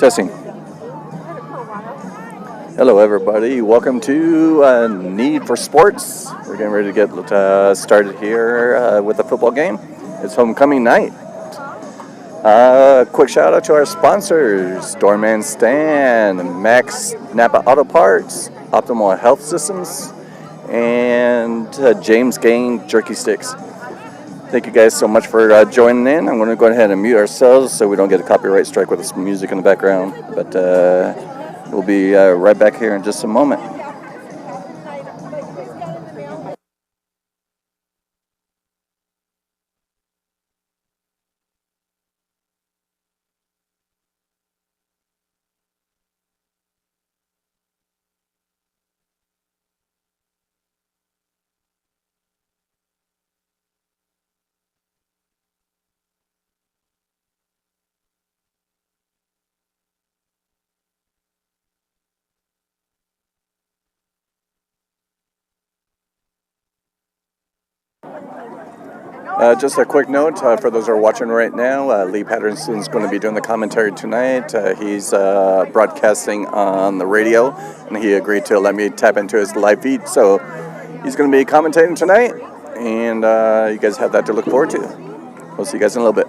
Testing. Hello, everybody. Welcome to Need for Sports. We're getting ready to get started here with the football game. It's homecoming night. Quick shout out to our sponsors: Doorman Stan, Max Napa Auto Parts, Optimal Health Systems, and James Gang Jerky Sticks. Thank you guys so much for joining in. I'm going to go ahead and mute ourselves so we don't get a copyright strike with this music in the background. But we'll be right back here in just a moment. Just a quick note for those who are watching right now, Lee Patterson's going to be doing the commentary tonight. He's broadcasting on the radio, and he agreed to let me tap into his live feed. So he's going to be commentating tonight, and you guys have that to look forward to. We'll see you guys in a little bit.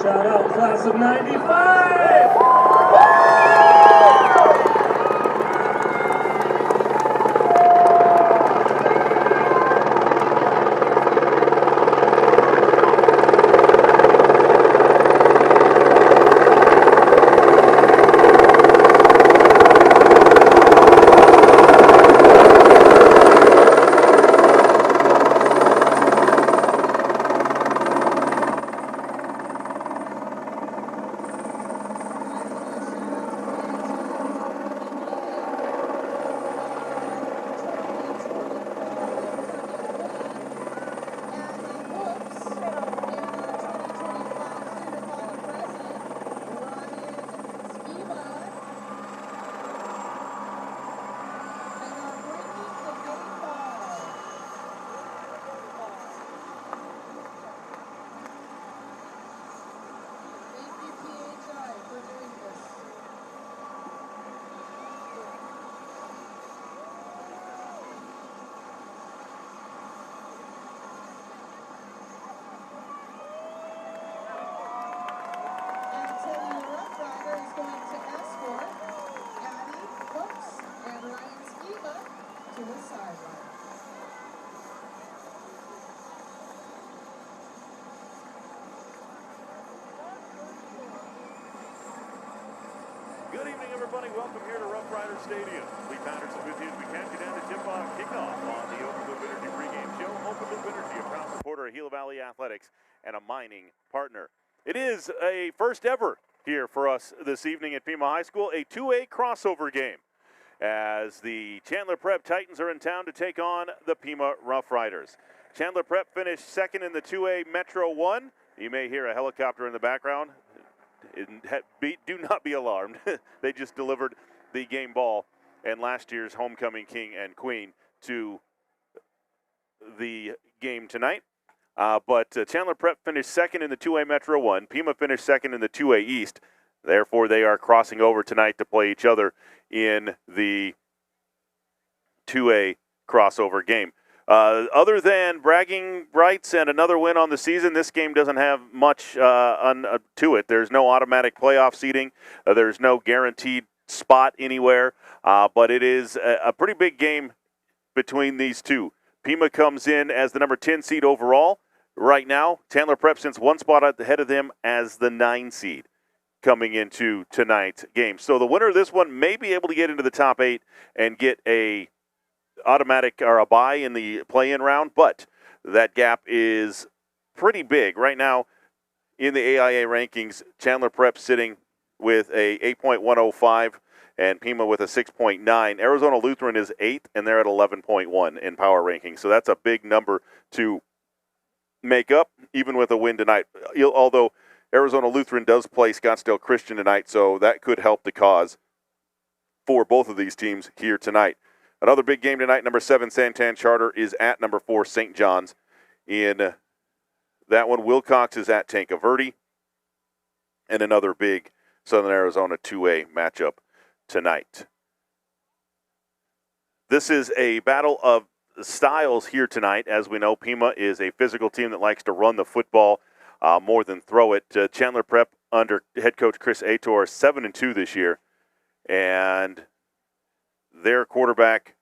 Shout out class of 95! Good evening, everybody. Welcome here to Roughriders Stadium. Lee Patterson with you as we count you down to tip-off kickoff on the Open Loop Energy pregame show. Open Loop Energy, a proud supporter of Gila Valley Athletics and a mining partner. It is a first ever here for us this evening at Pima High School, a 2A crossover game as the Chandler Prep Titans are in town to take on the Pima Roughriders. Chandler Prep finished second in the 2A Metro 1. You may hear a helicopter in the background. Do not be alarmed. They just delivered the game ball and last year's homecoming king and queen to the game tonight. But Chandler Prep finished second in the 2A Metro 1. Pima finished second in the 2A East. Therefore, they are crossing over tonight to play each other in the 2A crossover game. Other than bragging rights and another win on the season, this game doesn't have much to it. There's no automatic playoff seeding. There's no guaranteed spot anywhere. But it is a pretty big game between these two. Pima comes in as the number 10 seed overall. Right now, Chandler Prep sits one spot ahead of them as the 9 seed coming into tonight's game. So the winner of this one may be able to get into the top 8 and get a automatic or a bye in the play-in round, but that gap is pretty big. Right now in the AIA rankings, Chandler Prep sitting with a 8.105 and Pima with a 6.9. Arizona Lutheran is 8th, and they're at 11.1 in power rankings. So that's a big number to make up, even with a win tonight. Although Arizona Lutheran does play Scottsdale Christian tonight, so that could help the cause for both of these teams here tonight. Another big game tonight, number 7 Santan Charter is at number 4 St. John's. In that one, Wilcox is at Tanca Verde. And another big Southern Arizona 2A matchup tonight. This is a battle of styles here tonight. As we know, Pima is a physical team that likes to run the football more than throw it. Chandler Prep under head coach Chris Ator, 7-2 this year. And their quarterback,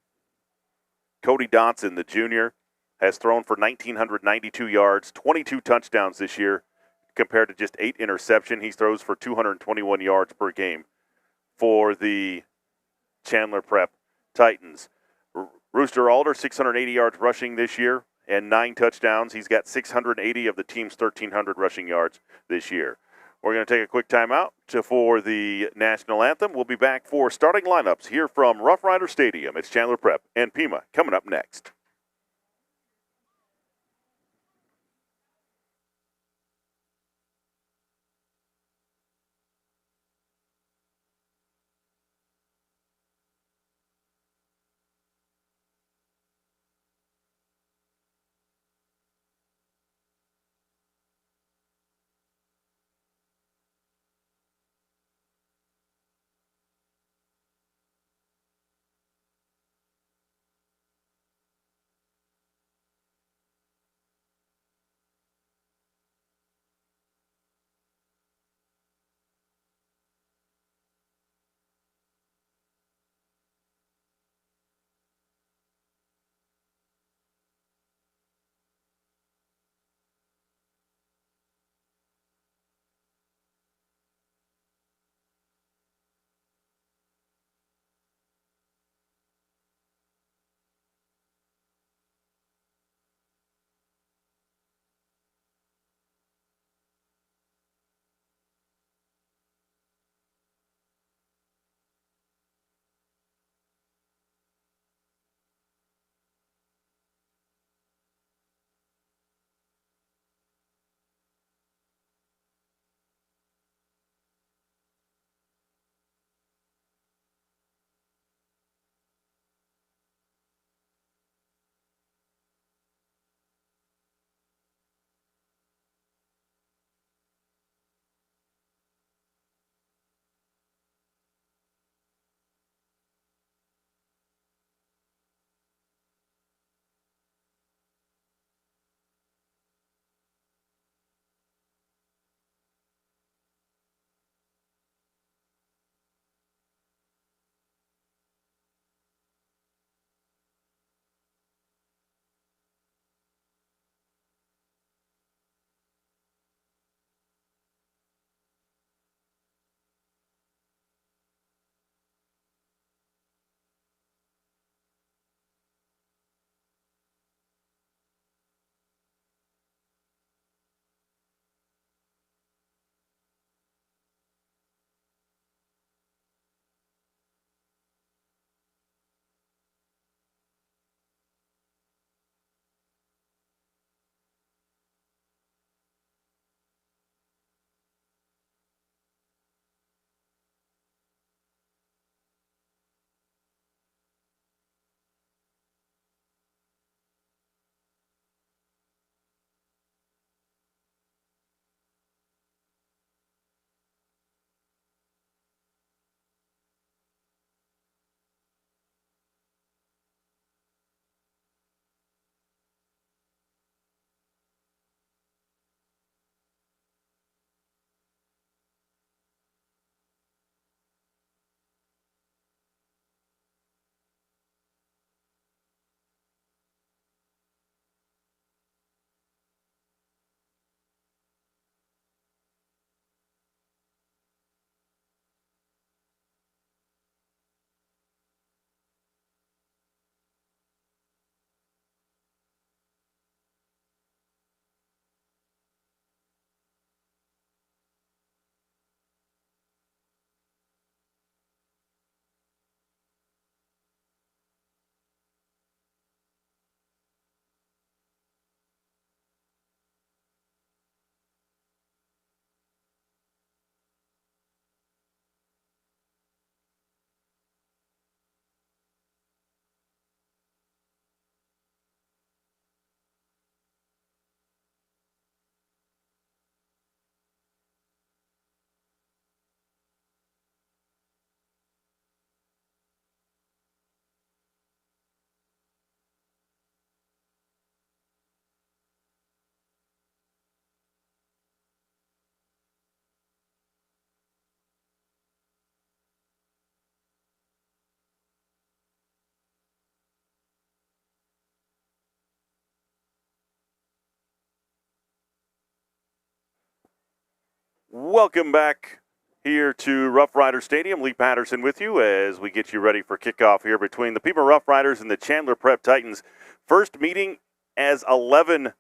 Cody Dotson, the junior, has thrown for 1,992 yards, 22 touchdowns this year, compared to just 8 interceptions. He throws for 221 yards per game for the Chandler Prep Titans. Rooster Alder, 680 yards rushing this year and 9 touchdowns. He's got 680 of the team's 1,300 rushing yards this year. We're going to take a quick timeout for the national anthem. We'll be back for starting lineups here from Roughrider Stadium. It's Chandler Prep and Pima coming up next. Welcome back here to Roughriders Stadium. Lee Patterson with you as we get you ready for kickoff here between the Pima Roughriders and the Chandler Prep Titans. First meeting as 11-man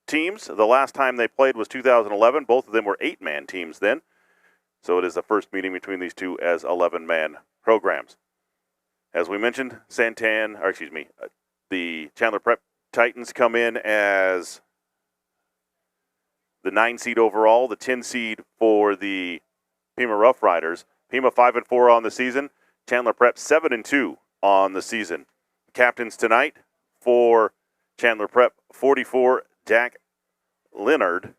teams. The last time they played was 2011. Both of them were 8-man teams then. So it is the first meeting between these two as 11-man programs. As we mentioned, the Chandler Prep Titans come in as the 9 seed overall, the 10 seed for the Pima Roughriders. Pima 5-4 on the season. Chandler Prep 7-2 on the season. Captains tonight for Chandler Prep, 44, Dak Leonard.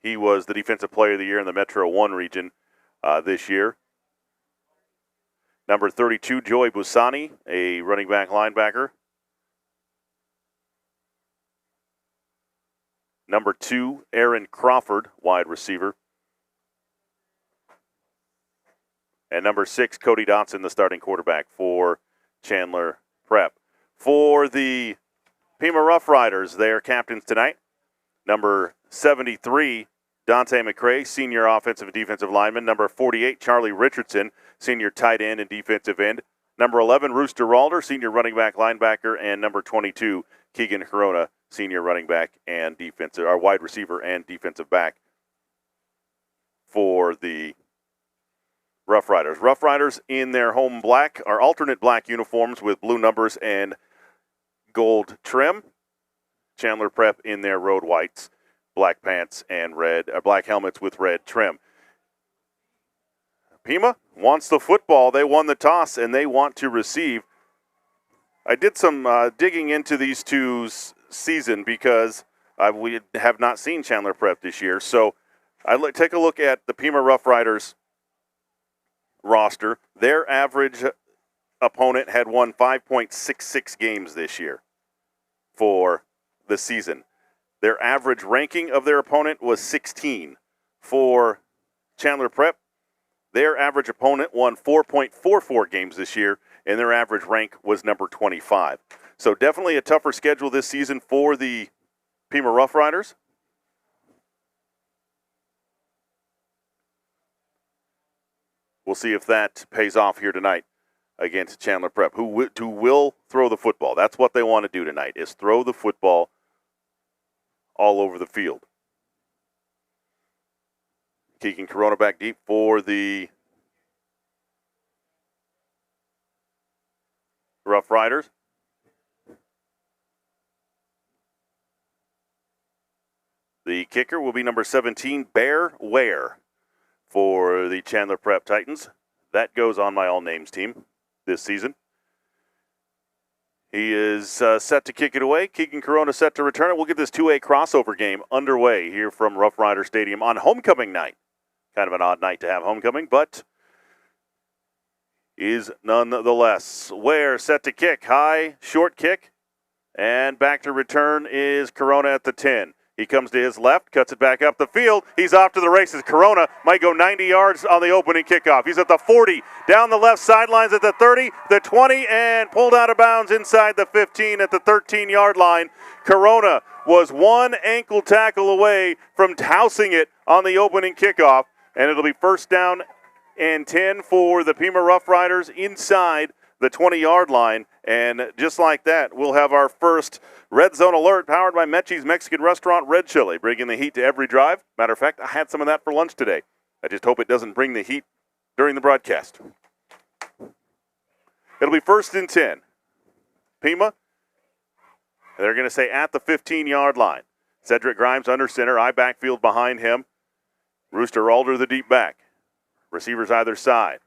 He was the Defensive Player of the Year in the Metro 1 region this year. Number 32, Joey Busani, a running back linebacker. Number 2, Aaron Crawford, wide receiver. And number 6, Cody Dotson, the starting quarterback for Chandler Prep. For the Pima Roughriders, their captains tonight. Number 73, Dante McCray, senior offensive and defensive lineman. Number 48, Charlie Richardson, senior tight end and defensive end. Number 11, Rooster Alder, senior running back linebacker. And number 22, Keegan Corona, senior running back and wide receiver and defensive back for the Roughriders. Roughriders in their home black, or alternate black uniforms with blue numbers and gold trim. Chandler Prep in their road whites, black pants and black helmets with red trim. Pima wants the football. They won the toss and they want to receive. I did some digging into these two's season because we have not seen Chandler Prep this year. So take a look at the Pima Roughriders roster. Their average opponent had won 5.66 games this year for the season. Their average ranking of their opponent was 16. For Chandler Prep, their average opponent won 4.44 games this year, and their average rank was number 25. So definitely a tougher schedule this season for the Pima Roughriders. We'll see if that pays off here tonight against Chandler Prep, who will throw the football. That's what they want to do tonight, is throw the football all over the field. Keegan Corona back deep for the Roughriders. The kicker will be number 17, Bear Ware, for the Chandler Prep Titans. That goes on my all-names team this season. He is set to kick it away. Keegan Corona set to return it. We'll get this 2A crossover game underway here from Roughrider Stadium on homecoming night. Kind of an odd night to have homecoming, but is nonetheless. Ware set to kick. High, short kick. And back to return is Corona at the 10. He comes to his left, cuts it back up the field. He's off to the races. Corona might go 90 yards on the opening kickoff. He's at the 40, down the left sidelines at the 30, the 20, and pulled out of bounds inside the 15 at the 13-yard line. Corona was one ankle tackle away from housing it on the opening kickoff, and it'll be first down and 10 for the Pima Roughriders inside the 20-yard line. And just like that, we'll have our first Red Zone Alert powered by Mechie's Mexican Restaurant Red Chili, bringing the heat to every drive. Matter of fact, I had some of that for lunch today. I just hope it doesn't bring the heat during the broadcast. It'll be first and 10. Pima, they're going to say at the 15-yard line. Cedric Grimes under center, I backfield behind him. Rooster Alder, the deep back. Receivers either side.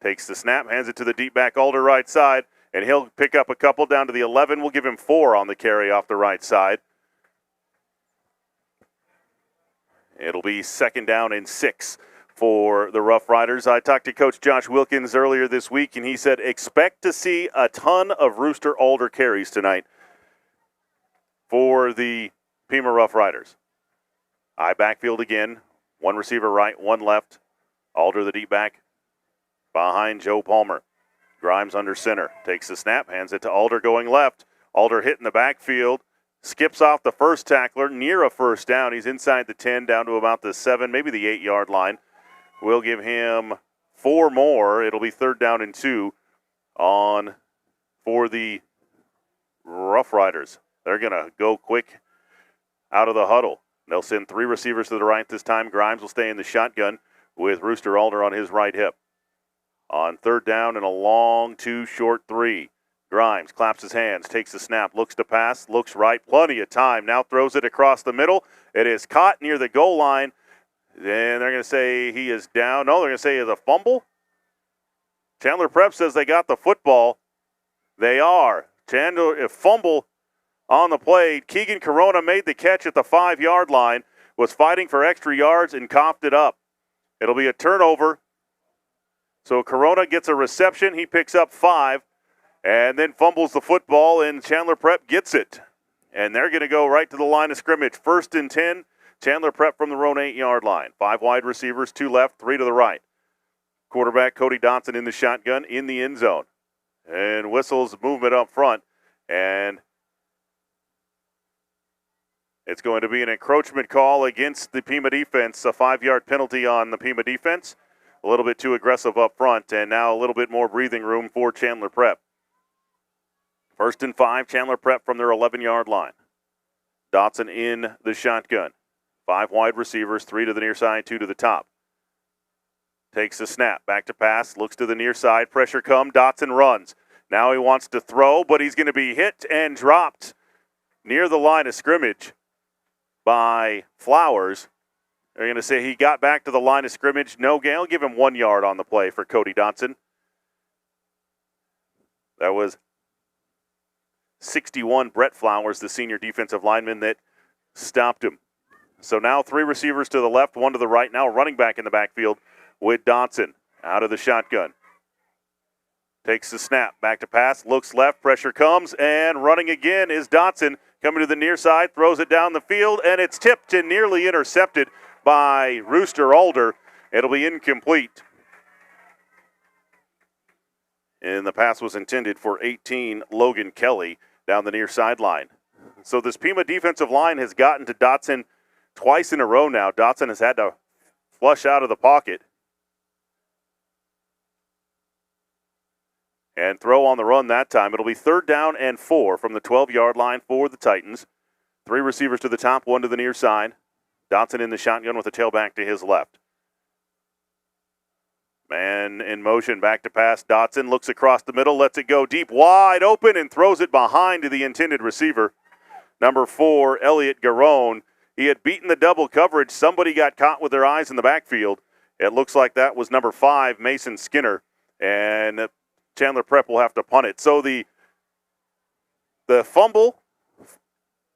Takes the snap, hands it to the deep back, Alder right side, and he'll pick up a couple down to the 11. We'll give him 4 on the carry off the right side. It'll be second down and 6 for the Roughriders. I talked to Coach Josh Wilkins earlier this week, and he said expect to see a ton of Rooster Alder carries tonight for the Pima Roughriders. I backfield again. One receiver right, one left. Alder the deep back behind Joe Palmer. Grimes under center. Takes the snap, hands it to Alder going left. Alder hitting the backfield. Skips off the first tackler, near a first down. He's inside the 10, down to about the 7, maybe the 8-yard line. We'll give him 4 more. It'll be 3rd down and 2 for the Roughriders. They're going to go quick out of the huddle. They'll send 3 receivers to the right this time. Grimes will stay in the shotgun with Rooster Alder on his right hip. On 3rd down and a long 2 short 3. Grimes claps his hands, takes the snap, looks to pass, looks right, plenty of time. Now throws it across the middle. It is caught near the goal line. Then they're going to say he is down. No, they're going to say it's a fumble. Chandler Prep says they got the football. They are. Chandler, a fumble on the play. Keegan Corona made the catch at the 5-yard line, was fighting for extra yards and coughed it up. It'll be a turnover. So Corona gets a reception. He picks up 5 and then fumbles the football, and Chandler Prep gets it. And they're going to go right to the line of scrimmage. 1st and 10, Chandler Prep from their own 8-yard line. 5 wide receivers, 2 left, 3 to the right. Quarterback Cody Dotson in the shotgun in the end zone. And whistles movement up front. And it's going to be an encroachment call against the Pima defense, a 5-yard penalty on the Pima defense. A little bit too aggressive up front, and now a little bit more breathing room for Chandler Prep. 1st and 5, Chandler Prep from their 11-yard line. Dotson in the shotgun. 5 wide receivers, 3 to the near side, 2 to the top. Takes the snap, back to pass, looks to the near side, pressure come, Dotson runs. Now he wants to throw, but he's going to be hit and dropped near the line of scrimmage by Flowers. They're going to say he got back to the line of scrimmage. No gain. I'll give him 1 yard on the play for Cody Dotson. That was 61 Brett Flowers, the senior defensive lineman that stopped him. So now 3 receivers to the left, 1 to the right. Now running back in the backfield with Dotson out of the shotgun. Takes the snap, back to pass, looks left, pressure comes, and running again is Dotson. Coming to the near side, throws it down the field, and it's tipped and nearly intercepted by Rooster Alder. It'll be incomplete. And the pass was intended for 18, Logan Kelly, down the near sideline. So this Pima defensive line has gotten to Dotson twice in a row now. Dotson has had to flush out of the pocket and throw on the run that time. It'll be 3rd down and 4 from the 12-yard line for the Titans. 3 receivers to the top, 1 to the near side. Dotson in the shotgun with the tailback to his left. Man in motion, back to pass. Dotson looks across the middle, lets it go deep, wide open, and throws it behind to the intended receiver. Number 4, Elliot Garone. He had beaten the double coverage. Somebody got caught with their eyes in the backfield. It looks like that was number 5, Mason Skinner. And Chandler Prep will have to punt it. So the fumble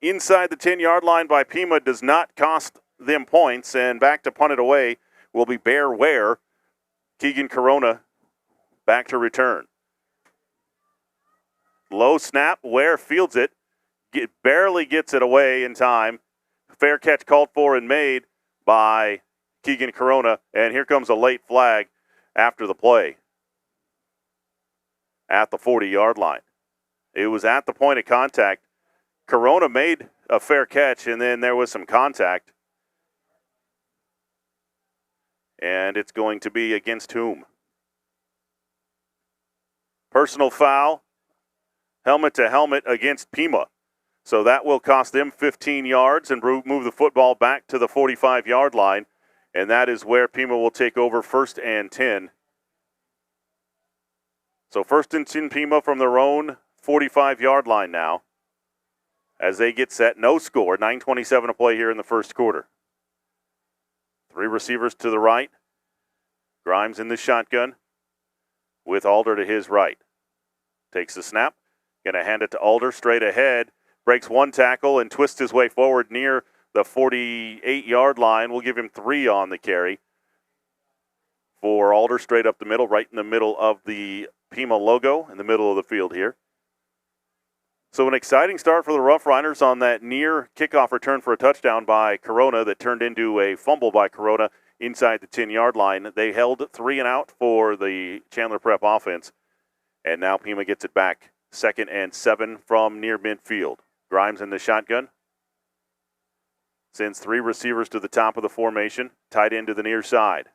inside the 10-yard line by Pima does not cost them points, and back to punt it away will be Bear Ware. Keegan Corona back to return. Low snap, Ware fields it, barely gets it away in time. Fair catch called for and made by Keegan Corona, and here comes a late flag after the play at the 40-yard line. It was at the point of contact. Corona made a fair catch, and then there was some contact. And it's going to be against whom? Personal foul, helmet to helmet against Pima. So that will cost them 15 yards and move the football back to the 45-yard line. And that is where Pima will take over 1st and 10. So 1st and 10 Pima from their own 45-yard line now as they get set. No score, 9:27 to play here in the first quarter. 3 receivers to the right. Grimes in the shotgun with Alder to his right. Takes the snap. Going to hand it to Alder straight ahead. Breaks 1 tackle and twists his way forward near the 48-yard line. We'll give him 3 on the carry for Alder, straight up the middle, right in the middle of the Pima logo, in the middle of the field here. So an exciting start for the Roughriders on that near kickoff return for a touchdown by Corona that turned into a fumble by Corona inside the 10-yard line. They held 3 and out for the Chandler Prep offense. And now Pima gets it back. 2nd and 7 from near midfield. Grimes in the shotgun. Sends 3 receivers to the top of the formation. Tight end to the near side.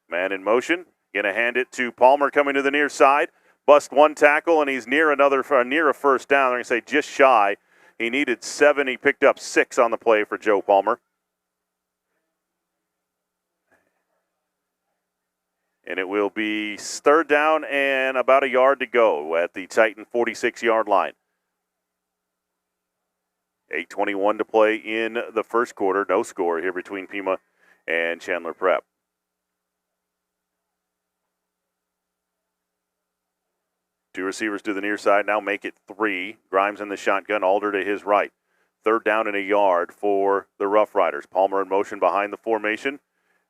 Man in motion. Going to hand it to Palmer coming to the near side. Bust 1 tackle, and he's near a first down. They're going to say just shy. He needed 7. He picked up 6 on the play for Joe Palmer. And it will be 3rd down and about a yard to go at the Titan 46-yard line. 8:21 to play in the first quarter. No score here between Pima and Chandler Prep. Two receivers to the near side, now make it 3. Grimes in the shotgun, Alder to his right. 3rd down and a yard for the Roughriders. Palmer in motion behind the formation.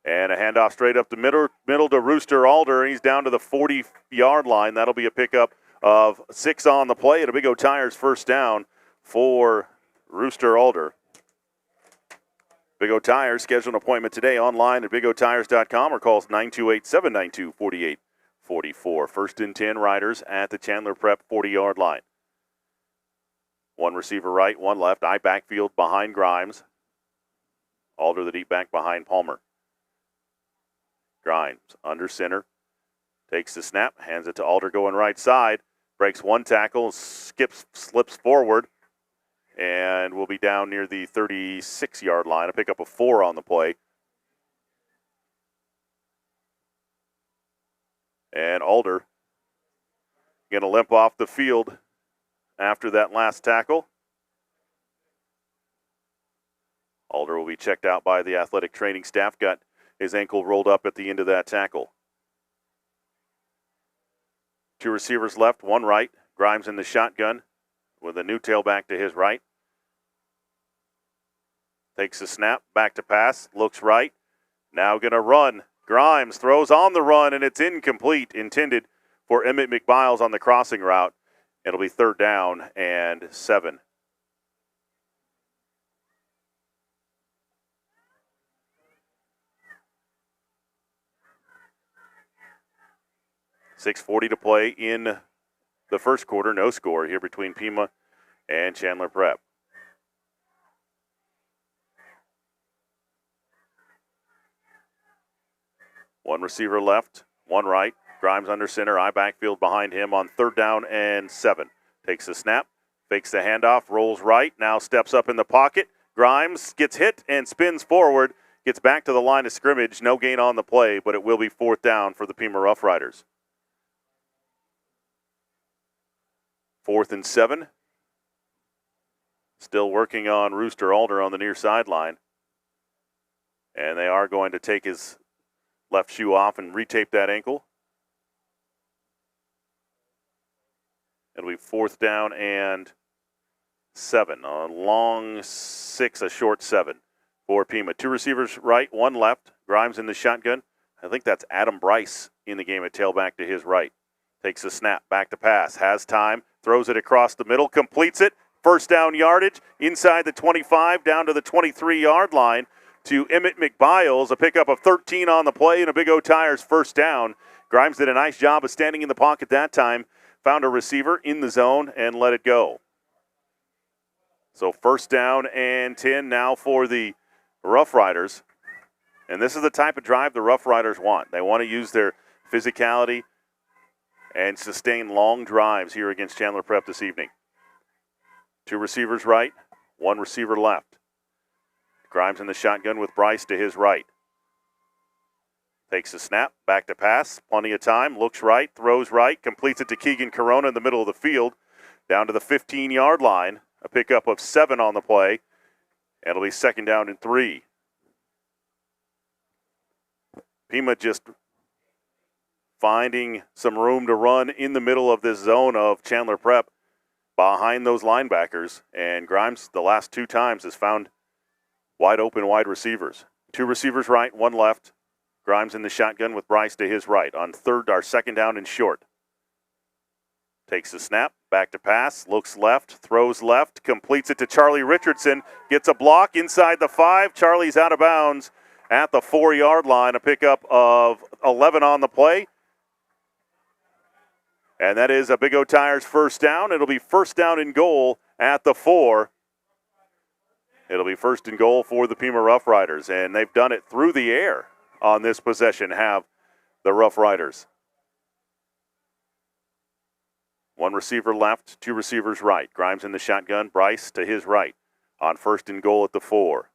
And a handoff straight up the middle to Rooster Alder. He's down to the 40-yard line. That'll be a pickup of 6 on the play and a Big O Tires first down for Rooster Alder. Big O Tires, schedule an appointment today online at bigotires.com or calls 928-792-4844. 1st and 10 Riders at the Chandler Prep 40-yard line. 1 receiver right, 1 left. I backfield behind Grimes. Alder the deep back behind Palmer. Grimes under center. Takes the snap, hands it to Alder going right side. Breaks 1 tackle, slips forward, and will be down near the 36-yard line. A pickup of 4 on the play. And Alder going to limp off the field after that last tackle. Alder will be checked out by the athletic training staff. Got his ankle rolled up at the end of that tackle. 2 receivers left, 1 right. Grimes in the shotgun with a new tailback to his right. Takes the snap, back to pass, looks right. Now going to run. Grimes throws on the run, and it's incomplete, intended for Emmett McBiles on the crossing route. It'll be 3rd down and 7. .6:40 to play in the first quarter. No score here between Pima and Chandler Prep. One receiver left, 1 right. Grimes under center, I backfield behind him on 3rd down and 7. Takes the snap, fakes the handoff, rolls right, now steps up in the pocket. Grimes gets hit and spins forward, gets back to the line of scrimmage. No gain on the play, but it will be 4th down for the Pima Roughriders. 4th and 7. Still working on Rooster Alder on the near sideline. And they are going to take his left shoe off and retape that ankle. It'll be 4th down and 7. A long 6, a short 7 for Pima. 2 receivers right, 1 left. Grimes in the shotgun. I think that's Adam Bryce in the game at tailback to his right. Takes a snap, back to pass, has time, throws it across the middle, completes it. 1st down yardage inside the 25 down to the 23-yard line to Emmett McBiles. A pickup of 13 on the play and a Big O Tires first down. Grimes did a nice job of standing in the pocket that time. Found a receiver in the zone and let it go. So 1st down and 10 now for the Roughriders. And this is the type of drive the Roughriders want. They want to use their physicality and sustain long drives here against Chandler Prep this evening. 2 receivers right, 1 receiver left. Grimes in the shotgun with Bryce to his right. Takes the snap, back to pass, plenty of time, looks right, throws right, completes it to Keegan Corona in the middle of the field, down to the 15-yard line. A pickup of 7 on the play. It'll be 2nd down and 3. Pima just finding some room to run in the middle of this zone of Chandler Prep behind those linebackers. And Grimes, the last 2 times, has found wide open wide receivers. 2 receivers right, 1 left. Grimes in the shotgun with Bryce to his right on 2nd down and short. Takes the snap, back to pass, looks left, throws left, completes it to Charlie Richardson, gets a block inside the 5. Charlie's out of bounds at the 4-yard line. A pickup of 11 on the play. And that is a Big O Tires first down. It'll be first down and goal at the 4. It'll be first and goal for the Pima Roughriders, and they've done it through the air on this possession, have the Roughriders. One receiver left, two receivers right. Grimes in the shotgun, Bryce to his right on first and goal at the 4.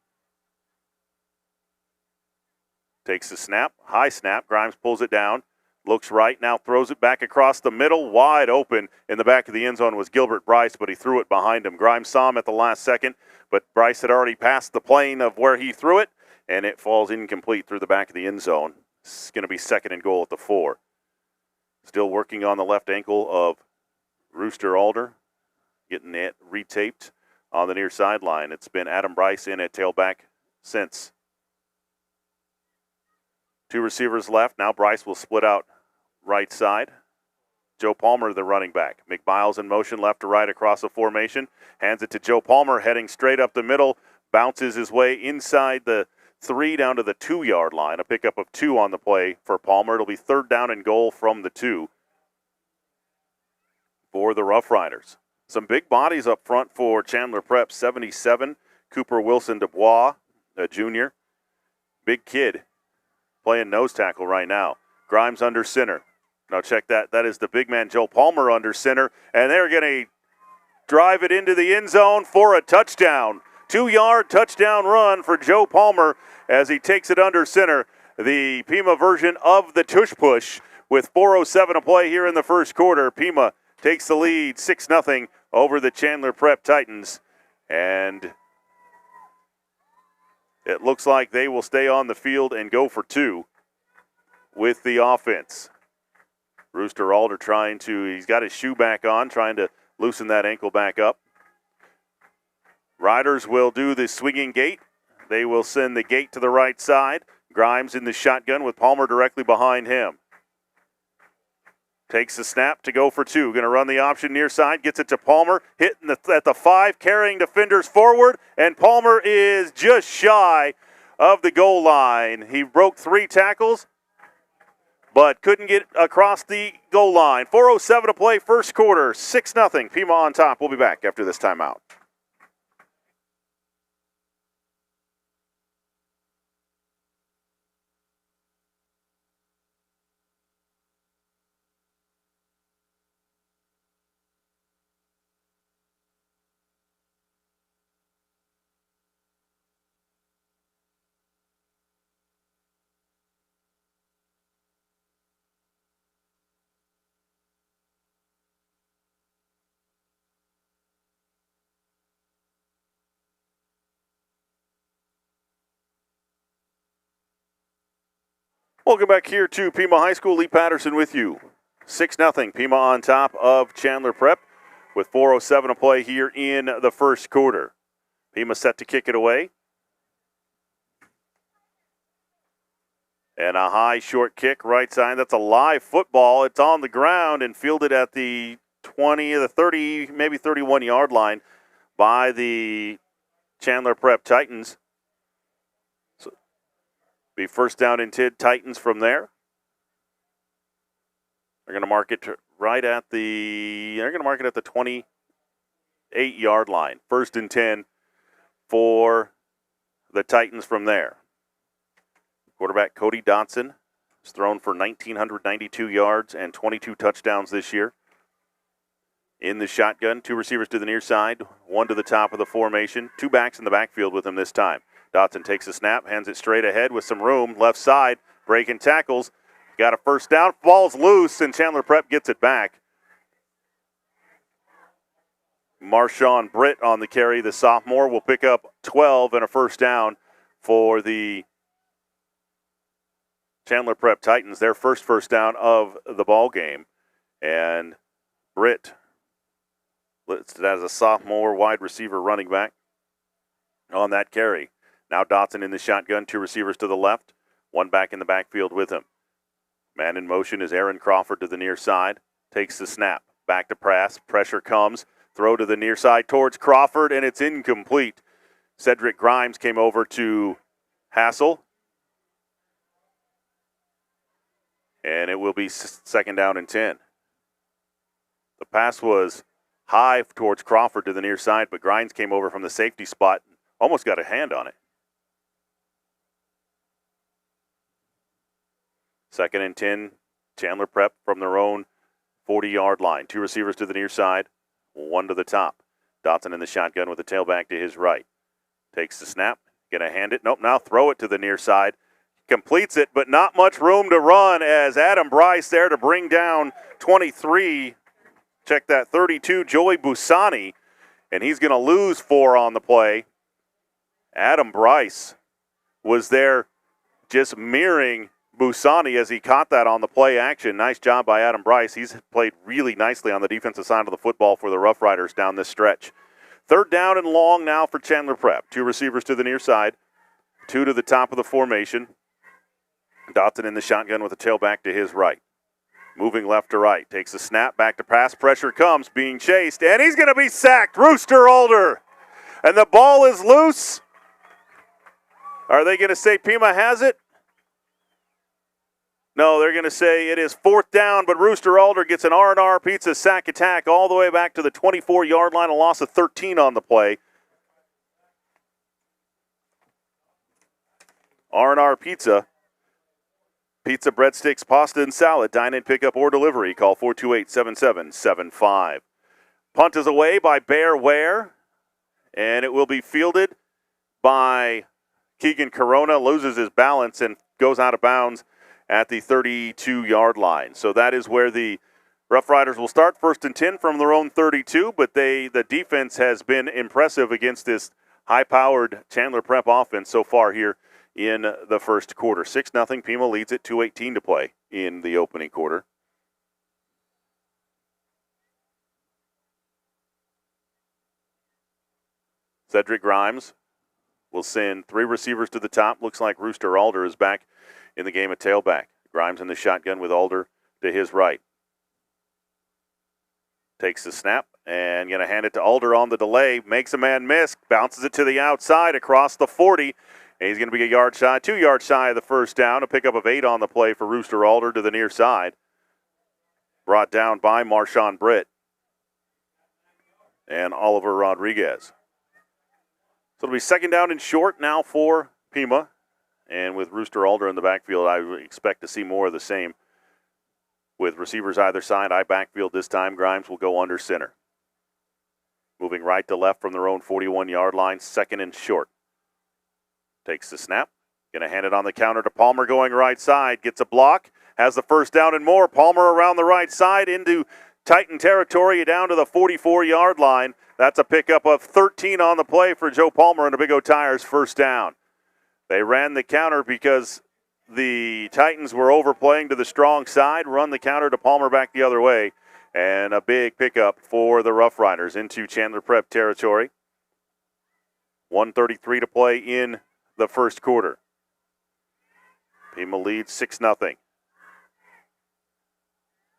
Takes the snap, high snap. Grimes pulls it down, looks right, now throws it back across the middle, wide open. In the back of the end zone was Gilbert Bryce, but he threw it behind him. Grimes saw him at the last second, but Bryce had already passed the plane of where he threw it, and it falls incomplete through the back of the end zone. It's going to be second and goal at the 4. Still working on the left ankle of Rooster Alder, getting it retaped on the near sideline. It's been Adam Bryce in at tailback since. Two receivers left. Now Bryce will split out right side. Joe Palmer, the running back. McBiles in motion left to right across the formation. Hands it to Joe Palmer, heading straight up the middle. Bounces his way inside the 3 down to the 2-yard line. A pickup of 2 on the play for Palmer. It'll be third down and goal from the 2 for the Roughriders. Some big bodies up front for Chandler Prep. 77, Cooper Wilson Dubois, a junior. Big kid playing nose tackle right now. Grimes under center. Now check that. That is the big man Joe Palmer under center. And they're going to drive it into the end zone for a touchdown. 2-yard touchdown run for Joe Palmer as he takes it under center. The Pima version of the tush push with 4:07 to play here in the first quarter. Pima takes the lead 6-0 over the Chandler Prep Titans. And it looks like they will stay on the field and go for 2 with the offense. Rooster Alder he's got his shoe back on, trying to loosen that ankle back up. Riders will do the swinging gate. They will send the gate to the right side. Grimes in the shotgun with Palmer directly behind him. Takes the snap to go for 2. Going to run the option near side. Gets it to Palmer. Hitting at the 5. Carrying defenders forward. And Palmer is just shy of the goal line. He broke 3 tackles, but couldn't get across the goal line. 4:07 to play, first quarter. 6-0. Pima on top. We'll be back after this timeout. Welcome back here to Pima High School. Lee Patterson with you. 6-0. Pima on top of Chandler Prep with 4:07 to play here in the first quarter. Pima set to kick it away. And a high short kick right side. That's a live football. It's on the ground and fielded at the 20, the 30, maybe 31-yard line by the Chandler Prep Titans. Be first down and 10 Titans from there. They're going to mark it right at the 28-yard line. First and 10 for the Titans from there. Quarterback Cody Dotson has thrown for 1,992 yards and 22 touchdowns this year. In the shotgun, 2 receivers to the near side, 1 to the top of the formation, 2 backs in the backfield with him this time. Dotson takes a snap, hands it straight ahead with some room, left side, breaking tackles. Got a first down, falls loose, and Chandler Prep gets it back. Marshawn Britt on the carry, the sophomore, will pick up 12 and a first down for the Chandler Prep Titans, their first down of the ball game. And Britt listed as a sophomore wide receiver running back on that carry. Now Dotson in the shotgun, 2 receivers to the left, 1 back in the backfield with him. Man in motion is Aaron Crawford to the near side. Takes the snap. Back to pass. Pressure comes. Throw to the near side towards Crawford, and it's incomplete. Cedric Grimes came over to Hassel. And it will be second down and 10. The pass was high towards Crawford to the near side, but Grimes came over from the safety spot, almost got a hand on it. 2nd and 10, Chandler Prep from their own 40-yard line. 2 receivers to the near side, 1 to the top. Dotson in the shotgun with the tailback to his right. Takes the snap, gonna hand it. Nope, now throw it to the near side. Completes it, but not much room to run as Adam Bryce there to bring down 23. Check that, 32, Joey Busani, and he's gonna lose 4 on the play. Adam Bryce was there just mirroring Busani as he caught that on the play action. Nice job by Adam Bryce. He's played really nicely on the defensive side of the football for the Roughriders down this stretch. 3rd down and long now for Chandler Prep. 2 receivers to the near side, 2 to the top of the formation. Dotson in the shotgun with the tailback to his right. Moving left to right. Takes a snap, back to pass. Pressure comes, being chased, and he's going to be sacked. Rooster Alder. And the ball is loose. Are they going to say Pima has it? No, they're going to say it is 4th down, but Rooster Alder gets an R&R Pizza sack attack all the way back to the 24-yard line, a loss of 13 on the play. R&R Pizza, pizza, breadsticks, pasta, and salad, dine-in, pickup, or delivery. Call 428-7775. Punt is away by Bear Ware, and it will be fielded by Keegan Corona. Loses his balance and goes out of bounds at the 32-yard line. So that is where the Roughriders will start, 1st and 10 from their own 32, but the defense has been impressive against this high-powered Chandler Prep offense so far here in the first quarter. 6-0, Pima leads it, 2:18 to play in the opening quarter. Cedric Grimes will send 3 receivers to the top. Looks like Rooster Alder is back in the game at tailback. Grimes in the shotgun with Alder to his right. Takes the snap and going to hand it to Alder on the delay. Makes a man miss. Bounces it to the outside across the 40. And he's going to be 2 yards shy of the 1st down. A pickup of 8 on the play for Rooster Alder to the near side. Brought down by Marshawn Britt and Oliver Rodriguez. So it'll be 2nd down and short now for Pima. And with Rooster Alder in the backfield, I would expect to see more of the same. With receivers either side, I backfield this time. Grimes will go under center. Moving right to left from their own 41-yard line, 2nd and short. Takes the snap. Going to hand it on the counter to Palmer going right side. Gets a block. Has the 1st down and more. Palmer around the right side into Titan territory down to the 44-yard line. That's a pickup of 13 on the play for Joe Palmer and the Big O Tires 1st down. They ran the counter because the Titans were overplaying to the strong side. Run the counter to Palmer back the other way. And a big pickup for the Roughriders into Chandler Prep territory. 1:33 to play in the first quarter. Pima leads 6-0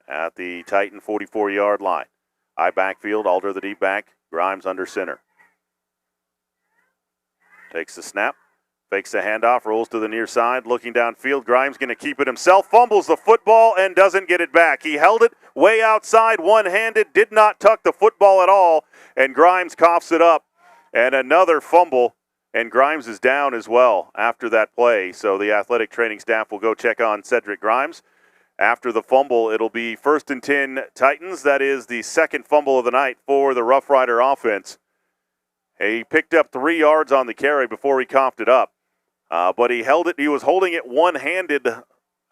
at the Titan 44-yard line. I backfield, Alder the deep back, Grimes under center. Takes the snap. Fakes the handoff, rolls to the near side, looking downfield. Grimes going to keep it himself, fumbles the football, and doesn't get it back. He held it way outside, one-handed, did not tuck the football at all, and Grimes coughs it up. And another fumble, and Grimes is down as well after that play. So the athletic training staff will go check on Cedric Grimes. After the fumble, it'll be 1st and 10 Titans. That is the 2nd fumble of the night for the Rough Rider offense. He picked up 3 yards on the carry before he coughed it up. But he held it. He was holding it one-handed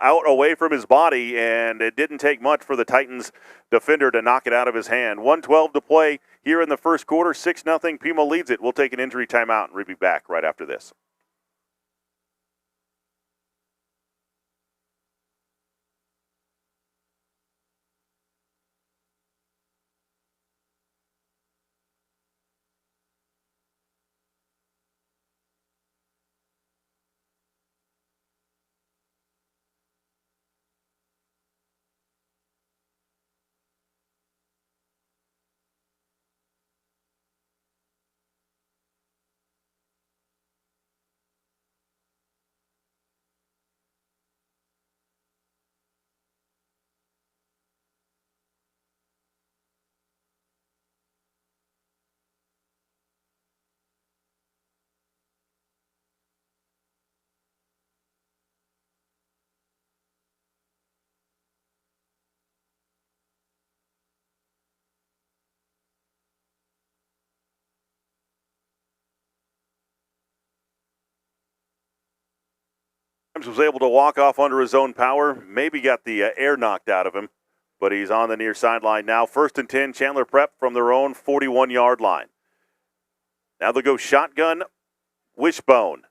out away from his body, and it didn't take much for the Titans defender to knock it out of his hand. 1:12 to play here in the first quarter. 6-0. Pima leads it. We'll take an injury timeout, and we'll be back right after this. Adams was able to walk off under his own power. Maybe got the air knocked out of him, but he's on the near sideline now. 1st and 10, Chandler Prep from their own 41-yard line. Now they'll go shotgun, wishbone.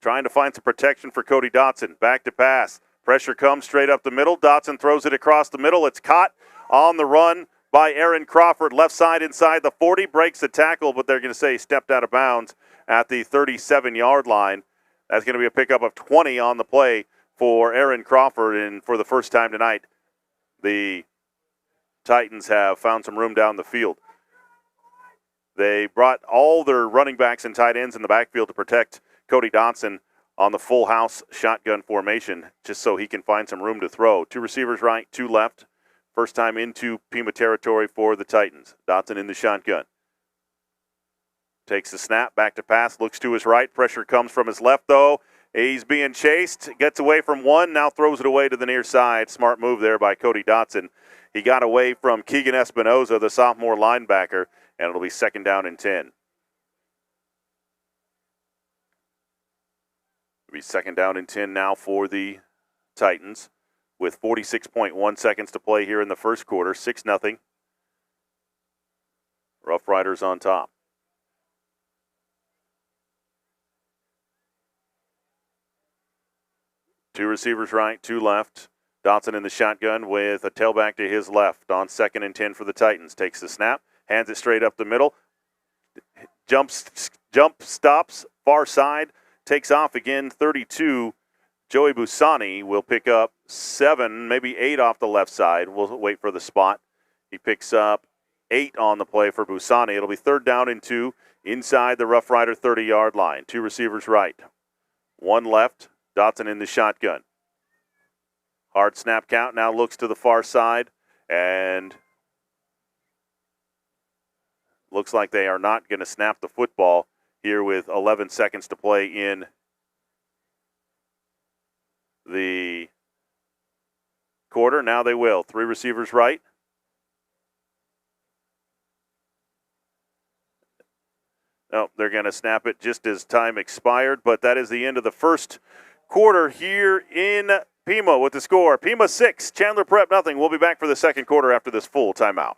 Trying to find some protection for Cody Dotson. Back to pass. Pressure comes straight up the middle. Dotson throws it across the middle. It's caught on the run by Aaron Crawford. Left side inside the 40. Breaks the tackle, but they're going to say he stepped out of bounds at the 37-yard line. That's going to be a pickup of 20 on the play for Aaron Crawford. And for the first time tonight, the Titans have found some room down the field. They brought all their running backs and tight ends in the backfield to protect Cody Dotson on the full house shotgun formation, just so he can find some room to throw. 2 receivers right, 2 left. First time into Pima territory for the Titans. Dotson in the shotgun. Takes the snap, back to pass, looks to his right. Pressure comes from his left, though. He's being chased, gets away from one, now throws it away to the near side. Smart move there by Cody Dotson. He got away from Keegan Espinoza, the sophomore linebacker, and it'll be 2nd down and 10. It'll be 2nd down and 10 now for the Titans with 46.1 seconds to play here in the first quarter. 6-0. Roughriders on top. Two receivers right, 2 left. Dotson in the shotgun with a tailback to his left on 2nd and 10 for the Titans. Takes the snap, hands it straight up the middle. Jump stops, far side. Takes off again, 32. Joey Busani will pick up 7, maybe 8 off the left side. We'll wait for the spot. He picks up 8 on the play for Busani. It'll be 3rd down and 2 inside the Rough Rider 30-yard line. 2 receivers right, 1 left. Dotson in the shotgun. Hard snap count, now looks to the far side, and looks like they are not going to snap the football here with 11 seconds to play in the quarter. Now they will. 3 receivers right. No, they're going to snap it just as time expired, but that is the end of the first quarter here in Pima with the score. Pima 6, Chandler Prep nothing. We'll be back for the second quarter after this full timeout.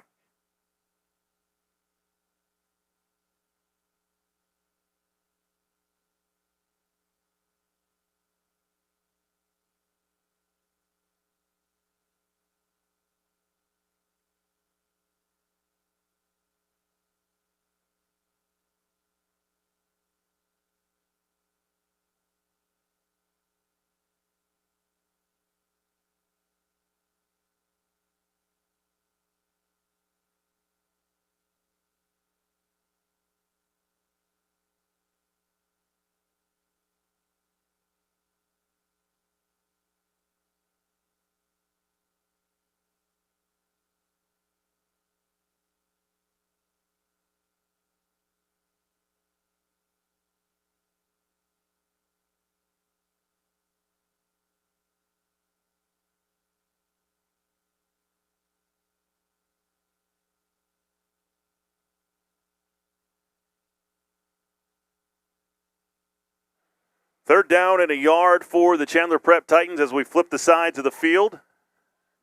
Third down and a yard for the Chandler Prep Titans as we flip the sides of the field.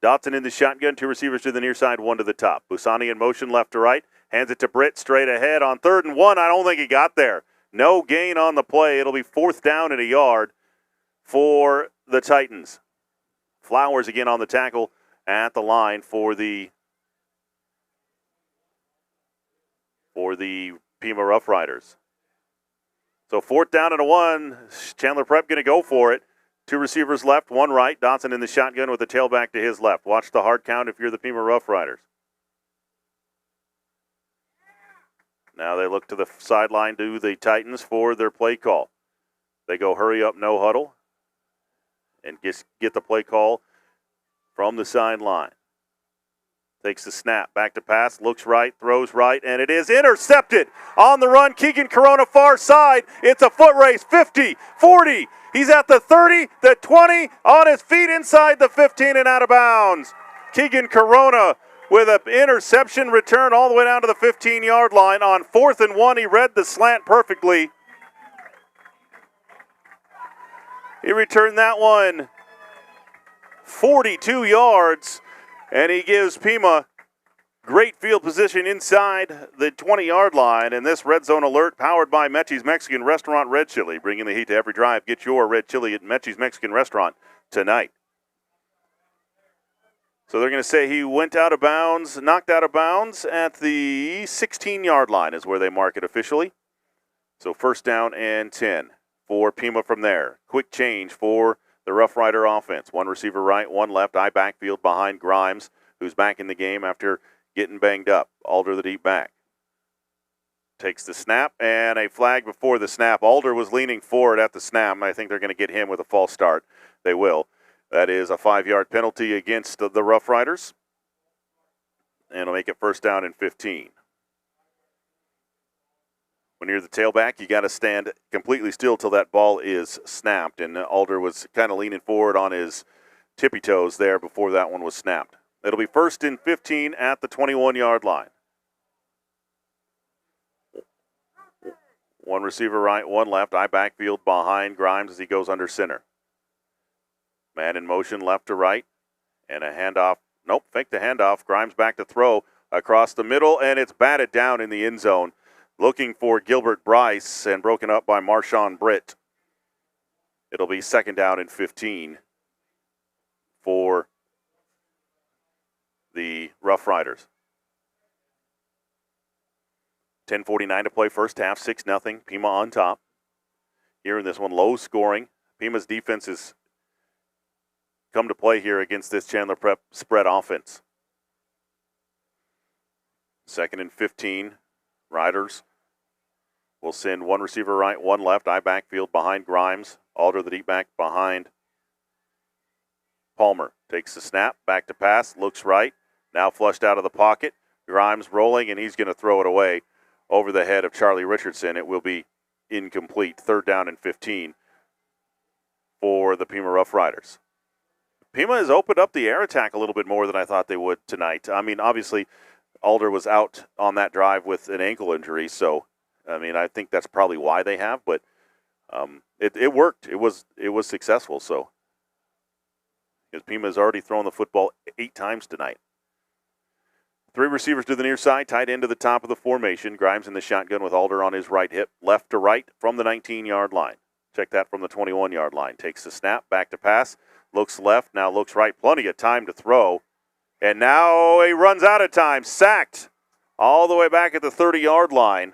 Dotson in the shotgun, 2 receivers to the near side, 1 to the top. Busani in motion left to right, hands it to Britt straight ahead on 3rd and 1. I don't think he got there. No gain on the play. It'll be 4th down and a yard for the Titans. Flowers again on the tackle at the line for the Pima Rough Riders. So 4th down and a 1. Chandler Prep going to go for it. 2 receivers left, 1 right. Dotson in the shotgun with the tailback to his left. Watch the hard count if you're the Pima Rough Riders. Now they look to the sideline to the Titans for their play call. They go hurry up, no huddle, and get the play call from the sideline. Takes the snap, back to pass, looks right, throws right, and it is intercepted. On the run, Keegan Corona far side. It's a foot race, 50, 40. He's at the 30, the 20, on his feet inside the 15 and out of bounds. Keegan Corona with an interception return all the way down to the 15-yard line. On 4th and 1, he read the slant perfectly. He returned that one 42 yards, and he gives Pima great field position inside the 20-yard line. And this red zone alert powered by Mechie's Mexican Restaurant Red Chili. Bringing the heat to every drive. Get your red chili at Mechie's Mexican Restaurant tonight. So they're going to say he went out of bounds, knocked out of bounds at the 16-yard line is where they mark it officially. So first down and 10 for Pima from there. Quick change for the Rough Rider offense. One receiver right, one left, eye backfield behind Grimes, who's back in the game after getting banged up. Alder, the deep back, takes the snap, and a flag before the snap. Alder was leaning forward at the snap. I think they're going to get him with a false start. They will. That is a 5-yard penalty against the Rough Riders. And it'll make it first down and 15. When you're the tailback, you got to stand completely still till that ball is snapped. And Alder was kind of leaning forward on his tippy toes there before that one was snapped. It'll be first and 15 at the 21-yard line. One receiver right, one left. Eye backfield behind Grimes as he goes under center. Man in motion left to right. And a handoff. Nope, fake the handoff. Grimes back to throw across the middle, and it's batted down in the end zone. Looking for Gilbert Bryce and broken up by Marshawn Britt. It'll be second down and 15 for the Rough Riders. 10:49 to play first half, 6-0. Pima on top. Here in this one, low scoring. Pima's defense has come to play here against this Chandler Prep spread offense. Second and 15. Riders will send one receiver right, one left. Eye backfield behind Grimes. Alder, the deep back, behind Palmer. Takes the snap, back to pass, looks right. Now flushed out of the pocket. Grimes rolling, and he's going to throw it away over the head of Charlie Richardson. It will be incomplete. Third down and 15 for the Pima Rough Riders. Pima has opened up the air attack a little bit more than I thought they would tonight. I mean, obviously, Alder was out on that drive with an ankle injury, so I mean, I think that's probably why they have. But it worked. It was successful. So because Pima has already thrown the football 8 times tonight. 3 receivers to the near side, tight end to the top of the formation. Grimes in the shotgun with Alder on his right hip, left to right from the 19-yard line. Check that from the 21-yard line. Takes the snap, back to pass, looks left, now looks right. Plenty of time to throw. And now he runs out of time. Sacked all the way back at the 30-yard line.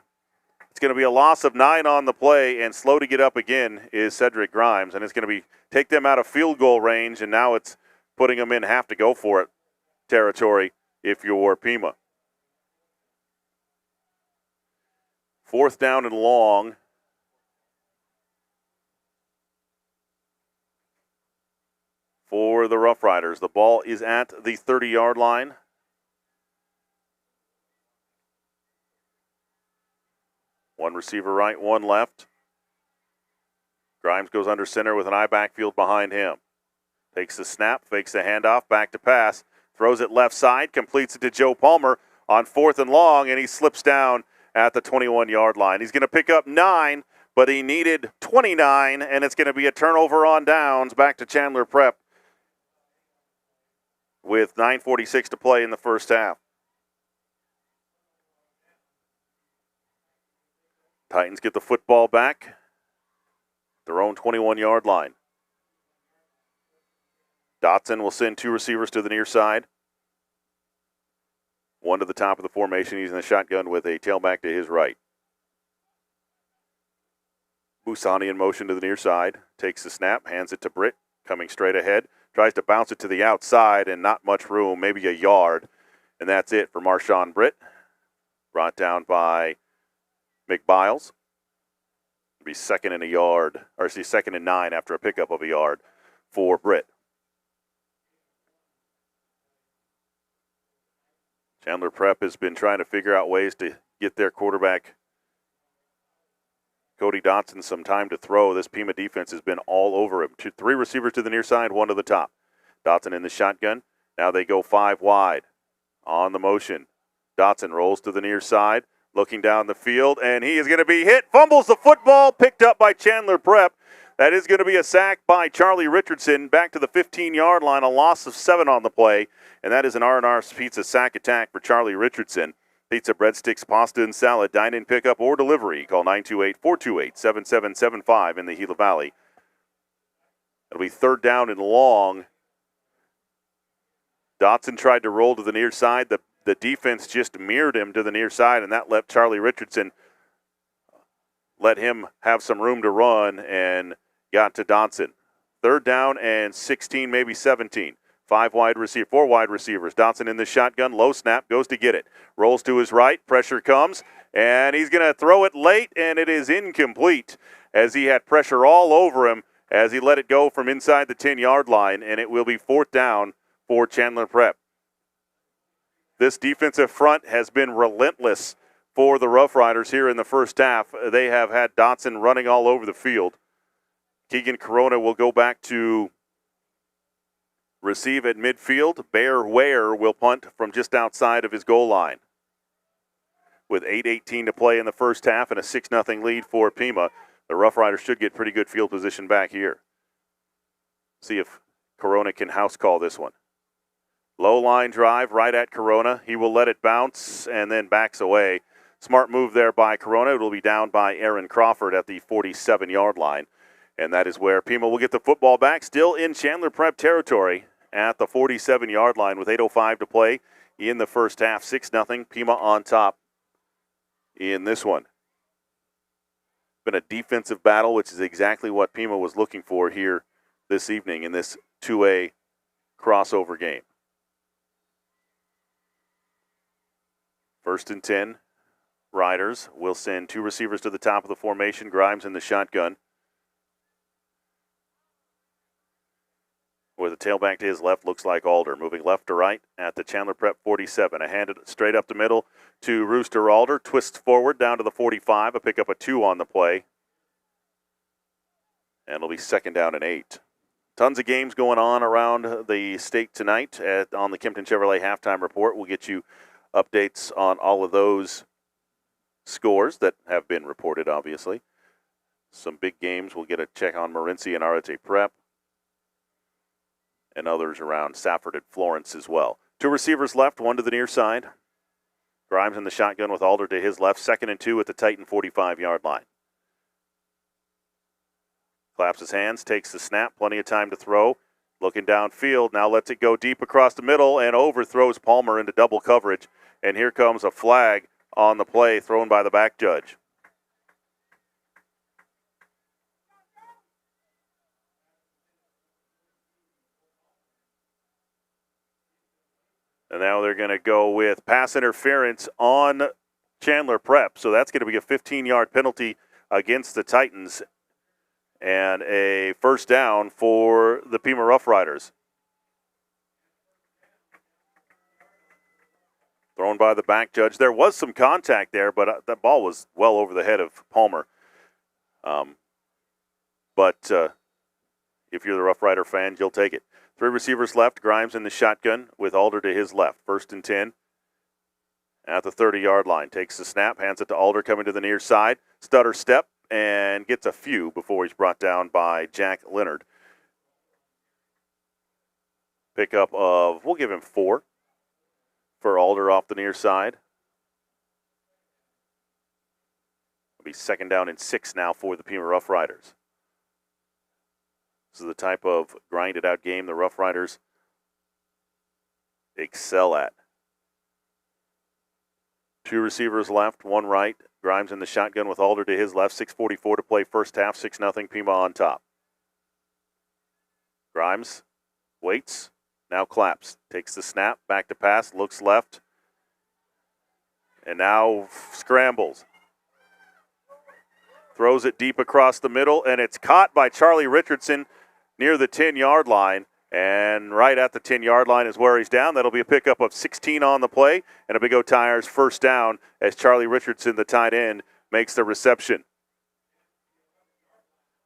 It's going to be a loss of 9 on the play, and slow to get up again is Cedric Grimes. And it's going to be take them out of field goal range, and now it's putting them in have to go for it territory if you're Pima. 4th down and long. For the Rough Riders. The ball is at the 30-yard line. One receiver right, one left. Grimes goes under center with an eye backfield behind him. Takes the snap, fakes the handoff, back to pass. Throws it left side, completes it to Joe Palmer on 4th and long, and he slips down at the 21-yard line. He's going to pick up 9, but he needed 29, and it's going to be a turnover on downs back to Chandler Prep with 9:46 to play in the first half. Titans get the football back. Their own 21-yard line. Dotson will send 2 receivers to the near side. One to the top of the formation. He's in the shotgun with a tailback to his right. Busani in motion to the near side. Takes the snap, hands it to Britt, coming straight ahead. Tries to bounce it to the outside, and not much room, maybe a yard. And that's it for Marshawn Britt. Brought down by McBiles. It'll be second and 9 after a pickup of a yard for Britt. Chandler Prep has been trying to figure out ways to get their quarterback, Cody Dotson, some time to throw. This Pima defense has been all over him. 3 receivers to the near side, 1 to the top. Dotson in the shotgun. Now they go 5 wide on the motion. Dotson rolls to the near side, looking down the field, and he is going to be hit. Fumbles the football, picked up by Chandler Prep. That is going to be a sack by Charlie Richardson back to the 15-yard line, a loss of 7 on the play, and that is an R&R Pizza sack attack for Charlie Richardson. Pizza, breadsticks, pasta, and salad, dine-in, pickup, or delivery. Call 928-428-7775 in the Gila Valley. It'll be third down and long. Dotson tried to roll to the near side. The defense just mirrored him to the near side, and that left Charlie Richardson, let him have some room to run, and got to Dotson. Third down and 16, maybe 17. 4 wide receivers. Dotson in the shotgun, low snap, goes to get it. Rolls to his right, pressure comes, and he's going to throw it late, and it is incomplete as he had pressure all over him as he let it go from inside the 10-yard line, and it will be fourth down for Chandler Prep. This defensive front has been relentless for the Roughriders here in the first half. They have had Dotson running all over the field. Keegan Corona will go back to receive at midfield. Bear Ware will punt from just outside of his goal line. With 8:18 to play in the first half and a 6-0 lead for Pima, the Roughriders should get pretty good field position back here. See if Corona can house call this one. Low line drive right at Corona. He will let it bounce and then backs away. Smart move there by Corona. It will be down by Aaron Crawford at the 47-yard line. And that is where Pima will get the football back, still in Chandler Prep territory at the 47-yard line with 8:05 to play in the first half. 6-0, Pima on top in this one. Been a defensive battle, which is exactly what Pima was looking for here this evening in this 2A crossover game. First and 10, Riders will send 2 receivers to the top of the formation. Grimes in the shotgun. With a tailback to his left, looks like Alder. Moving left to right at the Chandler Prep 47. A handed straight up the middle to Rooster Alder. Twists forward down to the 45. A pickup of 2 on the play. And it'll be second down and 8. Tons of games going on around the state tonight on the Kempton Chevrolet Halftime Report. We'll get you updates on all of those scores that have been reported, obviously. Some big games. We'll get a check on Morenci and RJ Prep. And others around Safford and Florence as well. 2 receivers left, 1 to the near side. Grimes in the shotgun with Alder to his left. 2nd and 2 at the Titan 45-yard line. Claps his hands, takes the snap, plenty of time to throw. Looking downfield, now lets it go deep across the middle and overthrows Palmer into double coverage. And here comes a flag on the play thrown by the back judge. And now they're going to go with pass interference on Chandler Prep. So that's going to be a 15-yard penalty against the Titans and a first down for the Pima Roughriders. Thrown by the back judge. There was some contact there, but that ball was well over the head of Palmer. But if you're the Rough Rider fan, you'll take it. 3 receivers left. Grimes in the shotgun with Alder to his left. First and 10 at the 30-yard line. Takes the snap, hands it to Alder coming to the near side. Stutter step and gets a few before he's brought down by Jack Leonard. Pickup of, we'll give him 4 for Alder off the near side. It'll be second down and 6 now for the Pima Rough Riders. This is the type of grinded-out game the Rough Riders excel at. 2 receivers left, 1 right. Grimes in the shotgun with Alder to his left. 6:44 to play first half, 6-0, Pima on top. Grimes waits, now claps. Takes the snap, back to pass, looks left, and now scrambles. Throws it deep across the middle, and it's caught by Charlie Richardson near the 10-yard line. And right at the 10-yard line is where he's down. That'll be a pickup of 16 on the play, and a Big O Tires first down as Charlie Richardson, the tight end, makes the reception.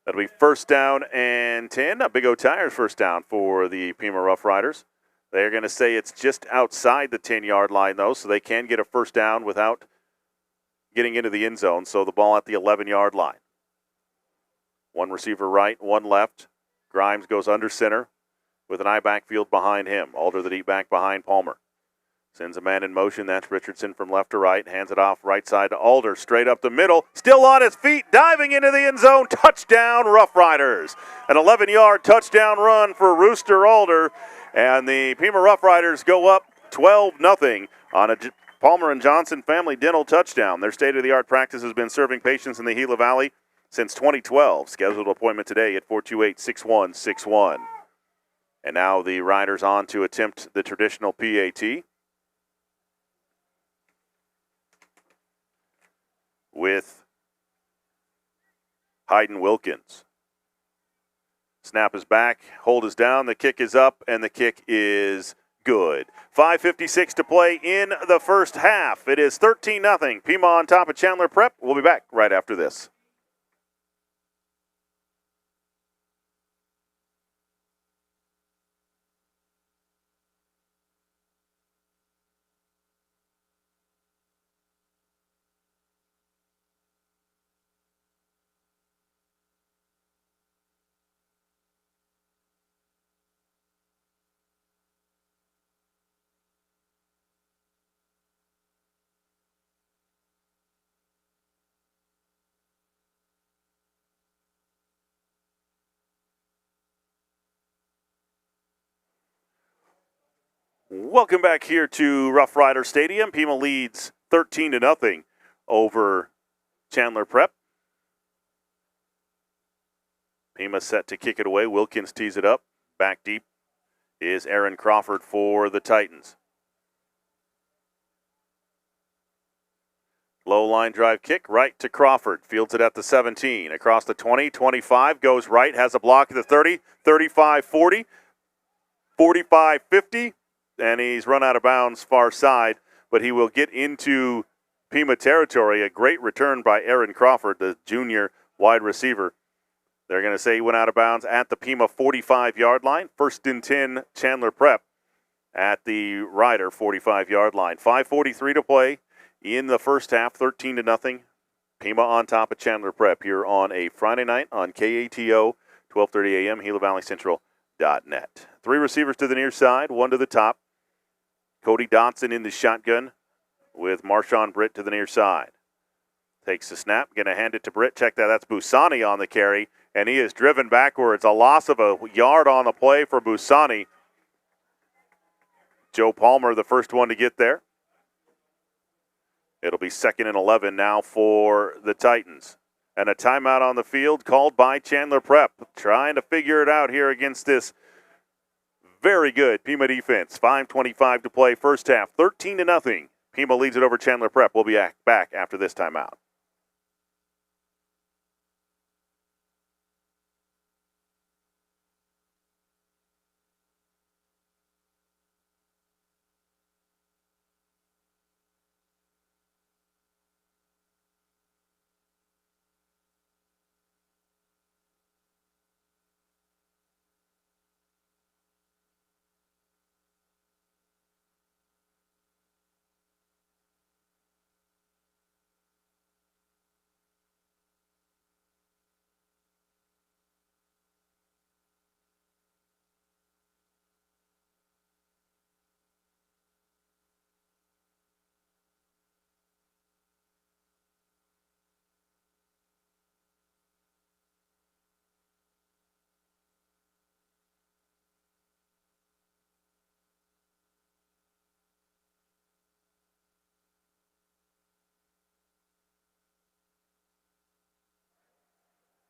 That'll be first down and 10. A Big O Tires first down for the Pima Rough Riders. They're going to say it's just outside the 10-yard line, though, so they can get a first down without getting into the end zone. So the ball at the 11-yard line. One receiver right, one left. Grimes goes under center with an eye backfield behind him. Alder the deep back behind Palmer. Sends a man in motion. That's Richardson from left to right. Hands it off right side to Alder. Straight up the middle. Still on his feet. Diving into the end zone. Touchdown, Roughriders. An 11-yard touchdown run for Rooster Alder. And the Pima Roughriders go up 12-0 on a Palmer and Johnson family dental touchdown. Their state-of-the-art practice has been serving patients in the Gila Valley since 2012. Scheduled appointment today at 428-6161. And now the Riders on to attempt the traditional PAT. With Hayden Wilkins. Snap is back, hold is down, the kick is up, and the kick is good. 5:56 to play in the first half. It is 13-0. Pima on top of Chandler Prep. We'll be back right after this. Welcome back here to Roughrider Stadium. Pima leads 13-0 over Chandler Prep. Pima set to kick it away. Wilkins tees it up. Back deep is Aaron Crawford for the Titans. Low line drive kick right to Crawford. Fields it at the 17. Across the 20, 25. Goes right. Has a block at the 30, 35, 40, 45, 50. And he's run out of bounds far side, but he will get into Pima territory. A great return by Aaron Crawford, the junior wide receiver. They're going to say he went out of bounds at the Pima 45-yard line. 1st and 10, Chandler Prep at the Rider 45-yard line. 5:43 to play in the first half, 13-0. Pima on top of Chandler Prep here on a Friday night on KATO, 12:30 a.m., GilaValleyCentral.net. 3 receivers to the near side, 1 to the top. Cody Dotson in the shotgun with Marshawn Britt to the near side. Takes the snap, going to hand it to Britt. Check that, that's Busani on the carry, and he is driven backwards. A loss of a yard on the play for Busani. Joe Palmer, the first one to get there. It'll be 2nd and 11 now for the Titans. And a timeout on the field called by Chandler Prep. Trying to figure it out here against this very good Pima defense. 5:25 to play first half, 13-0. Pima leads it over Chandler Prep. We'll be back after this timeout.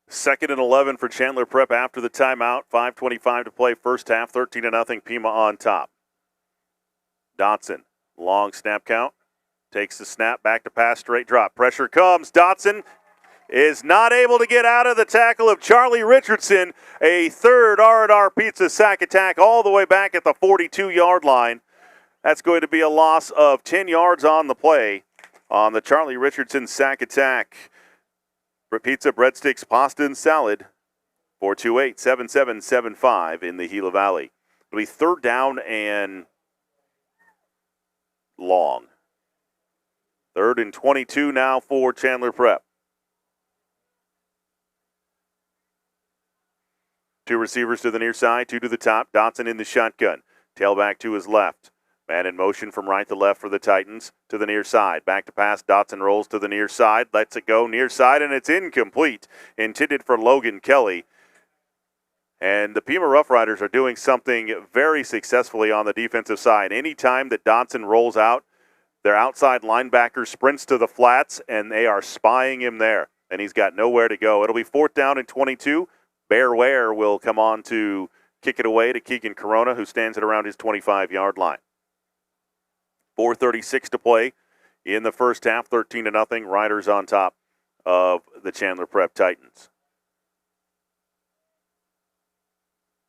Second and 11 for Chandler Prep after the timeout. 5:25 to play first half, 13-0. Pima on top. Dotson, long snap count. Takes the snap, back to pass, straight drop. Pressure comes. Dotson is not able to get out of the tackle of Charlie Richardson. A third R&R Pizza sack attack all the way back at the 42-yard line. That's going to be a loss of 10 yards on the play on the Charlie Richardson sack attack. Pizza, breadsticks, pasta, and salad. 428-7775 in the Gila Valley. It'll be 3rd down and long. 3rd and 22 now for Chandler Prep. Two receivers to the near side, two to the top. Dotson in the shotgun. Tailback to his left. Man in motion from right to left for the Titans to the near side. Back to pass. Dotson rolls to the near side. Lets it go near side, and it's incomplete. Intended for Logan Kelly. And the Pima Roughriders are doing something very successfully on the defensive side. Anytime that Dotson rolls out, their outside linebacker sprints to the flats, and they are spying him there. And he's got nowhere to go. It'll be 4th down and 22. Bear Ware will come on to kick it away to Keegan Corona, who stands at around his 25-yard line. 4:36 to play in the first half, 13-0. Riders on top of the Chandler Prep Titans.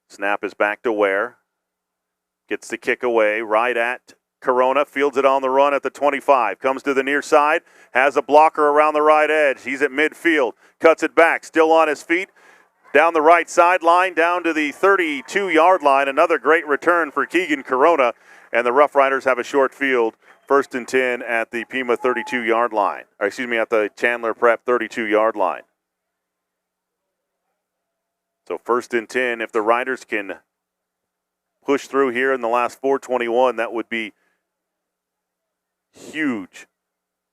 Snap is back to Ware. Gets the kick away right at Corona. Fields it on the run at the 25. Comes to the near side. Has a blocker around the right edge. He's at midfield. Cuts it back. Still on his feet. Down the right sideline, down to the 32-yard line. Another great return for Keegan Corona. And the Roughriders have a short field. 1st and 10 at the Pima 32-yard line. Or excuse me, at the Chandler Prep 32-yard line. So 1st and 10, if the Riders can push through here in the last 4:21, that would be huge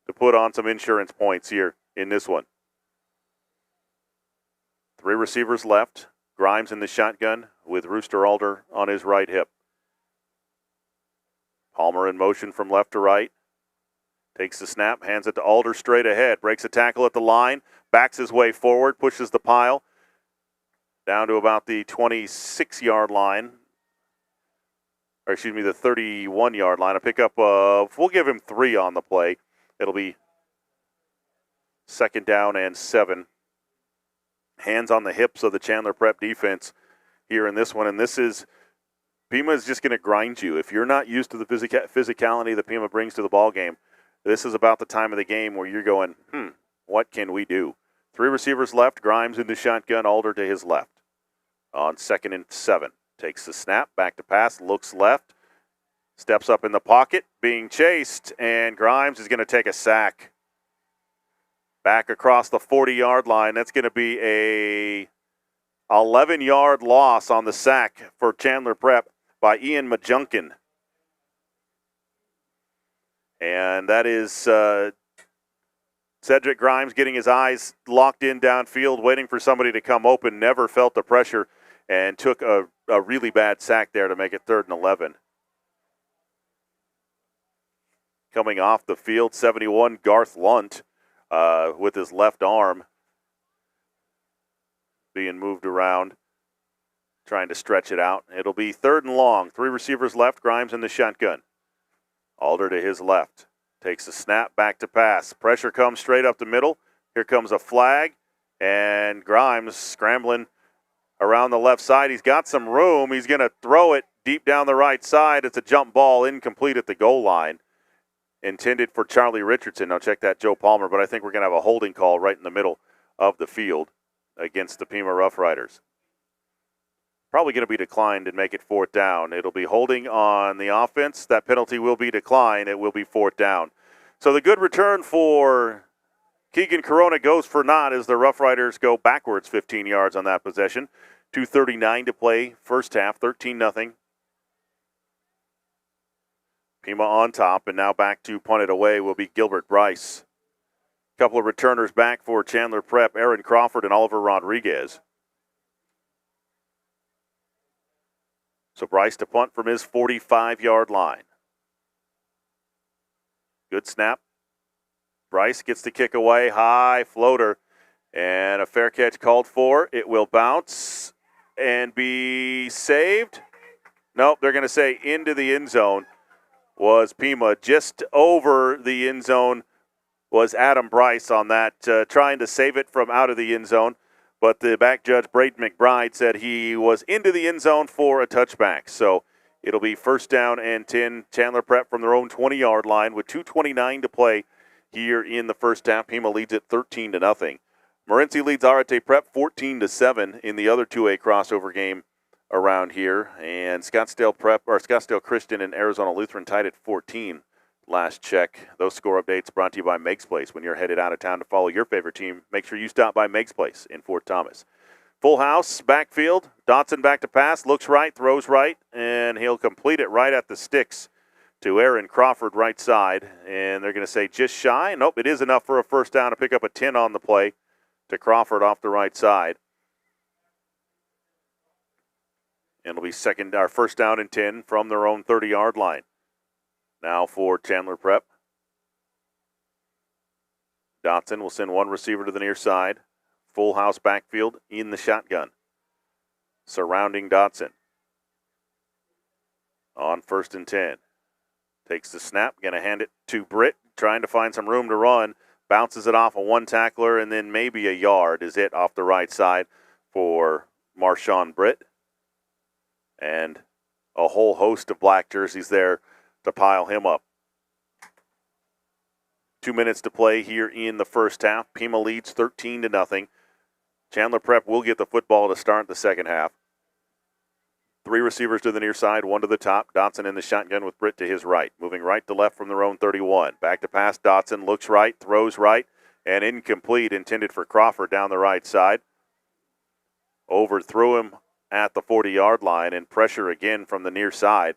to put on some insurance points here in this one. 3 receivers left. Grimes in the shotgun with Rooster Alder on his right hip. Palmer in motion from left to right. Takes the snap, hands it to Alder straight ahead. Breaks a tackle at the line, backs his way forward, pushes the pile down to about the 26-yard line. Or excuse me, the 31-yard line. A pickup of, we'll give him 3 on the play. It'll be 2nd down and 7. Hands on the hips of the Chandler Prep defense here in this one. And this is, Pima is just going to grind you. If you're not used to the physicality that Pima brings to the ball game, this is about the time of the game where you're going, what can we do? 3 receivers left. Grimes in the shotgun. Alder to his left. On 2nd and 7. Takes the snap. Back to pass. Looks left. Steps up in the pocket. Being chased. And Grimes is going to take a sack. Back across the 40-yard line. That's going to be a 11-yard loss on the sack for Chandler Prep by Ian Majunkin. And that is Cedric Grimes getting his eyes locked in downfield, waiting for somebody to come open, never felt the pressure, and took a really bad sack there to make it 3rd and 11. Coming off the field, 71, Garth Lunt with his left arm being moved around, trying to stretch it out. It'll be 3rd and long. 3 receivers left, Grimes in the shotgun. Alder to his left. Takes a snap, back to pass. Pressure comes straight up the middle. Here comes a flag, and Grimes scrambling around the left side. He's got some room. He's going to throw it deep down the right side. It's a jump ball, incomplete at the goal line. Intended for Charlie Richardson. Now check that, Joe Palmer, but I think we're going to have a holding call right in the middle of the field against the Pima Roughriders. Probably going to be declined and make it 4th down. It'll be holding on the offense. That penalty will be declined. It will be 4th down. So the good return for Keegan Corona goes for naught as the Roughriders go backwards 15 yards on that possession. 2:39 to play, first half, 13-0. Pima on top, and now back to punt it away will be Gilbert Bryce. A couple of returners back for Chandler Prep, Aaron Crawford and Oliver Rodriguez. So Bryce to punt from his 45-yard line. Good snap. Bryce gets the kick away, high floater, and a fair catch called for. It will bounce and be saved. Nope, they're going to say into the end zone was Pima. Just over the end zone was Adam Bryce on that, trying to save it from out of the end zone. But the back judge, Braden McBride, said he was into the end zone for a touchback. So it'll be 1st down and 10. Chandler Prep from their own 20-yard line with 2:29 to play here in the first half. Pima leads it 13-0. Morenci leads Arate Prep 14-7 in the other 2A crossover game around here. And Scottsdale Christian and Arizona Lutheran tied at 14 last check. Those score updates brought to you by Meg's Place. When you're headed out of town to follow your favorite team, make sure you stop by Meg's Place in Fort Thomas. Full house, backfield. Dotson back to pass, looks right, throws right, and he'll complete it right at the sticks to Aaron Crawford, right side. And they're going to say just shy. Nope, it is enough for a first down to pick up a 10 on the play to Crawford off the right side. And it'll be first down and 10 from their own 30-yard line. Now for Chandler Prep. Dotson will send one receiver to the near side. Full house backfield in the shotgun. Surrounding Dotson. On 1st and 10. Takes the snap, going to hand it to Britt, trying to find some room to run. Bounces it off of one tackler, and then maybe a yard is it off the right side for Marshawn Britt. And a whole host of black jerseys there to pile him up. 2 minutes to play here in the first half. Pima leads 13-0. Chandler Prep will get the football to start the second half. 3 receivers to the near side, 1 to the top. Dotson in the shotgun with Britt to his right. Moving right to left from their own 31. Back to pass, Dotson looks right, throws right, and incomplete, intended for Crawford down the right side. Overthrew him at the 40-yard line, and pressure again from the near side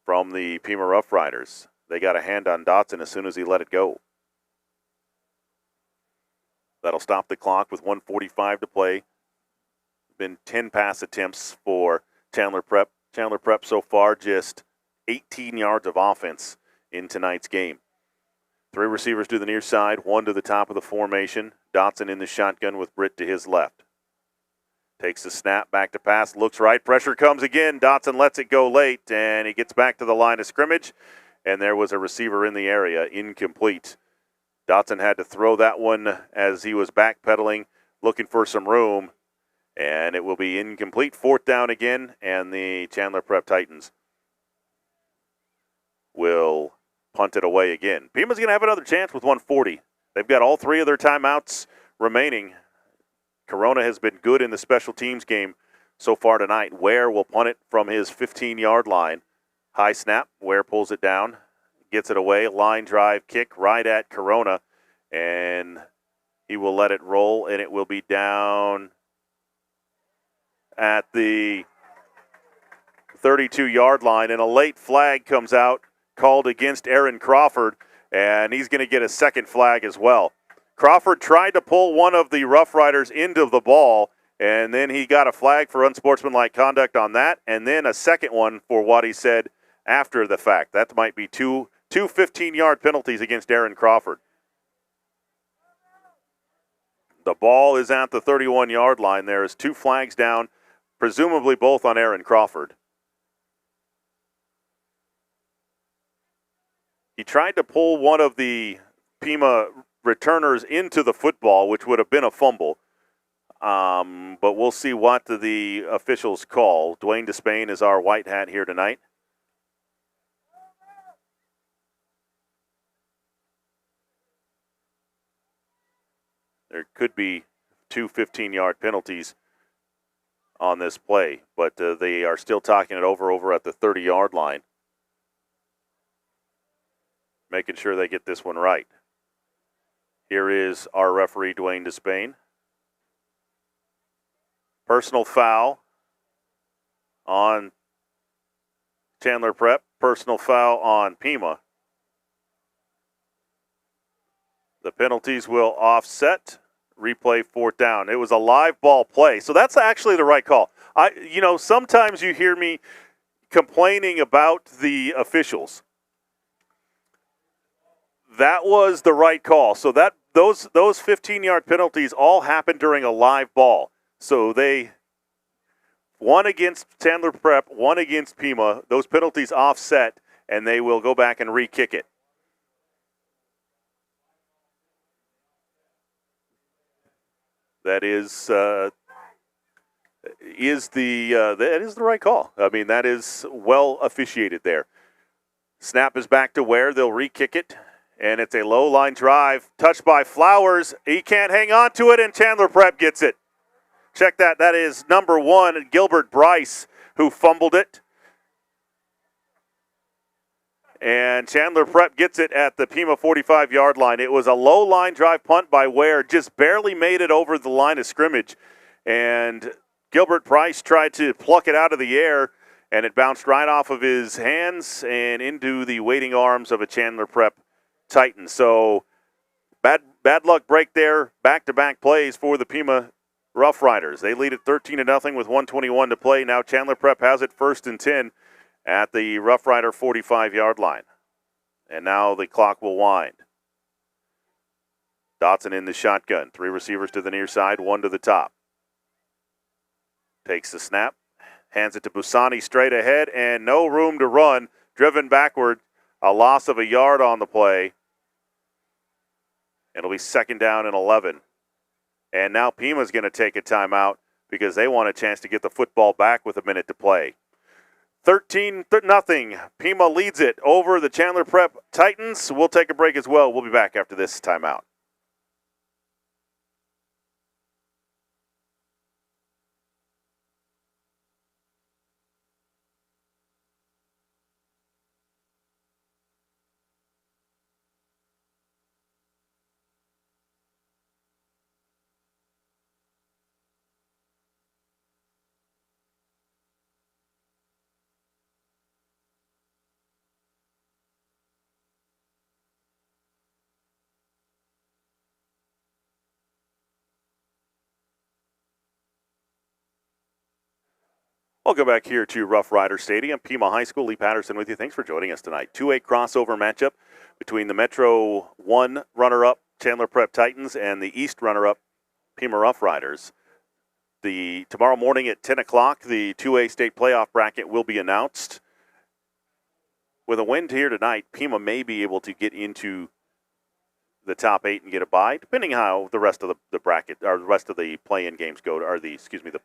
from the Pima Roughriders. They got a hand on Dotson as soon as he let it go. That'll stop the clock with 1:45 to play. Been 10 pass attempts for Chandler Prep. Chandler Prep so far just 18 yards of offense in tonight's game. 3 receivers to the near side, 1 to the top of the formation. Dotson in the shotgun with Britt to his left. Takes the snap, back to pass, looks right, pressure comes again. Dotson lets it go late, and he gets back to the line of scrimmage, and there was a receiver in the area, incomplete. Dotson had to throw that one as he was backpedaling, looking for some room, and it will be incomplete. 4th down again, and the Chandler Prep Titans will punt it away again. Pima's going to have another chance with 1:40. They've got all 3 of their timeouts remaining. Corona has been good in the special teams game so far tonight. Ware will punt it from his 15-yard line. High snap. Ware pulls it down, gets it away. Line drive kick right at Corona, and he will let it roll, and it will be down at the 32-yard line. And a late flag comes out called against Aaron Crawford, and he's going to get a second flag as well. Crawford tried to pull one of the Roughriders into the ball, and then he got a flag for unsportsmanlike conduct on that, and then a second one for what he said after the fact. That might be two 15-yard penalties against Aaron Crawford. The ball is at the 31-yard line. There is 2 flags down, presumably both on Aaron Crawford. He tried to pull one of the Pima returners into the football, which would have been a fumble. But we'll see what the officials call. Dwayne Despain is our white hat here tonight. There could be 2 15-yard penalties on this play, but they are still talking it over at the 30-yard line, making sure they get this one right. Here is our referee, Dwayne Despain. Personal foul on Chandler Prep. Personal foul on Pima. The penalties will offset. Replay 4th down. It was a live ball play, so that's actually the right call. Sometimes you hear me complaining about the officials. That was the right call. So those 15-yard penalties all happened during a live ball. So they, one against Chandler Prep, one against Pima. Those penalties offset, and they will go back and re-kick it. That is the right call. I mean, that is well officiated there. Snap is back to Ware. They'll re-kick it. And it's a low line drive, touched by Flowers. He can't hang on to it, and Chandler Prep gets it. Check that. That is number 1, Gilbert Bryce, who fumbled it. And Chandler Prep gets it at the Pima 45-yard line. It was a low line drive punt by Ware, just barely made it over the line of scrimmage. And Gilbert Price tried to pluck it out of the air, and it bounced right off of his hands and into the waiting arms of a Chandler Prep Titan. So bad luck break there. Back-to-back plays for the Pima Roughriders. They lead at 13-0 with 1:21 to play. Now Chandler Prep has it 1st and 10 at the Roughrider 45-yard line. And now the clock will wind. Dotson in the shotgun. 3 receivers to the near side, 1 to the top. Takes the snap, hands it to Busani straight ahead, and no room to run. Driven backward, a loss of a yard on the play. It'll be 2nd down and 11. And now Pima's going to take a timeout because they want a chance to get the football back with a minute to play. 13-0. Pima leads it over the Chandler Prep Titans. We'll take a break as well. We'll be back after this timeout. Welcome back here to Roughrider Stadium. Pima High School, Lee Patterson with you. Thanks for joining us tonight. 2A crossover matchup between the Metro 1 runner-up Chandler Prep Titans and the East runner-up Pima Roughriders. Tomorrow morning at 10 o'clock, the 2A state playoff bracket will be announced. With a win here tonight, Pima may be able to get into the top 8 and get a bye, depending how the rest of the bracket or the rest of the play-in games go, or the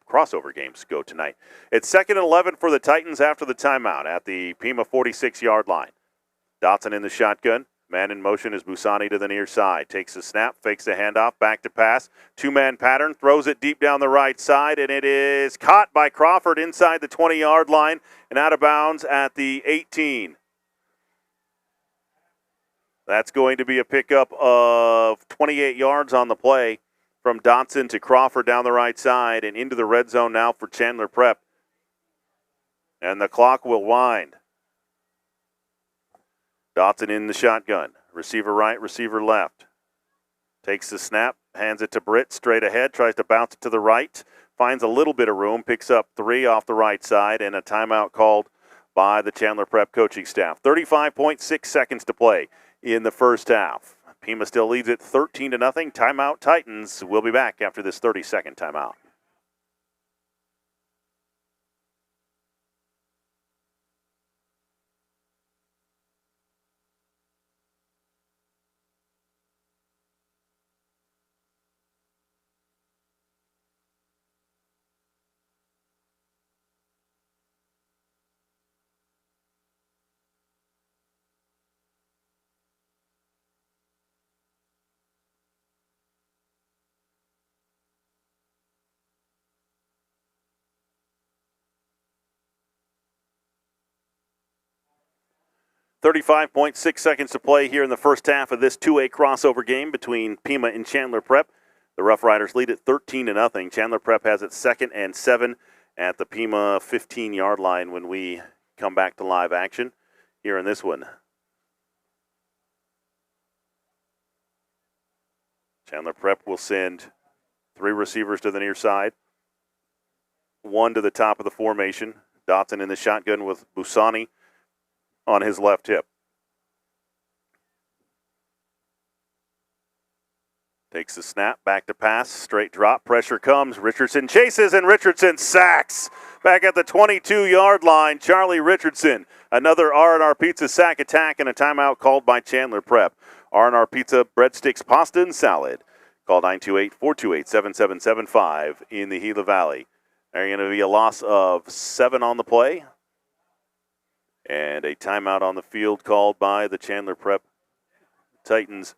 crossover games go tonight. It's 2nd and 11 for the Titans after the timeout at the Pima 46-yard line. Dotson in the shotgun. Man in motion is Busani to the near side. Takes a snap, fakes a handoff, back to pass. 2-man pattern, throws it deep down the right side, and it is caught by Crawford inside the 20-yard line and out of bounds at the 18. That's going to be a pickup of 28 yards on the play from Dotson to Crawford down the right side and into the red zone now for Chandler Prep. And the clock will wind. Dotson in the shotgun. Receiver right, receiver left. Takes the snap, hands it to Britt straight ahead, tries to bounce it to the right, finds a little bit of room, picks up 3 off the right side, and a timeout called by the Chandler Prep coaching staff. 35.6 seconds to play in the first half. Pima still leads it 13-0. Timeout Titans. We'll be back after this 30-second timeout. .6 seconds to play here in the first half of this 2A crossover game between Pima and Chandler Prep. The Roughriders lead it 13-0. Chandler Prep has it 2nd and 7 at the Pima 15-yard line when we come back to live action here in this one. Chandler Prep will send 3 receivers to the near side, 1 to the top of the formation. Dotson in the shotgun with Busani on his left hip. Takes the snap, back to pass, straight drop, pressure comes, Richardson chases, and Richardson sacks. Back at the 22-yard line, Charlie Richardson. Another R&R Pizza sack attack and a timeout called by Chandler Prep. R&R Pizza, breadsticks, pasta, and salad. Call 928-428-7775 in the Gila Valley. There's going to be a loss of 7 on the play. And a timeout on the field called by the Chandler Prep Titans.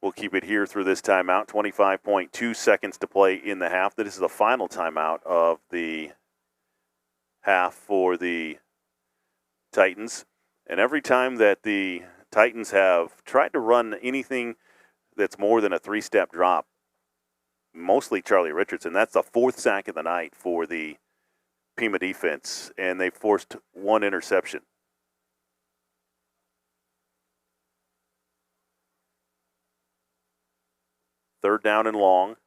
We'll keep it here through this timeout. 25.2 seconds to play in the half. This is the final timeout of the half for the Titans. And every time that the Titans have tried to run anything that's more than a 3-step drop mostly Charlie Richardson. That's the 4th sack of the night for the Pima defense, and they forced 1 interception. Third down and long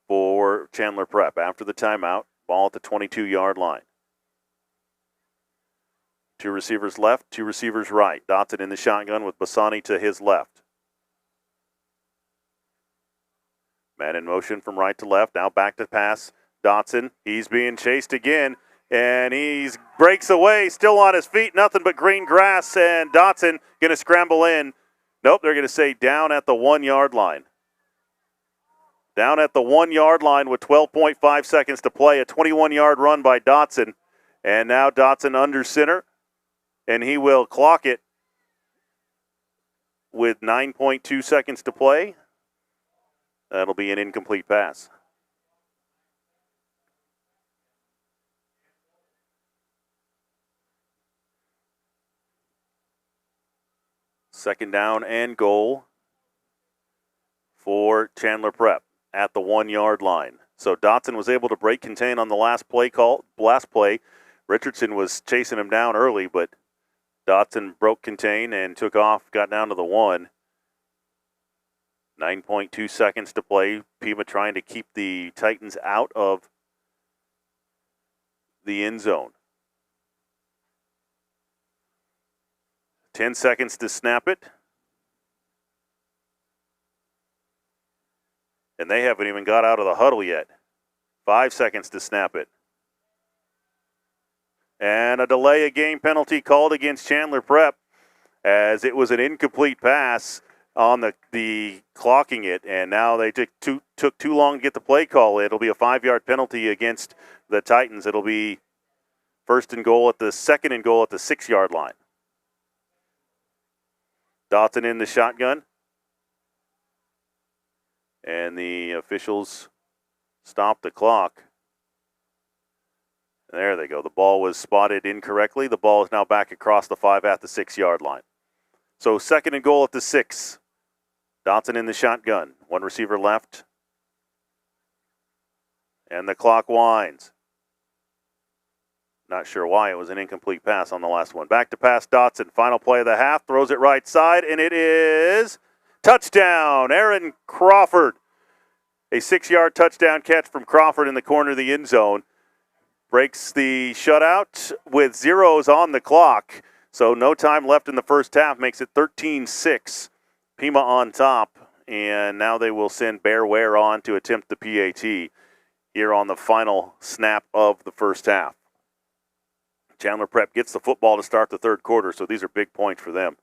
for Chandler Prep after the timeout. Ball at the 22-yard line. 2 receivers left, 2 receivers right. Dotson in the shotgun with Bassani to his left. Man in motion from right to left. Now back to pass. Dotson, he's being chased again, and he breaks away, still on his feet. Nothing but green grass, and Dotson going to scramble in. Nope, they're going to say down at the 1-yard line. Down at the 1-yard line with 12.5 seconds to play. A 21-yard run by Dotson. And now Dotson under center, and he will clock it with 9.2 seconds to play. That'll be an incomplete pass. Second down and goal for Chandler Prep at the 1-yard line. So Dotson was able to break contain on the last play. Richardson was chasing him down early, but Dotson broke contain and took off, got down to the 1. 9.2 seconds to play. Pima trying to keep the Titans out of the end zone. 10 seconds to snap it. And they haven't even got out of the huddle yet. 5 seconds to snap it. And a delay of game penalty called against Chandler Prep, as it was an incomplete pass on the clocking it, and now they took too long to get the play call. It'll be a 5-yard penalty against the Titans. It'll be second and goal at the 6-yard line. Dotson in the shotgun. And the officials stop the clock. There they go. The ball was spotted incorrectly. The ball is now back across the 5 at the 6-yard line. So second and goal at the 6. Dotson in the shotgun. 1 receiver left. And the clock winds. Not sure why it was an incomplete pass on the last one. Back to pass Dotson. Final play of the half. Throws it right side, and it is touchdown. Aaron Crawford. A 6-yard touchdown catch from Crawford in the corner of the end zone. Breaks the shutout with zeros on the clock. So no time left in the first half. Makes it 13-6. Pima on top. And now they will send Bear Ware on to attempt the PAT here on the final snap of the first half. Chandler Prep gets the football to start the third quarter, so these are big points for them.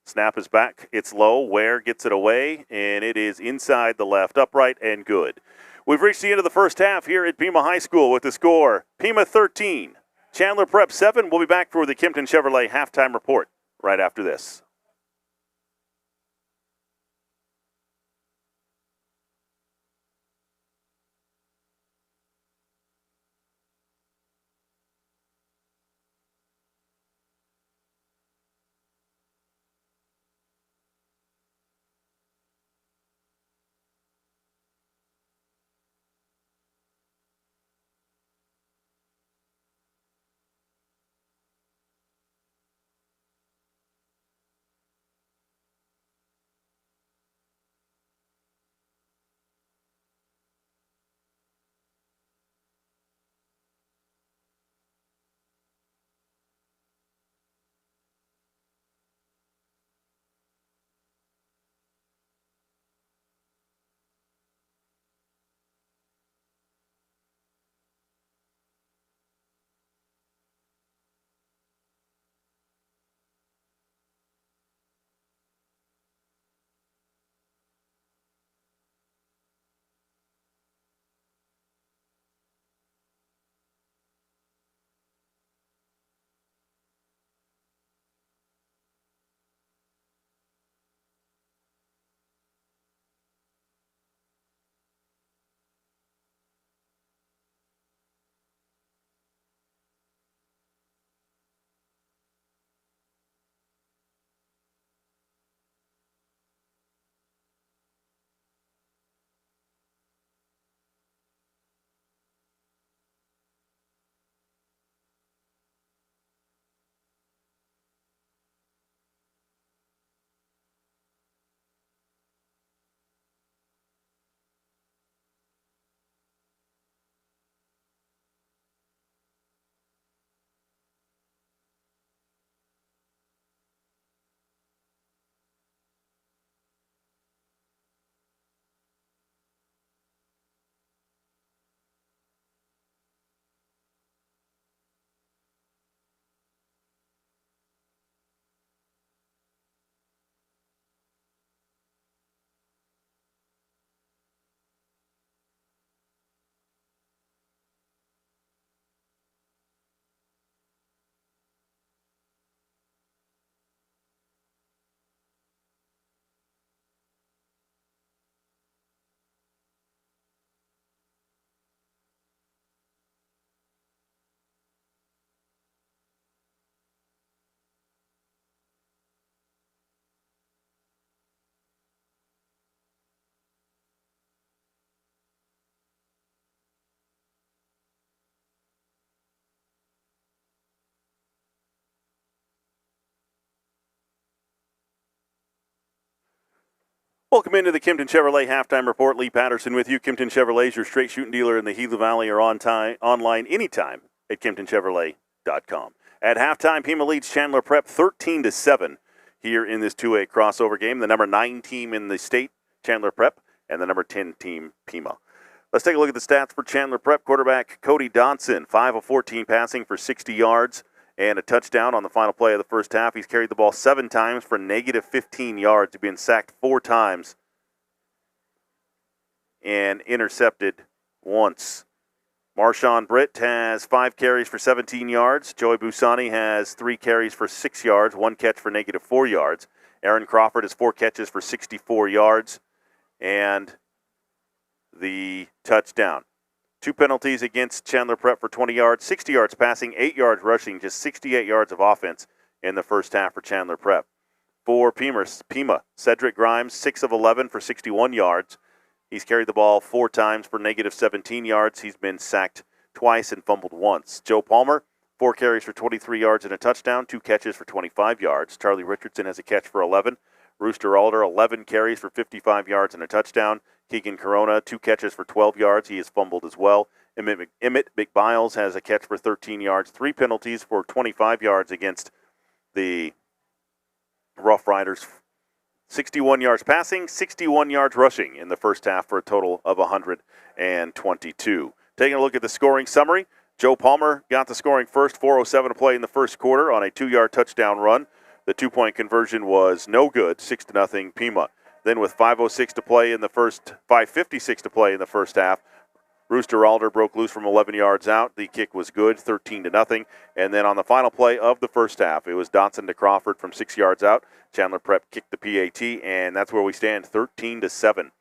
Snap is back. It's low. Ware gets it away, and it is inside the left upright and good. We've reached the end of the first half here at Pima High School with the score Pima 13, Chandler Prep 7. We'll be back for the Kimpton Chevrolet halftime report right after this. Welcome into the Kimpton Chevrolet Halftime Report. Lee Patterson with you. Kimpton Chevrolet is your straight shooting dealer in the Gila Valley or online anytime at KimptonChevrolet.com. At halftime, Pima leads Chandler Prep 13-7 here in this 2A crossover game. The number 9 team in the state, Chandler Prep, and the number 10 team, Pima. Let's take a look at the stats for Chandler Prep. Quarterback Cody Donson, 5 of 14 passing for 60 yards and a touchdown on the final play of the first half. He's carried the ball 7 times for negative 15 yards. He's been sacked 4 times and intercepted once. Marshawn Britt has 5 carries for 17 yards. Joey Busani has 3 carries for 6 yards, 1 catch for negative 4 yards. Aaron Crawford has 4 catches for 64 yards and the touchdown. 2 penalties against Chandler Prep for 20 yards, 60 yards passing, 8 yards rushing, just 68 yards of offense in the first half for Chandler Prep. For Pima, Cedric Grimes, 6 of 11 for 61 yards. He's carried the ball 4 times for negative 17 yards. He's been sacked twice and fumbled once. Joe Palmer, 4 carries for 23 yards and a touchdown, 2 catches for 25 yards. Charlie Richardson has a catch for 11. Rooster Alder, 11 carries for 55 yards and a touchdown. Keegan Corona, 2 catches for 12 yards. He has fumbled as well. Emmett McBiles has a catch for 13 yards, 3 penalties for 25 yards against the Roughriders. 61 yards passing, 61 yards rushing in the first half for a total of 122. Taking a look at the scoring summary, Joe Palmer got the scoring first, 4:07 to play in the first quarter on a 2-yard touchdown run. The 2-point conversion was no good, 6-0 Pima. Then with 5:06 to play in the first, 5:56 to play in the first half, Rooster Alder broke loose from 11 yards out. The kick was good, 13-0. And then on the final play of the first half, it was Dotson to Crawford from 6 yards out. Chandler Prep kicked the PAT, and that's where we stand, 13-7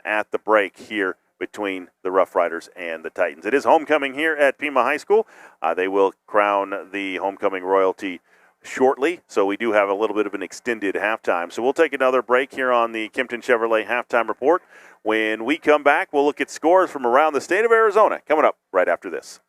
at the break here between the Roughriders and the Titans. It is homecoming here at Pima High School. They will crown the homecoming royalty shortly, so we do have a little bit of an extended halftime. So we'll take another break here on the Kimpton Chevrolet Halftime Report. When we come back, we'll look at scores from around the state of Arizona, coming up right after this.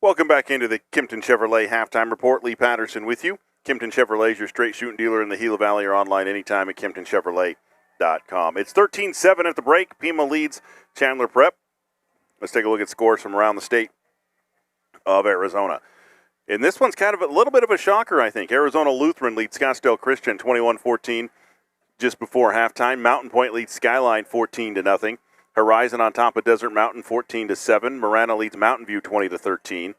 Welcome back into the Kimpton Chevrolet Halftime Report. Lee Patterson with you. Kimpton Chevrolet is your straight shooting dealer in the Gila Valley or online anytime at KimptonChevrolet.com. It's 13-7 at the break. Pima leads Chandler Prep. Let's take a look at scores from around the state of Arizona. And this one's kind of a little bit of a shocker, I think. Arizona Lutheran leads Scottsdale Christian 21-14 just before halftime. Mountain Point leads Skyline 14-0. Horizon on top of Desert Mountain 14-7. Marana leads Mountain View 20-13.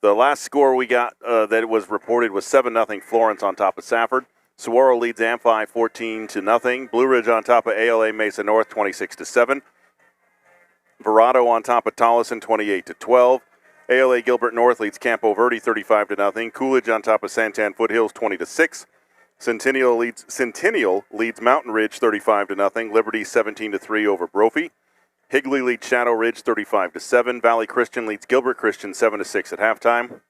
The last score we got that was reported was 7-0 Florence on top of Safford. Saguaro leads Amphi 14-0. Blue Ridge on top of ALA Mesa North 26-7. Verado on top of Tolleson 28-12. ALA Gilbert North leads Campo Verde 35-0. Coolidge on top of Santan Foothills 20-6. Centennial leads Mountain Ridge 35-0. Liberty 17-3 over Brophy. Higley leads Shadow Ridge 35-7. Valley Christian leads Gilbert Christian 7-6 at halftime.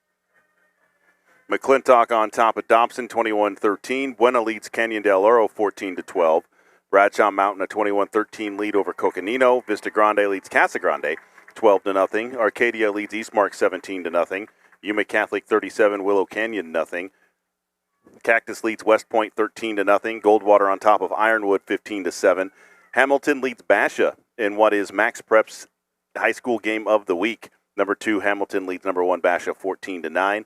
McClintock on top of Dobson 21-13. Buena leads Canyon del Oro 14-12. Bradshaw Mountain a 21-13 lead over Coconino. Vista Grande leads Casa Grande 12-0. Arcadia leads Eastmark 17-0. Yuma Catholic 37, Willow Canyon 0. Cactus leads West Point 13-0. Goldwater on top of Ironwood 15-7. Hamilton leads Basha in what is Max Prep's high school game of the week. Number 2, Hamilton leads number 1, Basha 14-9.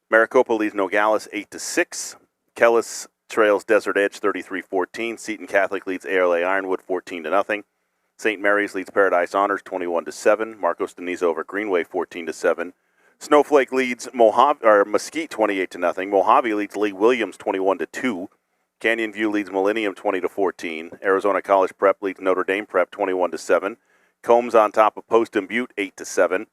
Maricopa leads Nogales 8-6. Kellis trails Desert Edge 33-14. Seton Catholic leads ALA Ironwood 14-0. St. Mary's leads Paradise Honors 21-7. Marcos Denizo over Greenway 14-7. Snowflake leads Mesquite 28-0. Mojave leads Lee Williams 21-2. Canyon View leads Millennium 20-14. Arizona College Prep leads Notre Dame Prep 21-7. Combs on top of Post and Butte 8-7.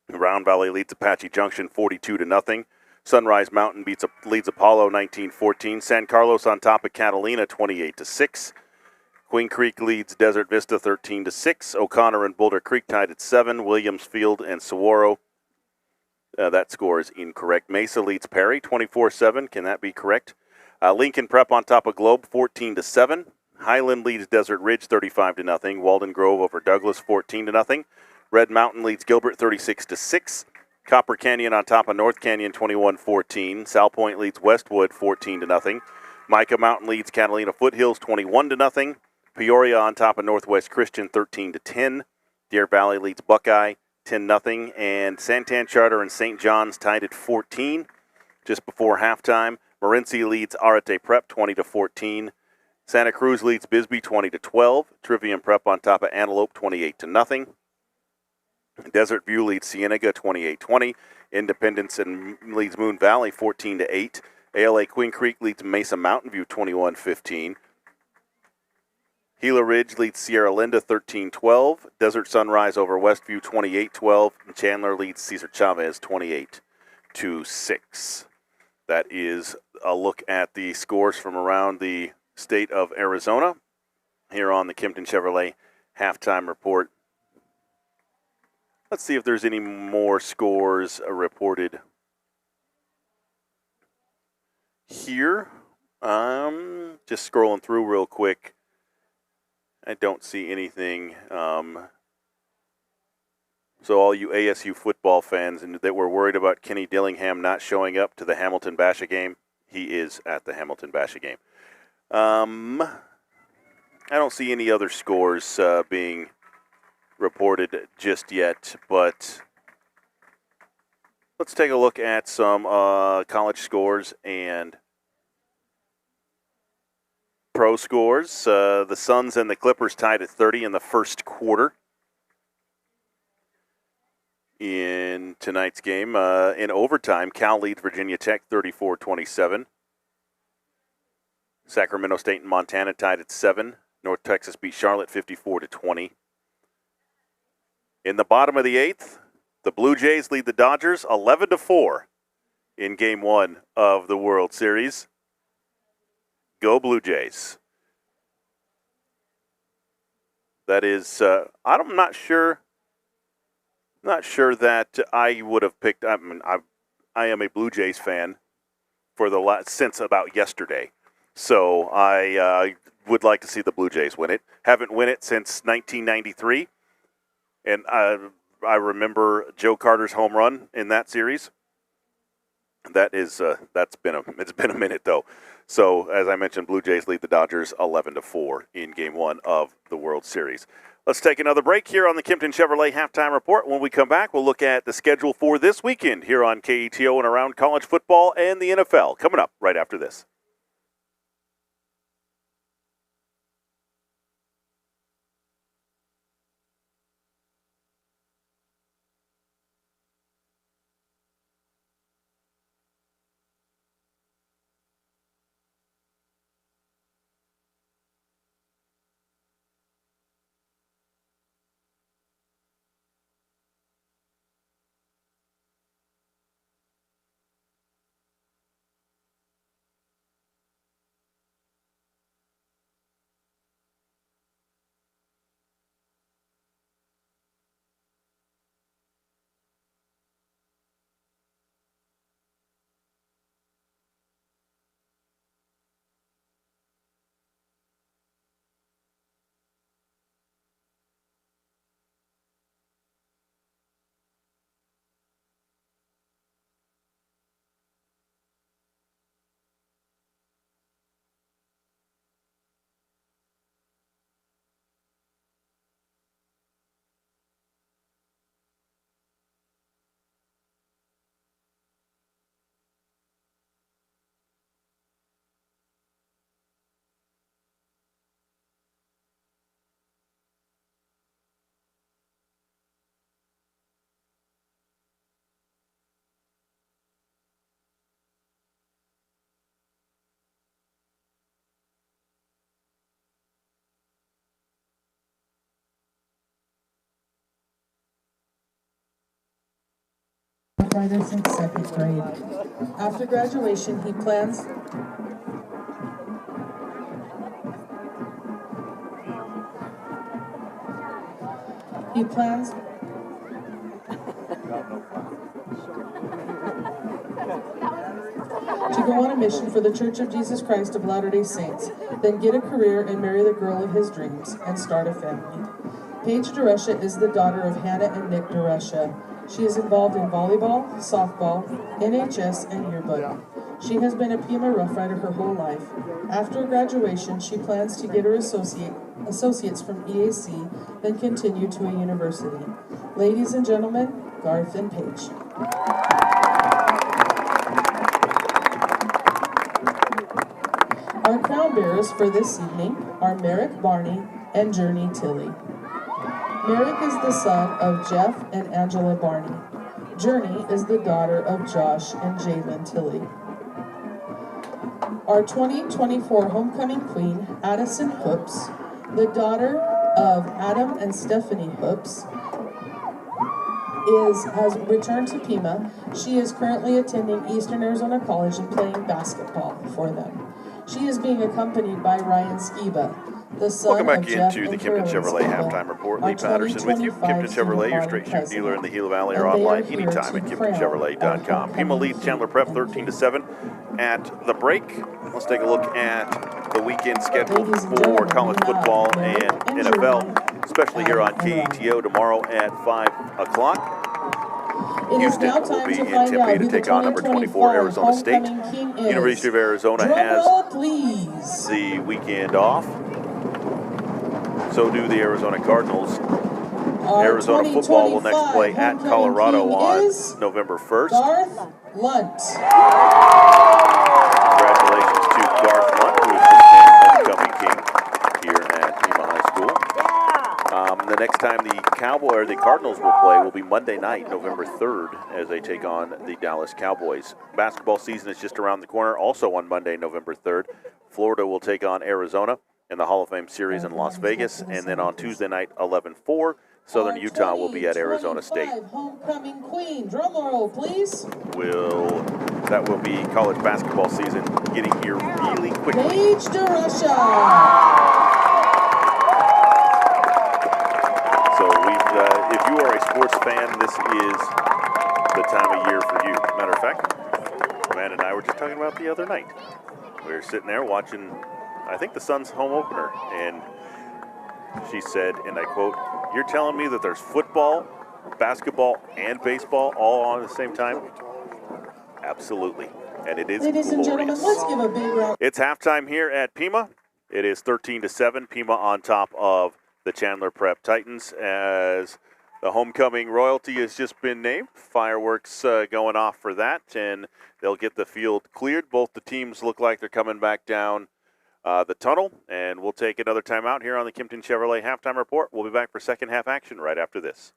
Round Valley leads Apache Junction 42-0. Sunrise Mountain leads Apollo 19-14. San Carlos on top of Catalina 28-6. Queen Creek leads Desert Vista 13-6. O'Connor and Boulder Creek tied at 7. Williams Field and Saguaro. That score is incorrect. Mesa leads Perry 24-7. Can that be correct? Lincoln Prep on top of Globe 14-7. Highland leads Desert Ridge 35-0. Walden Grove over Douglas 14-0. Red Mountain leads Gilbert 36-6. Copper Canyon on top of North Canyon 21-14. Sal Point leads Westwood 14-0. Micah Mountain leads Catalina Foothills 21-0. Peoria on top of Northwest Christian 13-10. Deer Valley leads Buckeye 10-0. And Santan Charter and St. John's tied at 14 just before halftime. Morenci leads Arate Prep 20-14. Santa Cruz leads Bisbee 20-12. Trivium Prep on top of Antelope 28-0. Desert View leads Cienega 28-20. Independence leads Moon Valley 14-8. ALA Queen Creek leads Mesa Mountain View 21-15. Gila Ridge leads Sierra Linda 13-12. Desert Sunrise over Westview 28-12. And Chandler leads Cesar Chavez 28-6. That is a look at the scores from around the state of Arizona here on the Kimpton Chevrolet Halftime Report. Let's see if there's any more scores reported here. Just scrolling through real quick. I don't see anything. So all you ASU football fans that were worried about Kenny Dillingham not showing up to the Hamilton Basha game, he is at the Hamilton Basha game. I don't see any other scores being reported just yet, but let's take a look at some college scores and pro scores. The Suns and the Clippers tied at 30 in the first quarter in tonight's game. In overtime, Cal leads Virginia Tech 34-27. Sacramento State and Montana tied at 7. North Texas beat Charlotte 54-20. In the bottom of the 8th, the Blue Jays lead the Dodgers 11-4 in Game 1 of the World Series. Go Blue Jays. That is, I'm not sure that I would have picked. I am a Blue Jays fan since about yesterday. So I would like to see the Blue Jays win it. Haven't won it since 1993. And I remember Joe Carter's home run in that series. It's been a minute though. So as I mentioned, Blue Jays lead the Dodgers 11-4 in Game 1 of the World Series. Let's take another break here on the Kimpton Chevrolet Halftime Report. When we come back, we'll look at the schedule for this weekend here on KETO and around college football and the NFL. Coming up right after this. Roughriders since second grade. After graduation, he plans to go on a mission for the Church of Jesus Christ of Latter-day Saints, then get a career and marry the girl of his dreams and start a family. Paige Duresha is the daughter of Hannah and Nick Duresha. She is involved in volleyball, softball, NHS, and yearbook. She has been a Pima Roughrider her whole life. After graduation, she plans to get her associates from EAC, then continue to a university. Ladies and gentlemen, Garth and Paige. Our crown bearers for this evening are Merrick Barney and Journey Tilley. Merrick is the son of Jeff and Angela Barney. Journey is the daughter of Josh and Jalen Tilley. Our 2024 homecoming queen, Addison Hoops, the daughter of Adam and Stephanie Hoops, has returned to Pima. She is currently attending Eastern Arizona College and playing basketball for them. She is being accompanied by Ryan Skiba, the son Welcome back of Jeff into the and Kimpton Carolyn Chevrolet Skiba, Halftime Report. our Lee Patterson with you. 2025 Kimpton Chevrolet, your straight student shooting dealer in the Gila Valley, and or they are online here anytime to at crown KimptonChevrolet.com. our Pima leads Chandler Prep 13-7 at the break. Let's take a look at the weekend schedule Ladies and for gentlemen, college we have football Merrick and and NFL, Journey especially here on and KETO tomorrow at 5 o'clock. It is now Houston will time be to in find out Tempe who to the take on number 24 Arizona State. homecoming king is. University of Arizona Drum has roll, please. the weekend off. So do the Arizona Cardinals. Our Arizona football will next play at homecoming Colorado king on is November 1st. Garth Lunt. Congratulations to Garth Lunt, who is just named homecoming king here at Pima High School. The next time the Cardinals will play will be Monday night, November 3rd, as they take on the Dallas Cowboys. Basketball season is just around the corner. Also on Monday, November 3rd, Florida will take on Arizona in the Hall of Fame series in Las Vegas, and then on Tuesday night, 11-4, Southern Utah will be at Arizona State. Homecoming queen, drum roll, please. That will be college basketball season getting here really quickly. Paige Duresha. So if you are a sports fan, this is the time of year for you. Matter of fact, Amanda and I were just talking about the other night. We were sitting there watching, I think, the Suns' home opener, and she said, and I quote, "You're telling me that there's football basketball and baseball all on at the same time? Absolutely. And it is Ladies and gentlemen, glorious. let's give a big round. It's halftime here at Pima. It is 13-7. Pima on top of the Chandler Prep Titans as the homecoming royalty has just been named. Fireworks going off for that, and they'll get the field cleared. Both the teams look like they're coming back down the tunnel, and we'll take another timeout here on the Kimpton Chevrolet Halftime Report. We'll be back for second half action right after this.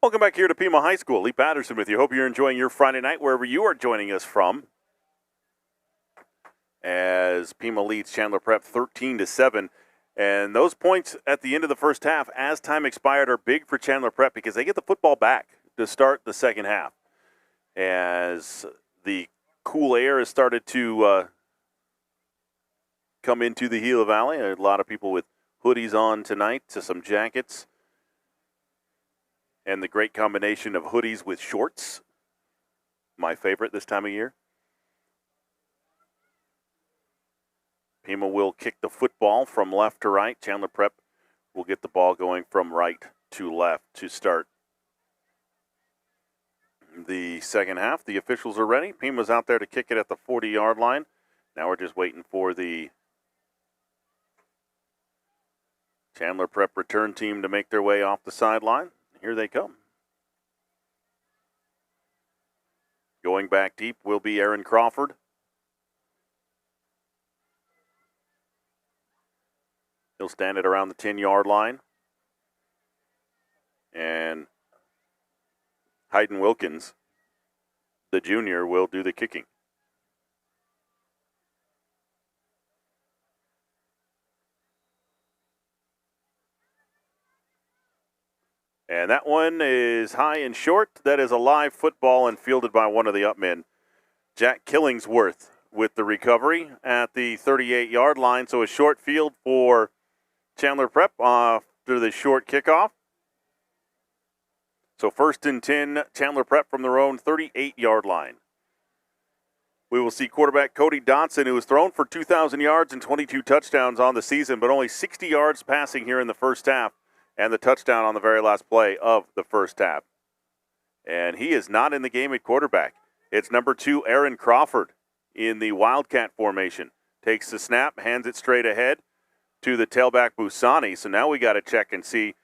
Welcome back here to Pima High School. Lee Patterson with you. Hope you're enjoying your Friday night wherever you are joining us from. As Pima leads Chandler Prep 13-7. And those points at the end of the first half, as time expired, are big for Chandler Prep because they get the football back to start the second half. As the cool air has started to come into the Gila Valley, a lot of people with hoodies on tonight to some jackets. And the great combination of hoodies with shorts. My favorite this time of year. Pima will kick the football from left to right. Chandler Prep will get the ball going from right to left to start the second half. The officials are ready. Pima's out there to kick it at the 40-yard line. Now we're just waiting for the Chandler Prep return team to make their way off the sideline. Here they come. Going back deep will be Aaron Crawford. He'll stand at around the 10-yard line. And Hayden Wilkins, the junior, will do the kicking. And that one is high and short. That is a live football and fielded by one of the upmen. Jack Killingsworth with the recovery at the 38-yard line. So a short field for Chandler Prep after the short kickoff. So 1st and 10, Chandler Prep from their own 38-yard line. We will see quarterback Cody Dotson, who has thrown for 2,000 yards and 22 touchdowns on the season, but only 60 yards passing here in the first half, and the touchdown on the very last play of the first half. And he is not in the game at quarterback. It's number 2, Aaron Crawford, in the Wildcat formation. Takes the snap, hands it straight ahead to the tailback Busani. So now we got to check and see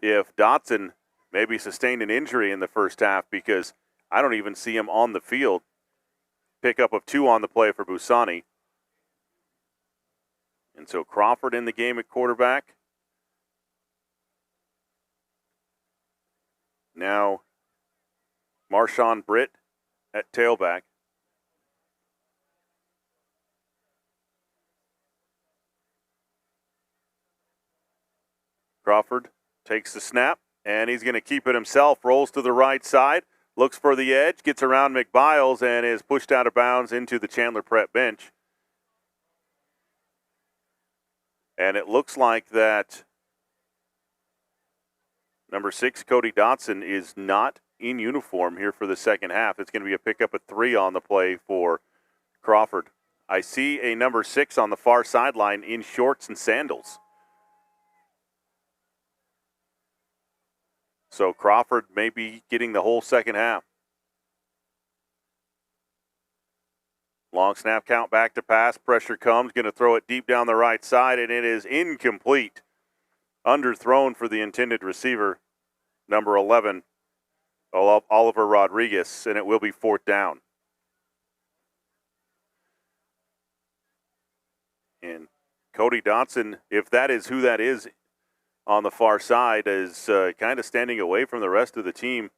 if Dotson maybe sustained an injury in the first half, because I don't even see him on the field. Pickup of 2 on the play for Busani. And so Crawford in the game at quarterback. Now Marshawn Britt at tailback. Crawford takes the snap, and he's going to keep it himself. Rolls to the right side, looks for the edge, gets around McBiles, and is pushed out of bounds into the Chandler Prep bench. And it looks like that number 6, Cody Dotson, is not in uniform here for the second half. It's going to be a pickup of 3 on the play for Crawford. I see a number 6 on the far sideline in shorts and sandals. So Crawford may be getting the whole second half. Long snap count, back to pass. Pressure comes, going to throw it deep down the right side, and it is incomplete. Underthrown for the intended receiver, number 11, Oliver Rodriguez, and it will be 4th down. And Cody Dotson, if that is who that is on the far side, is kind of standing away from the rest of the team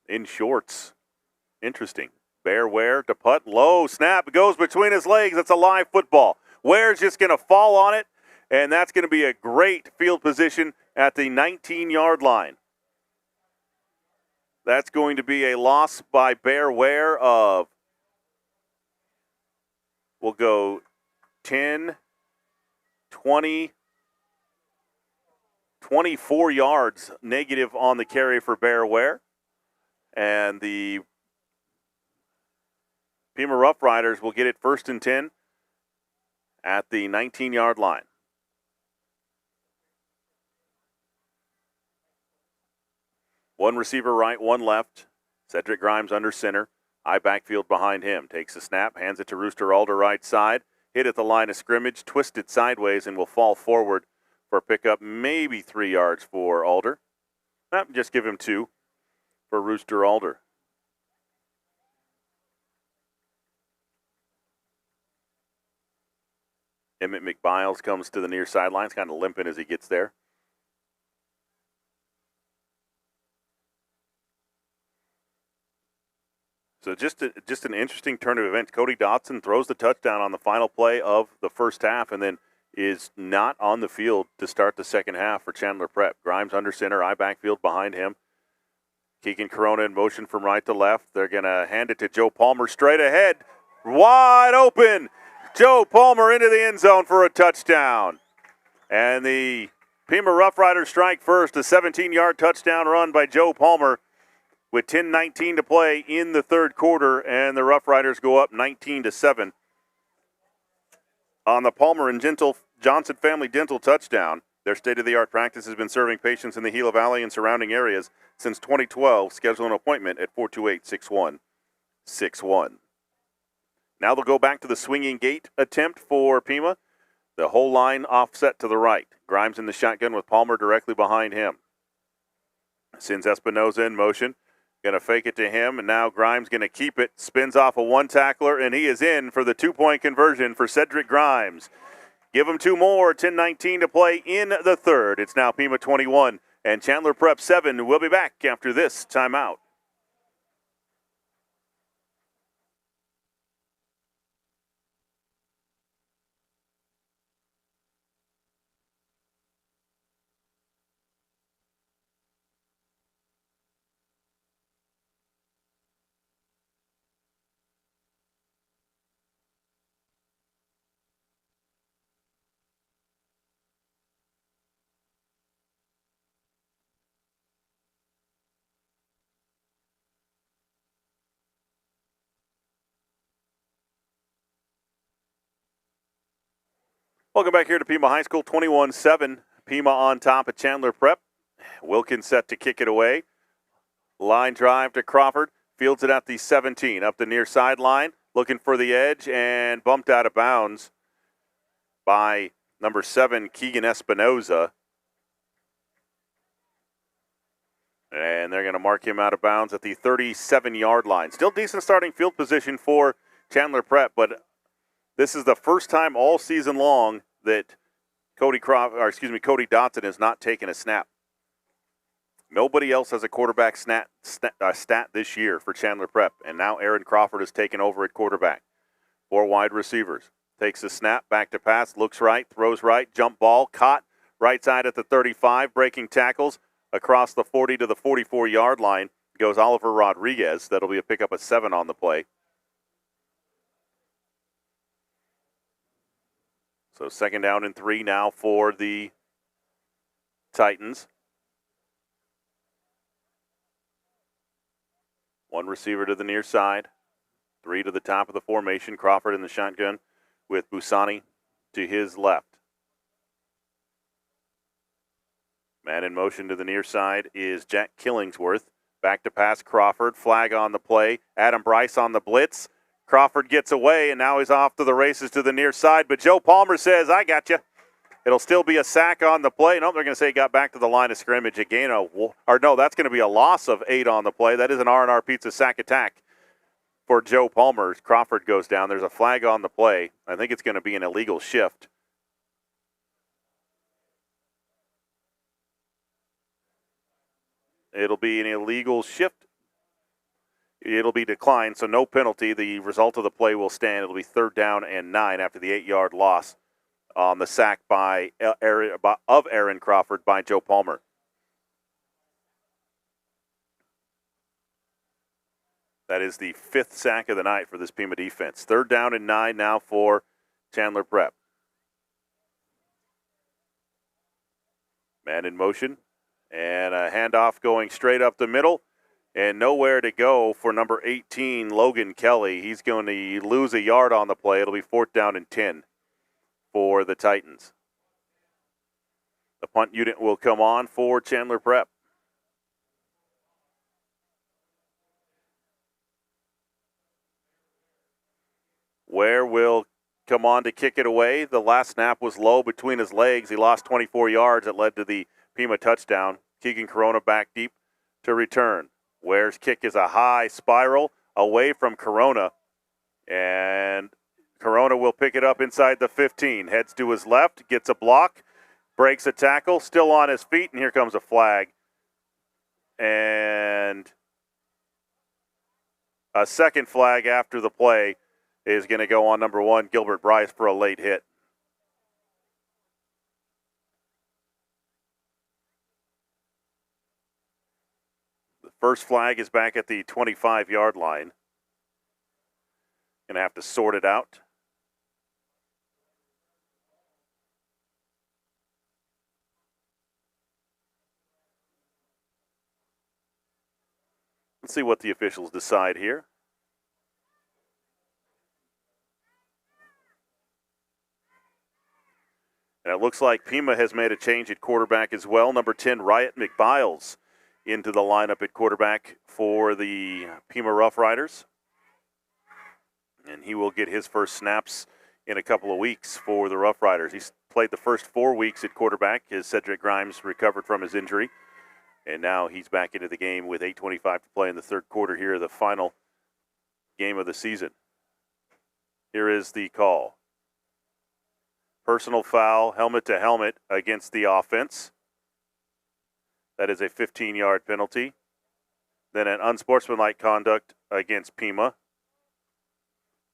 in shorts. Interesting. Bear Ware to putt. Low snap goes between his legs. That's a live football. Ware's just going to fall on it, and that's going to be a great field position at the 19-yard line. That's going to be a loss by Bear Ware of, we'll go 10, 20, 24 yards negative on the carry for Bear Ware. And the Pima Roughriders will get it 1st and 10 at the 19-yard line. One receiver right, one left. Cedric Grimes under center. High backfield behind him. Takes the snap, hands it to Rooster Alder right side. Hit at the line of scrimmage, twisted sideways, and will fall forward for a pickup, maybe 3 yards for Alder. Just give him 2 for Rooster Alder. Emmett McBiles comes to the near sidelines, kind of limping as he gets there. So just an interesting turn of events. Cody Dotson throws the touchdown on the final play of the first half and then is not on the field to start the second half for Chandler Prep. Grimes under center, eye backfield behind him. Keegan Corona in motion from right to left. They're going to hand it to Joe Palmer straight ahead. Wide open. Joe Palmer into the end zone for a touchdown. And the Pima Roughriders strike first, a 17-yard touchdown run by Joe Palmer with 10:19 to play in the third quarter, and the Roughriders go up 19-7 on the Palmer and Johnson Family Dental touchdown. Their state-of-the-art practice has been serving patients in the Gila Valley and surrounding areas since 2012. Schedule an appointment at 428-6161. Now they'll go back to the swinging gate attempt for Pima. The whole line offset to the right. Grimes in the shotgun with Palmer directly behind him. Sends Espinoza in motion. Going to fake it to him, and now Grimes going to keep it. Spins off a one-tackler, and he is in for the two-point conversion for Cedric Grimes. Give him two more. 10:19 to play in the third. It's now Pima 21 and Chandler Prep 7. We'll be back after this timeout. Welcome back here to Pima High School, 21-7. Pima on top at Chandler Prep. Wilkins set to kick it away. Line drive to Crawford. Fields it at the 17. Up the near sideline. Looking for the edge and bumped out of bounds by number 7, Keegan Espinoza. And they're going to mark him out of bounds at the 37-yard line. Still decent starting field position for Chandler Prep, but this is the first time all season long that Cody Dotson has not taken a snap. Nobody else has a quarterback stat this year for Chandler Prep, and now Aaron Crawford has taken over at quarterback. 4 wide receivers. Takes a snap, back to pass, looks right, throws right, jump ball, caught, right side at the 35, breaking tackles across the 40 to the 44-yard line. Goes Oliver Rodriguez. That'll be a pickup of 7 on the play. So 2nd down and 3 now for the Titans. 1 receiver to the near side. 3 to the top of the formation. Crawford in the shotgun with Busani to his left. Man in motion to the near side is Jack Killingsworth. Back to pass Crawford. Flag on the play. Adam Bryce on the blitz. Crawford gets away, and now he's off to the races to the near side. But Joe Palmer says, I got you. It'll still be a sack on the play. No, they're going to say he got back to the line of scrimmage. That's going to be a loss of 8 on the play. That is an R&R Pizza sack attack for Joe Palmer. Crawford goes down. There's a flag on the play. I think it's going to be an illegal shift. It'll be an illegal shift. It'll be declined, so no penalty. The result of the play will stand. It'll be 3rd down and 9 after the 8-yard loss on the sack of Aaron Crawford by Joe Palmer. That is the 5th sack of the night for this Pima defense. 3rd down and 9 now for Chandler Prep. Man in motion, and a handoff going straight up the middle. And nowhere to go for number 18, Logan Kelly. He's going to lose a yard on the play. It'll be 4th down and 10 for the Titans. The punt unit will come on for Chandler Prep. Ware will come on to kick it away. The last snap was low between his legs. He lost 24 yards. That led to the Pima touchdown. Keegan Corona back deep to return. Ware's kick is a high spiral away from Corona. And Corona will pick it up inside the 15. Heads to his left, gets a block, breaks a tackle, still on his feet, and here comes a flag. And a second flag after the play is going to go on number 1, Gilbert Bryce, for a late hit. First flag is back at the 25-yard line. Going to have to sort it out. Let's see what the officials decide here. And it looks like Pima has made a change at quarterback as well. Number 10, Riot McBiles, into the lineup at quarterback for the Pima Roughriders. And he will get his first snaps in a couple of weeks for the Roughriders. He's played the first 4 weeks at quarterback as Cedric Grimes recovered from his injury. And now he's back into the game with 8:25 to play in the third quarter here, the final game of the season. Here is the call. Personal foul, helmet to helmet against the offense. That is a 15-yard penalty. Then an unsportsmanlike conduct against Pima.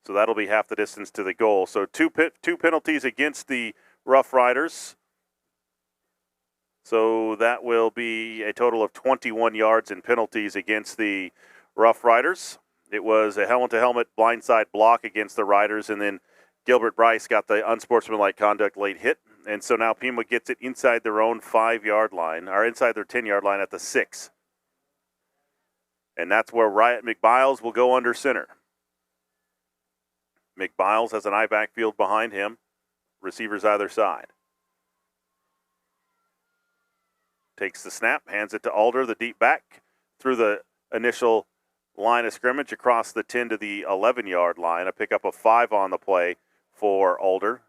So that'll be half the distance to the goal. So two penalties against the Roughriders. So that will be a total of 21 yards in penalties against the Roughriders. It was a helmet-to-helmet blindside block against the Riders, and then Gilbert Bryce got the unsportsmanlike conduct late hit. And so now Pima gets it inside their own 5-yard line, or inside their 10-yard line at the 6. And that's where Riot McBiles will go under center. McBiles has an eye backfield behind him. Receivers either side. Takes the snap, hands it to Alder, the deep back, through the initial line of scrimmage across the 10 to the 11-yard line. A pickup of 5 on the play for Alder.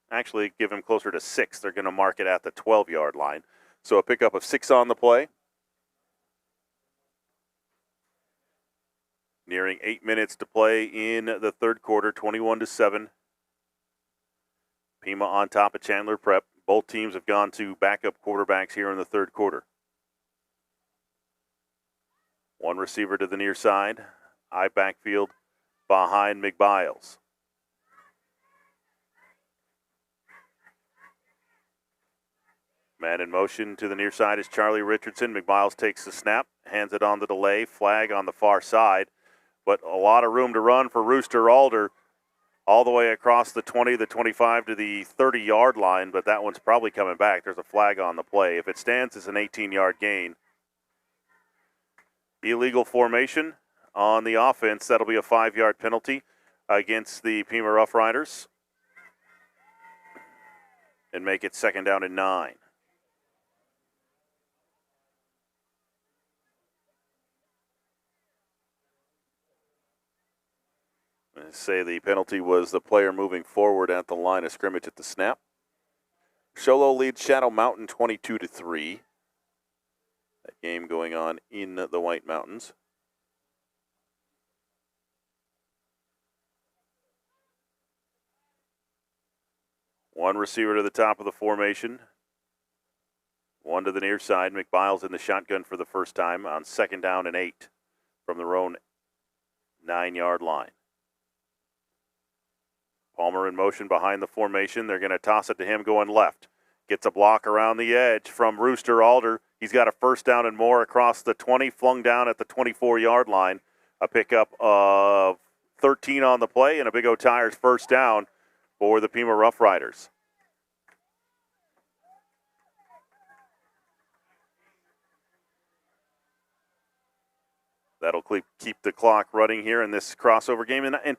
Actually, give him closer to 6. They're going to mark it at the 12-yard line. So a pickup of 6 on the play. Nearing 8 minutes to play in the third quarter, 21-7. Pima on top of Chandler Prep. Both teams have gone to backup quarterbacks here in the third quarter. One receiver to the near side. Eye backfield behind McBiles. Man in motion to the near side is Charlie Richardson. McBiles takes the snap, hands it on the delay. Flag on the far side. But a lot of room to run for Rooster Alder all the way across the 20, the 25 to the 30-yard line, but that one's probably coming back. There's a flag on the play. If it stands, it's an 18-yard gain. Illegal formation on the offense. That'll be a 5-yard penalty against the Pima Roughriders and make it second down and 9. Say the penalty was the player moving forward at the line of scrimmage at the snap. Sholo leads Shadow Mountain 22-3. That game going on in the White Mountains. One receiver to the top of the formation. One to the near side. McBiles in the shotgun for the first time on second down and 8 from their own 9-yard line. Palmer in motion behind the formation. They're going to toss it to him going left. Gets a block around the edge from Rooster Alder. He's got a first down and more across the 20, flung down at the 24-yard line. A pickup of 13 on the play and a Big O Tires first down for the Pima Roughriders. That'll keep the clock running here in this crossover game. And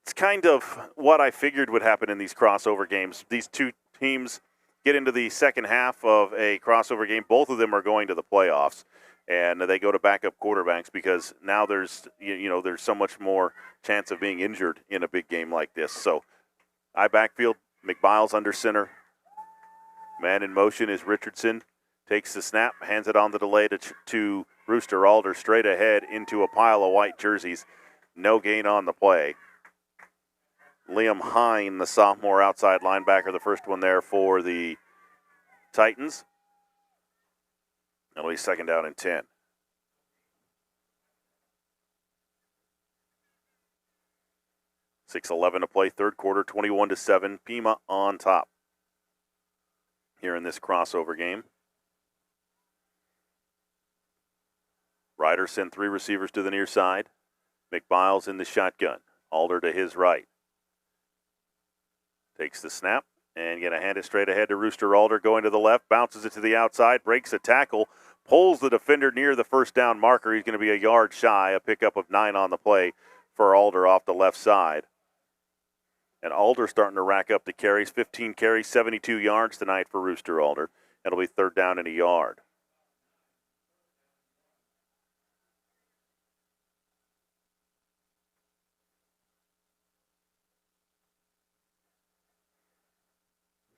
it's kind of what I figured would happen in these crossover games. These two teams get into the second half of a crossover game. Both of them are going to the playoffs, and they go to backup quarterbacks because now there's there's so much more chance of being injured in a big game like this. So, eye backfield, McBiles under center. Man in motion is Richardson. Takes the snap, hands it on the delay to Rooster Alder straight ahead into a pile of white jerseys. No gain on the play. Liam Hine, the sophomore outside linebacker, the first one there for the Titans. That'll be second down and 10. .6:11 to play, third quarter, 21-7. Pima on top here in this crossover game. Riders send 3 receivers to the near side. McBiles in the shotgun. Alder to his right. Takes the snap and going to hand it straight ahead to Rooster Alder going to the left. Bounces it to the outside. Breaks a tackle. pulls the defender near the first down marker. He's going to be a yard shy, a pickup of 9 on the play for Alder off the left side. And Alder starting to rack up the carries, 15 carries, 72 yards tonight for Rooster Alder. It'll be 3rd down and a yard.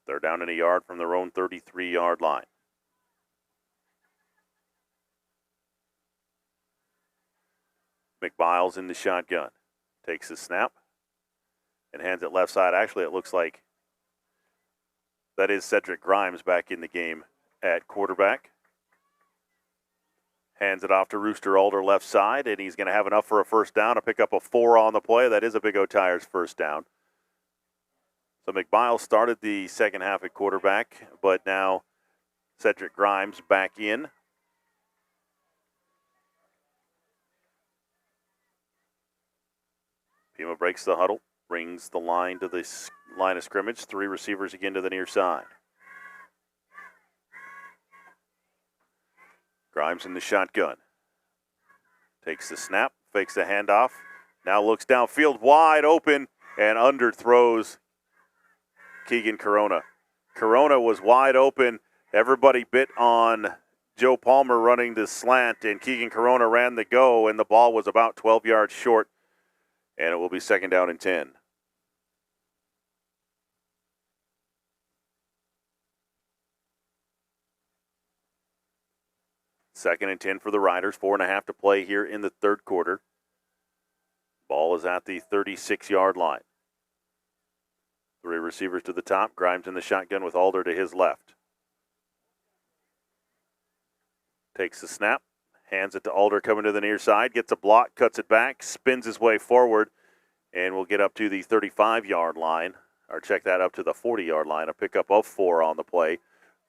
They're down in a yard from their own 33-yard line. McBiles in the shotgun. Takes the snap and hands it left side. Actually, it looks like that is Cedric Grimes back in the game at quarterback. Hands it off to Rooster Alder left side, and he's going to have enough for a first down to pick up a 4 on the play. That is a Big O Tires first down. So McBiles started the second half at quarterback, but now Cedric Grimes back in. Pima breaks the huddle, brings the line to the line of scrimmage. 3 receivers again to the near side. Grimes in the shotgun. Takes the snap, fakes the handoff. Now looks downfield, wide open, and underthrows Keegan Corona. Corona was wide open. Everybody bit on Joe Palmer running the slant, and Keegan Corona ran the go, and the ball was about 12 yards short, and it will be 2nd down and 10. Second and 10 for the Riders. 4.5 to play here in the 3rd quarter. Ball is at the 36-yard line. 3 receivers to the top. Grimes in the shotgun with Alder to his left. Takes the snap. Hands it to Alder coming to the near side. Gets a block, cuts it back, spins his way forward, and will get up to the 35-yard line. Or check that up to the 40-yard line. A pickup of 4 on the play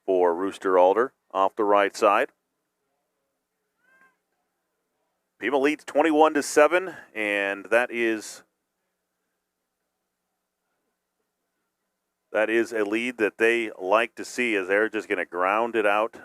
for Rooster Alder off the right side. Pima leads 21-7, and that is a lead that they like to see, as they're just going to ground it out.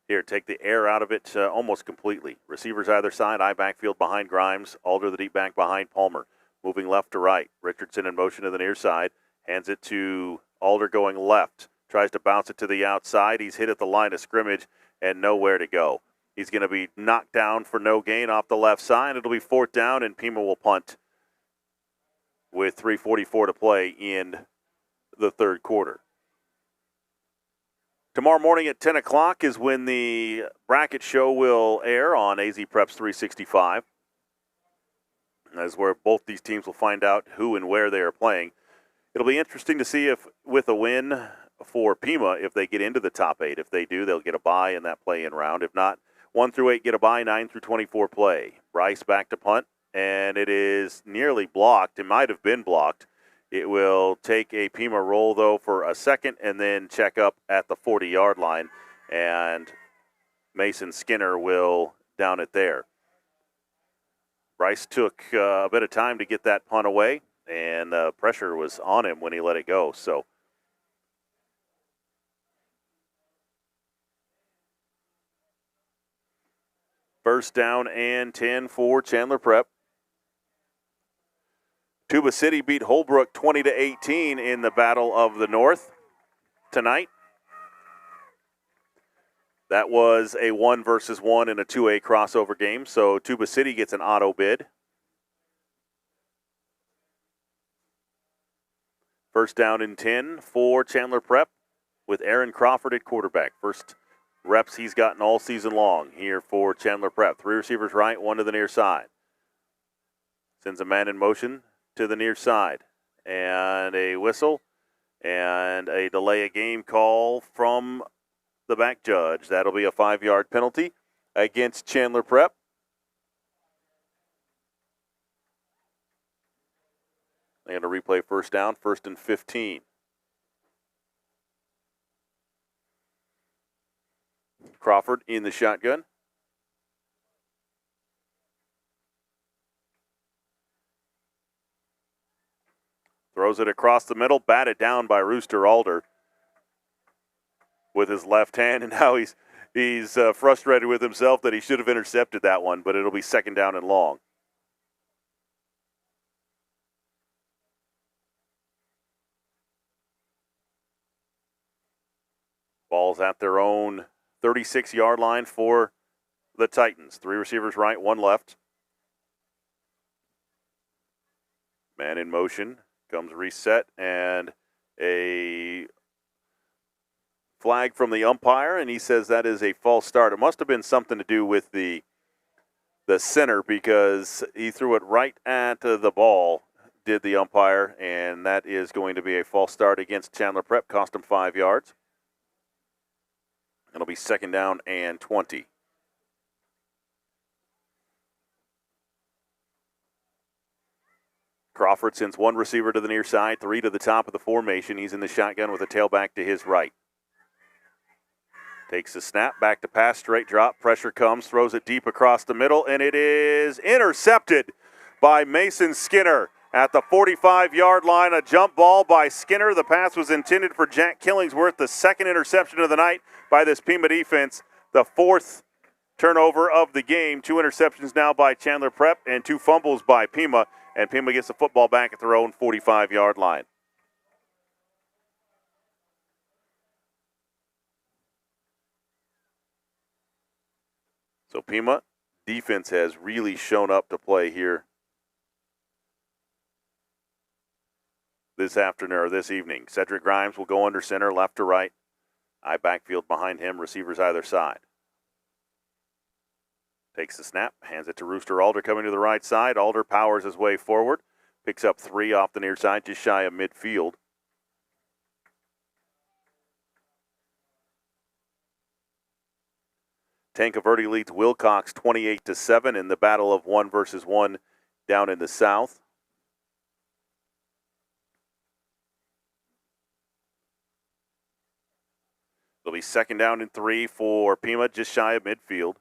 Here, take the air out of it almost completely. Receivers either side, I backfield behind Grimes. Alder the deep back behind Palmer. Moving left to right. Richardson in motion to the near side. Hands it to Alder going left. Tries to bounce it to the outside. He's hit at the line of scrimmage and nowhere to go. He's going to be knocked down for no gain off the left side. It'll be 4th down, and Pima will punt with 3:44 to play in the 3rd quarter. Tomorrow morning at 10 o'clock is when the bracket show will air on AZ Preps 365. That's where both these teams will find out who and where they are playing. It'll be interesting to see if, with a win for Pima, if they get into the top 8. If they do, they'll get a bye in that play-in round. If not, 1 through 8 get a bye, 9 through 24 play. Bryce back to punt, and it is nearly blocked. It might have been blocked. It will take a Pima roll, though, for a second and then check up at the 40-yard line, and Mason Skinner will down it there. Bryce took a bit of time to get that punt away, and pressure was on him when he let it go. So first down and 10 for Chandler Prep. Tuba City beat Holbrook 20-18 in the Battle of the North tonight. That was a 1 versus 1 in a 2A crossover game, so Tuba City gets an auto bid. First down and 10 for Chandler Prep with Aaron Crawford at quarterback. First reps he's gotten all season long here for Chandler Prep. 3 receivers right, 1 to the near side. Sends a man in motion to the near side. And a whistle and a delay of game call from the back judge. That'll be a 5-yard penalty against Chandler Prep. They're going to replay first down, 1st and 15. Crawford in the shotgun. Throws it across the middle, batted down by Rooster Alder. with his left hand, and now he's frustrated with himself that he should have intercepted that one, but it'll be second down and long. Ball's at their own 36-yard line for the Titans. 3 receivers right, 1 left. Man in motion, comes reset, and a flag from the umpire, and he says that is a false start. It must have been something to do with the center, because he threw it right at the ball, did the umpire, and that is going to be a false start against Chandler Prep. Cost him 5 yards. It'll be second down and 20. Crawford sends 1 receiver to the near side, 3 to the top of the formation. He's in the shotgun with a tailback to his right. Takes the snap, back to pass, straight drop, pressure comes, throws it deep across the middle, and it is intercepted by Mason Skinner at the 45-yard line. A jump ball by Skinner. The pass was intended for Jack Killingsworth, the second interception of the night by this Pima defense. The 4th turnover of the game. 2 interceptions now by Chandler Prep and 2 fumbles by Pima, and Pima gets the football back at their own 45-yard line. So Pima defense has really shown up to play here this afternoon or this evening. Cedric Grimes will go under center, left to right. I backfield behind him, receivers either side. Takes the snap, hands it to Rooster Alder coming to the right side. Alder powers his way forward, picks up 3 off the near side, just shy of midfield. Tancaverdi leads Wilcox 28-7 in the battle of 1 versus 1 down in the south. It'll be second down and 3 for Pima, just shy of midfield.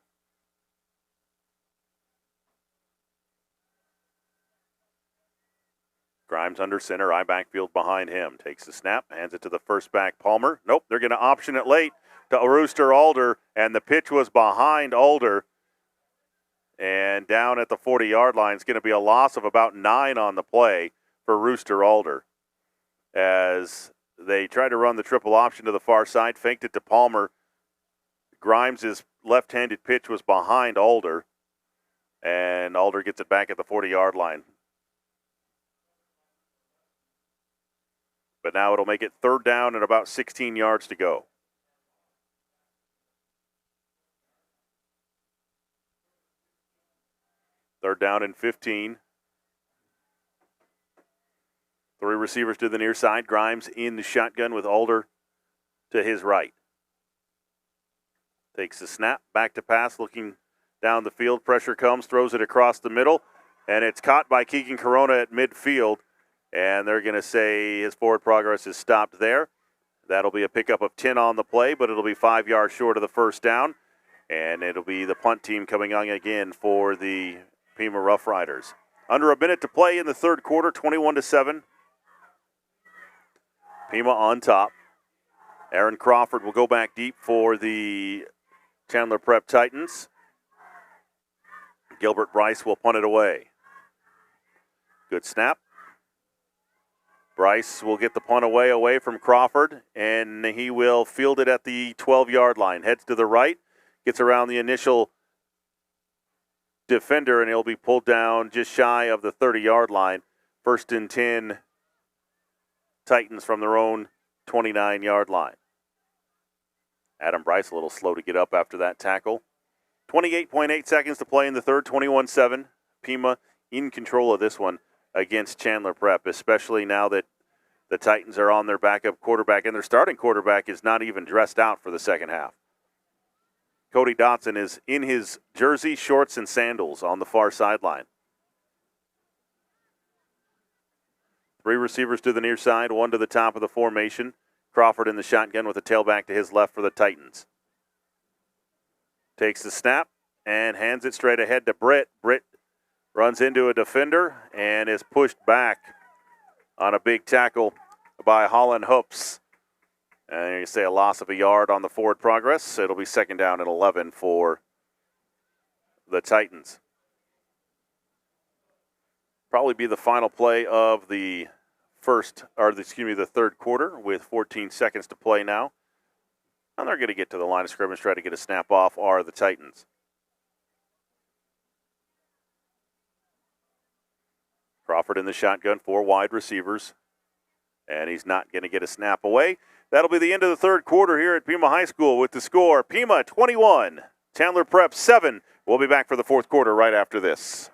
Grimes under center, I backfield behind him. Takes the snap, hands it to the first back, Palmer. Nope, they're going to option it late to Rooster Alder, and the pitch was behind Alder. And down at the 40-yard line, it's going to be a loss of about 9 on the play for Rooster Alder. As they tried to run the triple option to the far side, faked it to Palmer. Grimes' left-handed pitch was behind Alder, and Alder gets it back at the 40-yard line. But now it'll make it third down and about 16 yards to go. Third down and 15. 3 receivers to the near side. Grimes in the shotgun with Alder to his right. Takes the snap, back to pass, looking down the field. Pressure comes, throws it across the middle, and it's caught by Keegan Corona at midfield. And they're going to say his forward progress is stopped there. That'll be a pickup of 10 on the play, but it'll be 5 yards short of the first down. And it'll be the punt team coming on again for the Pima Roughriders. Under a minute to play in the third quarter, 21-7. Pima on top. Aaron Crawford will go back deep for the Chandler Prep Titans. Gilbert Bryce will punt it away. Good snap. Bryce will get the punt away from Crawford, and he will field it at the 12-yard line. Heads to the right, gets around the initial defender, and he'll be pulled down just shy of the 30-yard line. First and 10, Titans from their own 29-yard line. Adam Bryce a little slow to get up after that tackle. 28.8 seconds to play in the third, 21-7. Pima in control of this one against Chandler Prep, especially now that the Titans are on their backup quarterback, and their starting quarterback is not even dressed out for the second half. Cody Dotson is in his jersey, shorts, and sandals on the far sideline. 3 receivers to the near side, 1 to the top of the formation. Crawford in the shotgun with a tailback to his left for the Titans. Takes the snap and hands it straight ahead to Britt. Britt runs into a defender and is pushed back on a big tackle by Holland Hoops And you say a loss of a yard on the forward progress. It'll be 2nd down and 11 for the Titans. Probably be the final play of the third quarter with 14 seconds to play now. And they're going to get to the line of scrimmage, try to get a snap off, are the Titans. Crawford in the shotgun, 4 wide receivers. And he's not going to get a snap away. That'll be the end of the third quarter here at Pima High School with the score, Pima 21, Chandler Prep 7. We'll be back for the fourth quarter right after this.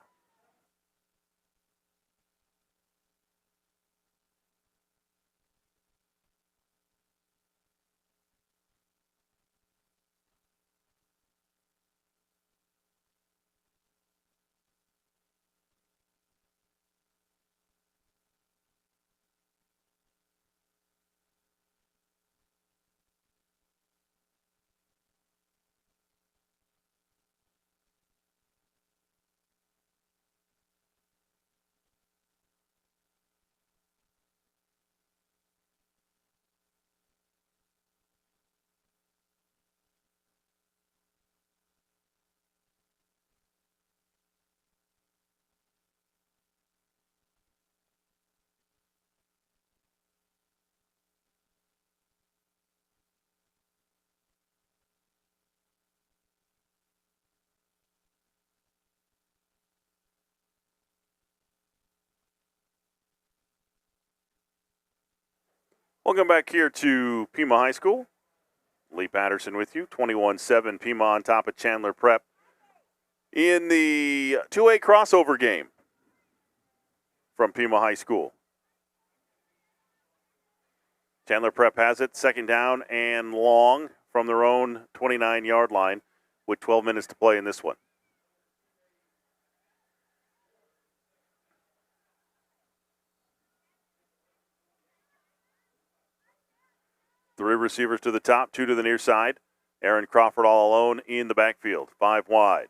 Welcome back here to Pima High School. Lee Patterson with you, 21-7, Pima on top of Chandler Prep in the 2A crossover game from Pima High School. Chandler Prep has it, 2nd down and long from their own 29-yard line with 12 minutes to play in this one. Three receivers to the top, 2 to the near side. Aaron Crawford all alone in the backfield, 5 wide.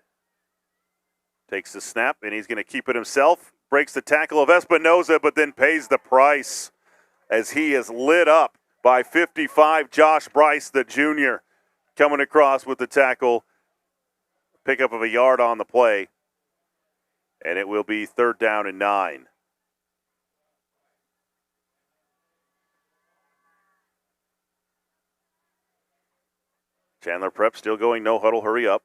Takes the snap, and he's going to keep it himself. Breaks the tackle of Espinoza, but then pays the price as he is lit up by 55, Josh Bryce, the junior, coming across with the tackle. Pickup of a yard on the play, and it will be 3rd down and 9. Chandler Prep still going no huddle, hurry up.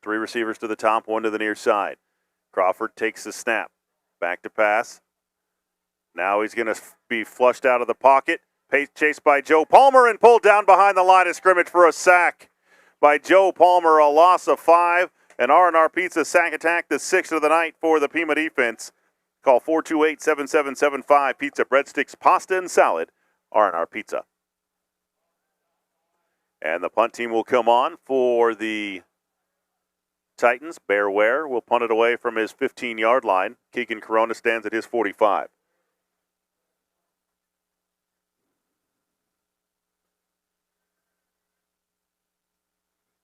3 receivers to the top, 1 to the near side. Crawford takes the snap. Back to pass. Now he's going to be flushed out of the pocket. Chased by Joe Palmer and pulled down behind the line of scrimmage for a sack by Joe Palmer. A loss of 5. An R&R Pizza sack attack, the 6th of the night for the Pima defense. Call 428-7775. Pizza, breadsticks, pasta, and salad. R&R Pizza. And the punt team will come on for the Titans. Bear Ware will punt it away from his 15-yard line. Keegan Corona stands at his 45.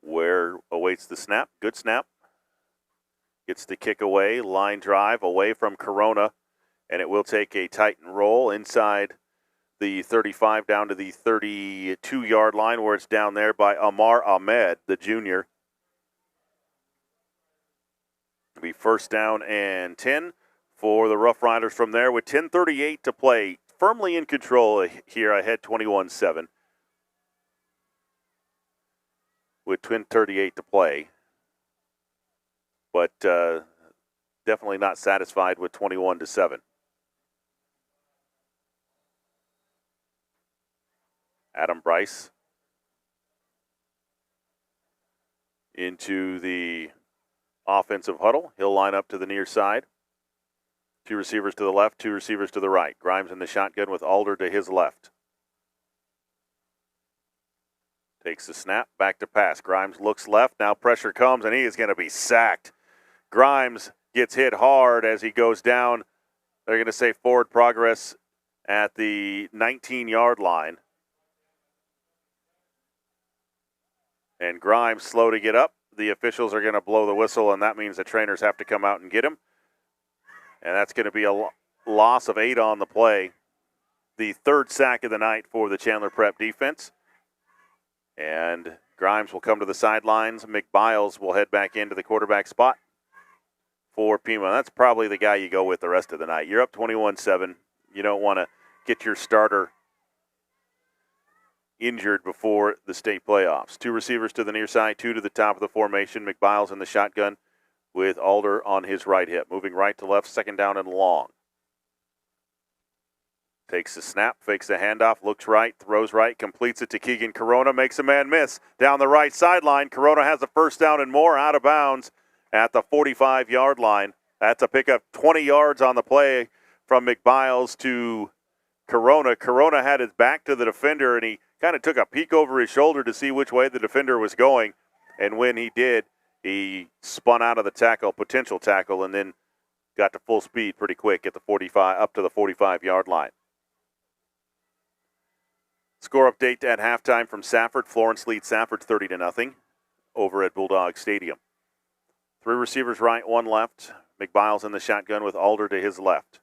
Ware awaits the snap. Good snap. Gets the kick away. Line drive away from Corona. And it will take a Titan roll inside the 35 down to the 32-yard line, where it's down there by Amar Ahmed, the junior. It'll be 1st down and 10 for the Roughriders from there with 10:38 to play. Firmly in control here, ahead 21-7. With 10:38 to play. But definitely not satisfied with 21-7. Adam Bryce into the offensive huddle. He'll line up to the near side. 2 receivers to the left, 2 receivers to the right. Grimes in the shotgun with Alder to his left. Takes the snap, back to pass. Grimes looks left, now pressure comes, and he is going to be sacked. Grimes gets hit hard as he goes down. They're going to say forward progress at the 19-yard line. And Grimes slow to get up. The officials are going to blow the whistle, and that means the trainers have to come out and get him. And that's going to be a loss of 8 on the play. the third sack of the night for the Chandler Prep defense. And Grimes will come to the sidelines. McBiles will head back into the quarterback spot for Pima. That's probably the guy you go with the rest of the night. You're up 21-7. You don't want to get your starter injured before the state playoffs. Two receivers to the near side, two to the top of the formation. McBiles in the shotgun with Alder on his right hip. Moving right to left, second down and long. Takes the snap, fakes the handoff, looks right, throws right, completes it to Keegan Corona, makes a man miss. Down the right sideline, Corona has a first down and more, out of bounds at the 45-yard line. That's a pickup, 20 yards on the play from McBiles to Corona. Corona had his back to the defender, and he kind of took a peek over his shoulder to see which way the defender was going. And when he did, he spun out of the tackle, potential tackle, and then got to full speed pretty quick at the 45, up to the 45-yard line. Score update at halftime from Safford. Florence leads Safford 30-0 over at Bulldog Stadium. Three receivers right, one left. McBiles in the shotgun with Alder to his left.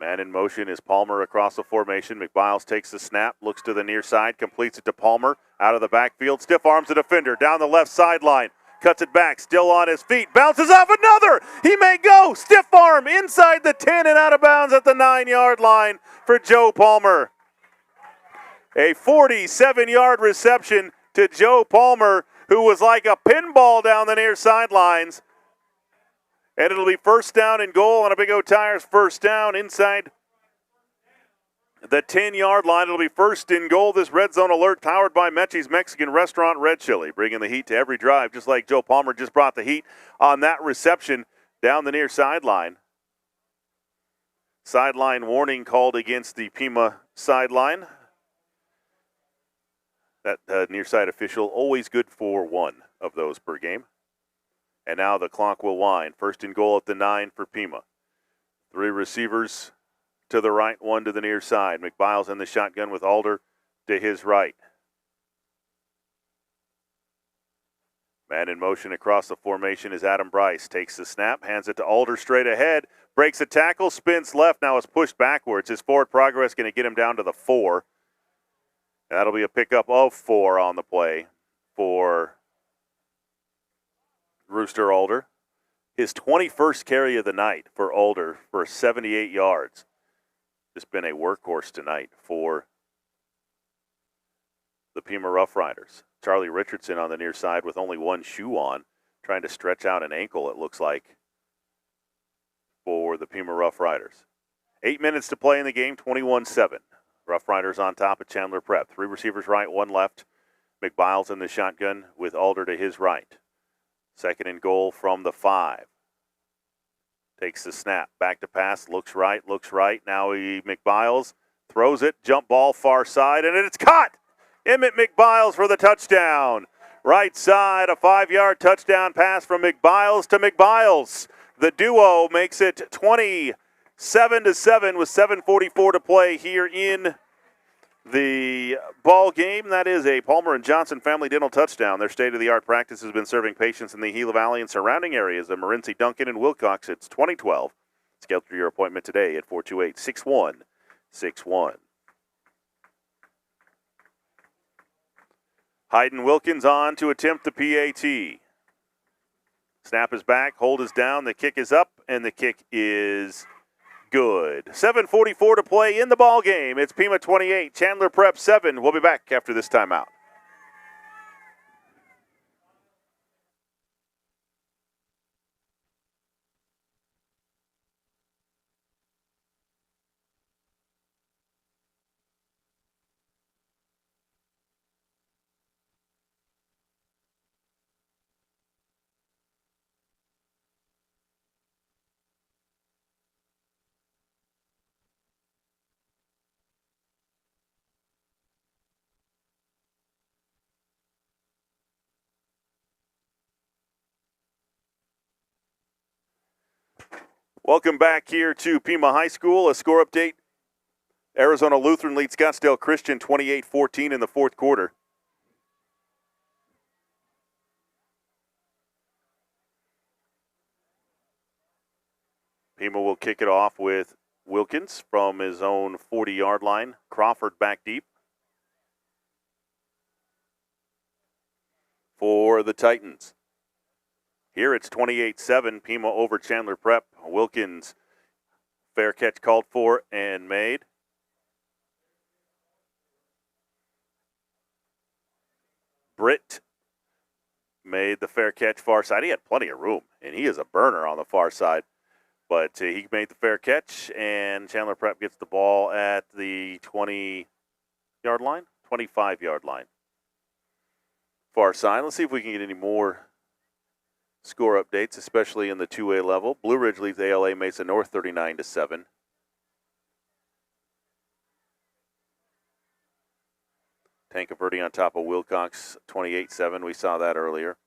Man in motion is Palmer across the formation. McBiles takes the snap, looks to the near side, completes it to Palmer. Out of the backfield, stiff arms the defender. Down the left sideline, cuts it back, still on his feet. Bounces off another. He may go. Stiff arm inside the 10 and out of bounds at the 9-yard line for Joe Palmer. A 47-yard reception to Joe Palmer, who was like a pinball down the near sidelines. And it'll be first down and goal on a Big O Tires first down inside the 10-yard line. It'll be first and goal. This red zone alert powered by Mechie's Mexican Restaurant Red Chili, bringing the heat to every drive, just like Joe Palmer just brought the heat on that reception down the near sideline. Sideline warning called against the Pima sideline. That near side official, always good for one of those per game. And now the clock will wind. First and goal at the 9 for Pima. Three receivers to the right, one to the near side. McBiles in the shotgun with Alder to his right. Man in motion across the formation is Adam Bryce. Takes the snap, hands it to Alder straight ahead. Breaks a tackle, spins left, now is pushed backwards. His forward progress going to get him down to the 4. That'll be a pickup of 4 on the play for Rooster Alder. His 21st carry of the night for Alder for 78 yards. Just been a workhorse tonight for the Pima Roughriders. Charlie Richardson on the near side with only one shoe on, trying to stretch out an ankle, it looks like, for the Pima Roughriders. 8 minutes to play in the game, 21-7. Roughriders on top of Chandler Prep. Three receivers right, one left. McBiles in the shotgun with Alder to his right. Second and goal from the 5. Takes the snap, back to pass, looks right. Now McBiles throws it, jump ball far side, and it's caught! Emmett McBiles for the touchdown. Right side, a 5-yard touchdown pass from McBiles to McBiles. The duo makes it 27-7 with 7:44 to play here in the ball game. That is a Palmer and Johnson Family Dental touchdown. Their state-of-the-art practice has been serving patients in the Gila Valley and surrounding areas of Morenci, Duncan, and Wilcox since 2012. Schedule your appointment today at 428-6161. Hayden Wilkins on to attempt the PAT. Snap is back, hold is down, the kick is up, and the kick is good. 7:44 to play in the ball game. It's Pima 28, Chandler Prep 7. We'll be back after this timeout. Welcome back here to Pima High School. A score update. Arizona Lutheran leads Scottsdale Christian 28-14 in the fourth quarter. Pima will kick it off with Wilkins from his own 40-yard line. Crawford back deep for the Titans. Here it's 28-7, Pima over Chandler Prep. Wilkins, fair catch called for and made. Britt made the fair catch far side. He had plenty of room, and he is a burner on the far side. But he made the fair catch, and Chandler Prep gets the ball at the 20-yard line, 25-yard line. Far side. Let's see if we can get any more score updates, especially in the 2A level. Blue Ridge leads ALA Mesa North 39-7. Tanca Verde on top of Wilcox, 28-7. We saw that earlier.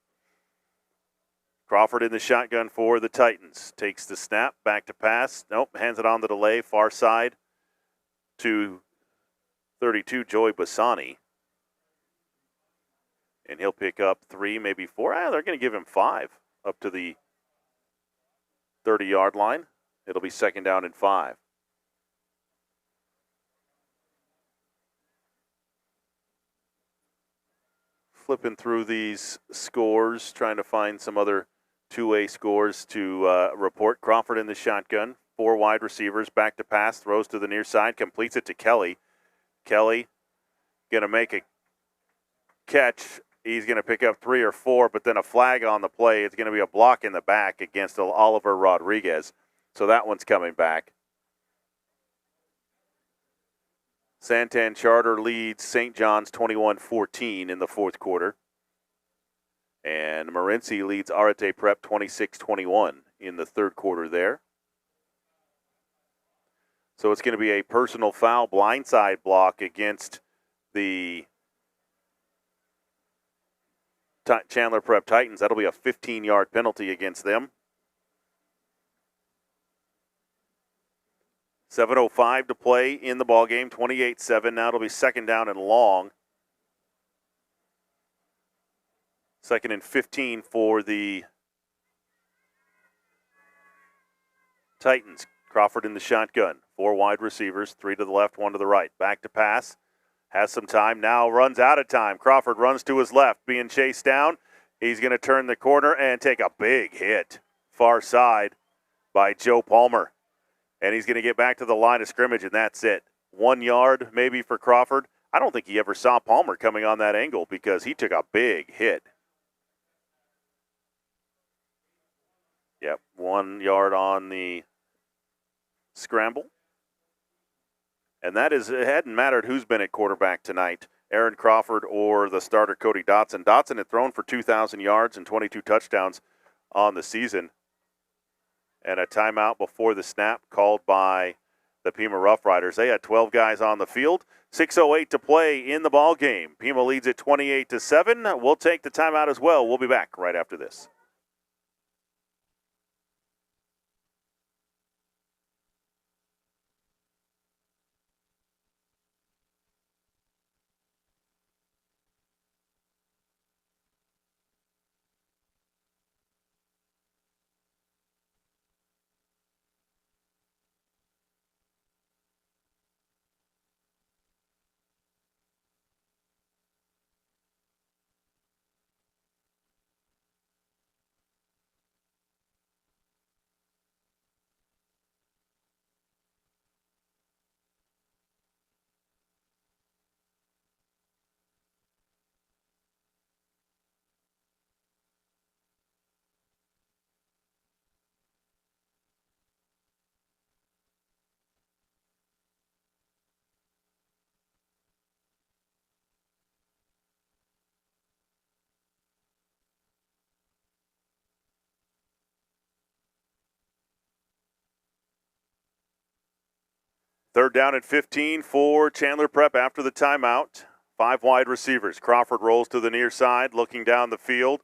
Crawford in the shotgun for the Titans. Takes the snap, back to pass. Nope, hands it on the delay, far side to 32, Joey Bassani. And he'll pick up 3, maybe 4. They're going to give him 5 up to the 30-yard line. It'll be 2nd down and 5. Flipping through these scores, trying to find some other 2A scores to report. Crawford in the shotgun. 4 wide receivers, back to pass, throws to the near side, completes it to Kelly. Kelly going to make a catch. He's going to pick up 3 or 4, but then a flag on the play. It's going to be a block in the back against Oliver Rodriguez. So that one's coming back. Santan Charter leads St. John's 21-14 in the 4th quarter. And Morenci leads Arete Prep 26-21 in the 3rd quarter there. So it's going to be a personal foul blindside block against the Chandler Prep Titans. That'll be a 15-yard penalty against them. 7:05 to play in the ballgame, 28-7. Now it'll be 2nd down and long. 2nd and 15 for the Titans. Crawford in the shotgun. 4 wide receivers, 3 to the left, 1 to the right. Back to pass. Has some time. Now runs out of time. Crawford runs to his left, being chased down. He's going to turn the corner and take a big hit. Far side by Joe Palmer. And he's going to get back to the line of scrimmage, and that's it. 1 yard maybe for Crawford. I don't think he ever saw Palmer coming on that angle because he took a big hit. Yep, 1 yard on the scramble. And that is, it hadn't mattered who's been at quarterback tonight, Aaron Crawford or the starter Cody Dotson. Dotson had thrown for 2,000 yards and 22 touchdowns on the season. And a timeout before the snap called by the Pima Roughriders. They had 12 guys on the field. 6:08 to play in the ball game. Pima leads it 28-7. We'll take the timeout as well. We'll be back right after this. Third down and 15 for Chandler Prep after the timeout. 5 wide receivers. Crawford rolls to the near side, looking down the field.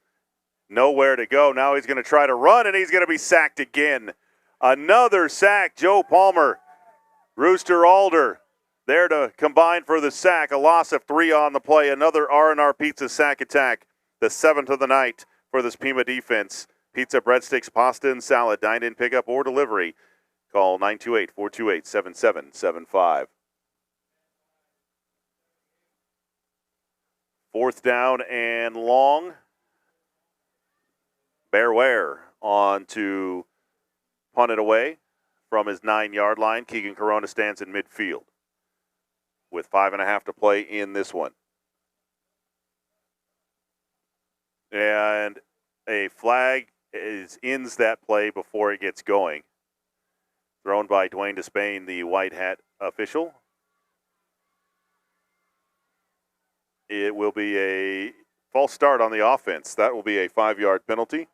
Nowhere to go. Now he's going to try to run, and he's going to be sacked again. Another sack. Joe Palmer, Rooster Alder there to combine for the sack. A loss of 3 on the play. Another R&R Pizza sack attack. The 7th of the night for this Pima defense. Pizza, breadsticks, pasta, and salad. Dine-in, pickup, or delivery. Call 928-428-7775. 4th down and long. Bear Ware on to punt it away from his 9-yard line. Keegan Corona stands in midfield with 5.5 to play in this one. And a flag ends that play before it gets going. Thrown by Dwayne Despain, the white hat official. It will be a false start on the offense. That will be a 5-yard penalty.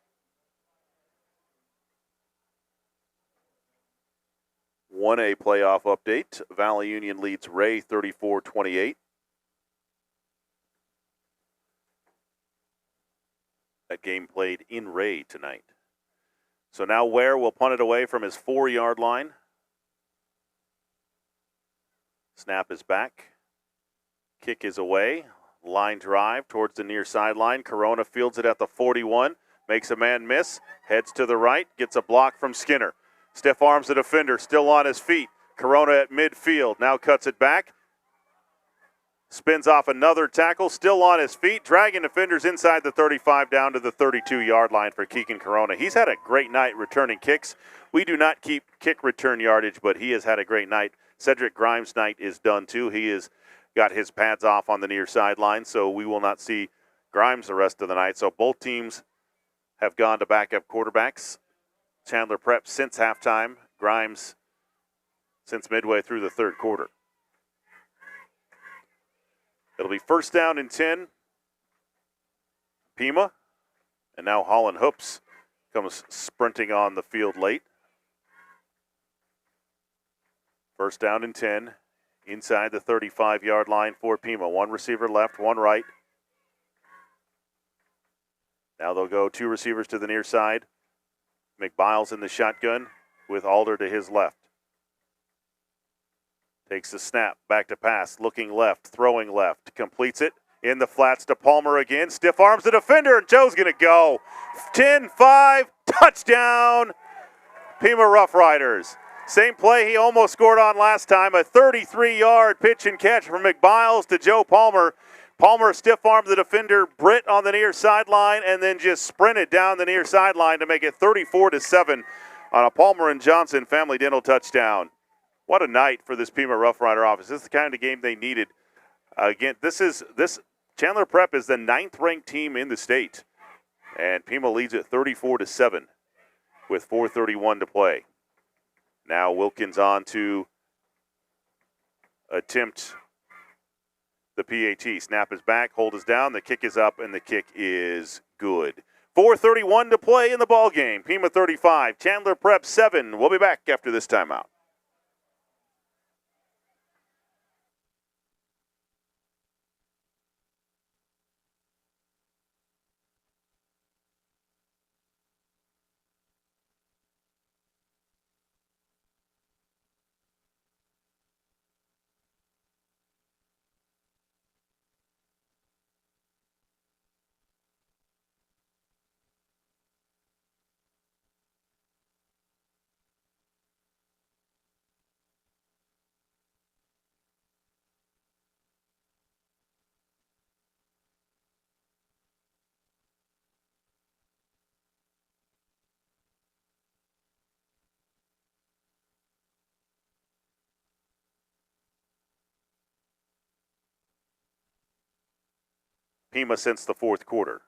1A playoff update. Valley Union leads Ray 34-28. That game played in Ray tonight. So now Ware will punt it away from his 4-yard line. Snap is back. Kick is away. Line drive towards the near sideline. Corona fields it at the 41. Makes a man miss. Heads to the right. Gets a block from Skinner. Stiff arms the defender. Still on his feet. Corona at midfield. Now cuts it back. Spins off another tackle, still on his feet, dragging defenders inside the 35 down to the 32-yard line for Keegan Corona. He's had a great night returning kicks. We do not keep kick return yardage, but he has had a great night. Cedric Grimes' night is done too. He has got his pads off on the near sideline, so we will not see Grimes the rest of the night. So both teams have gone to backup quarterbacks. Chandler Prep since halftime, Grimes since midway through the third quarter. It'll be 1st down and 10. Pima. And now Holland Hoops comes sprinting on the field late. 1st down and 10. Inside the 35-yard line for Pima. One receiver left, one right. Now they'll go 2 receivers to the near side. McBiles in the shotgun with Alder to his left. Takes the snap, back to pass, looking left, throwing left, completes it in the flats to Palmer again. Stiff arms the defender, and Joe's going to go. 10-5, touchdown, Pima Roughriders. Same play he almost scored on last time, a 33-yard pitch and catch from McBiles to Joe Palmer. Palmer stiff armed the defender, Britt, on the near sideline, and then just sprinted down the near sideline to make it 34-7 on a Palmer and Johnson family dental touchdown. What a night for this Pima Rough Rider offense. This is the kind of game they needed. Again, this Chandler Prep is the 9th-ranked team in the state, and Pima leads it 34-7 with 4:31 to play. Now Wilkins on to attempt the PAT. Snap is back, hold is down, the kick is up, and the kick is good. 4:31 to play in the ball game. Pima 35, Chandler Prep 7. We'll be back after this timeout. Pima since the 4th quarter.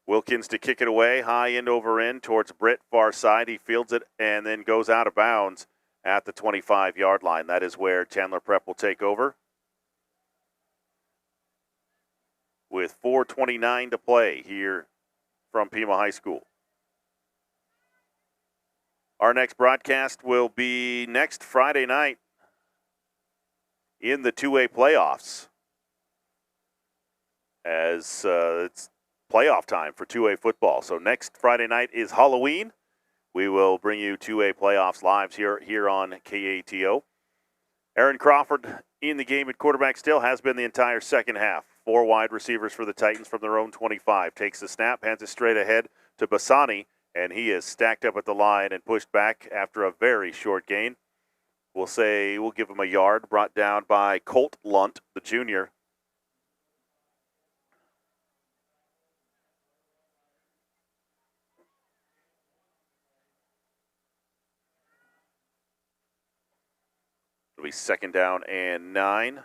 Wilkins to kick it away, high end over end towards Britt, far side. He fields it and then goes out of bounds at the 25-yard line. That is where Chandler Prep will take over. With 4:29 to play here from Pima High School. Our next broadcast will be next Friday night in the 2A playoffs, as it's playoff time for 2A football. So next Friday night is Halloween. We will bring you 2A playoffs live here on KATO. Aaron Crawford in the game at quarterback still, has been the entire second half. 4 wide receivers for the Titans from their own 25. Takes the snap, hands it straight ahead to Bassani, and he is stacked up at the line and pushed back after a very short gain. We'll give him a yard, brought down by Colt Lunt, the junior. It'll be 2nd down and 9.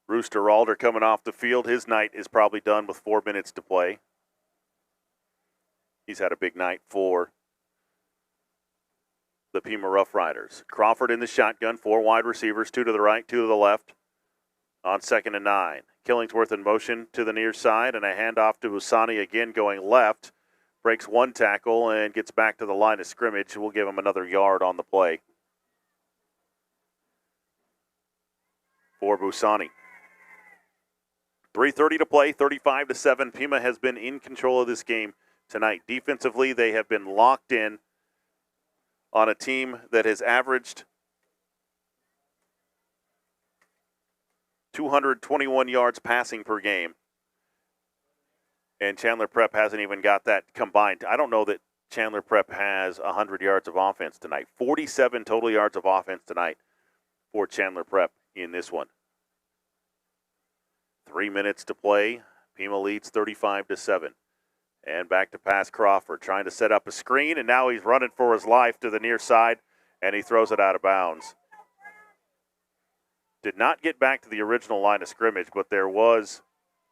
Rooster Alder coming off the field. His night is probably done with 4 minutes to play. He's had a big night for the Pima Roughriders. Crawford in the shotgun, 4 wide receivers, 2 to the right, 2 to the left. On 2nd and 9. Killingsworth in motion to the near side, and a handoff to Usani again going left. Breaks 1 tackle and gets back to the line of scrimmage. We'll give him another yard on the play for Busani. 3:30 to play, 35-7. Pima has been in control of this game tonight. Defensively, they have been locked in on a team that has averaged 221 yards passing per game. And Chandler Prep hasn't even got that combined. I don't know that Chandler Prep has 100 yards of offense tonight. 47 total yards of offense tonight for Chandler Prep in this one. 3 minutes to play. Pima leads 35-7. And back to pass Crawford, trying to set up a screen, and now he's running for his life to the near side, and he throws it out of bounds. Did not get back to the original line of scrimmage, but there was.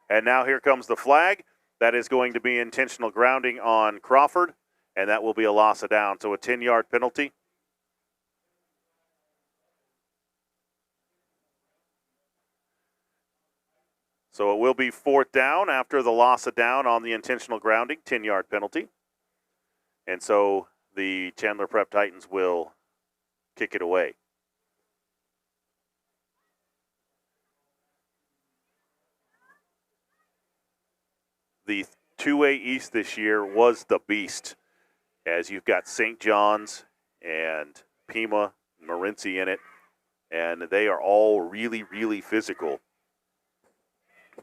And now here comes the flag. That is going to be intentional grounding on Crawford, and that will be a loss of down. So a 10-yard penalty. So it will be 4th down after the loss of down on the intentional grounding, 10-yard penalty. And so the Chandler Prep Titans will kick it away. The 2A East this year was the beast, as you've got St. John's and Pima, Morenci in it, and they are all really, really physical.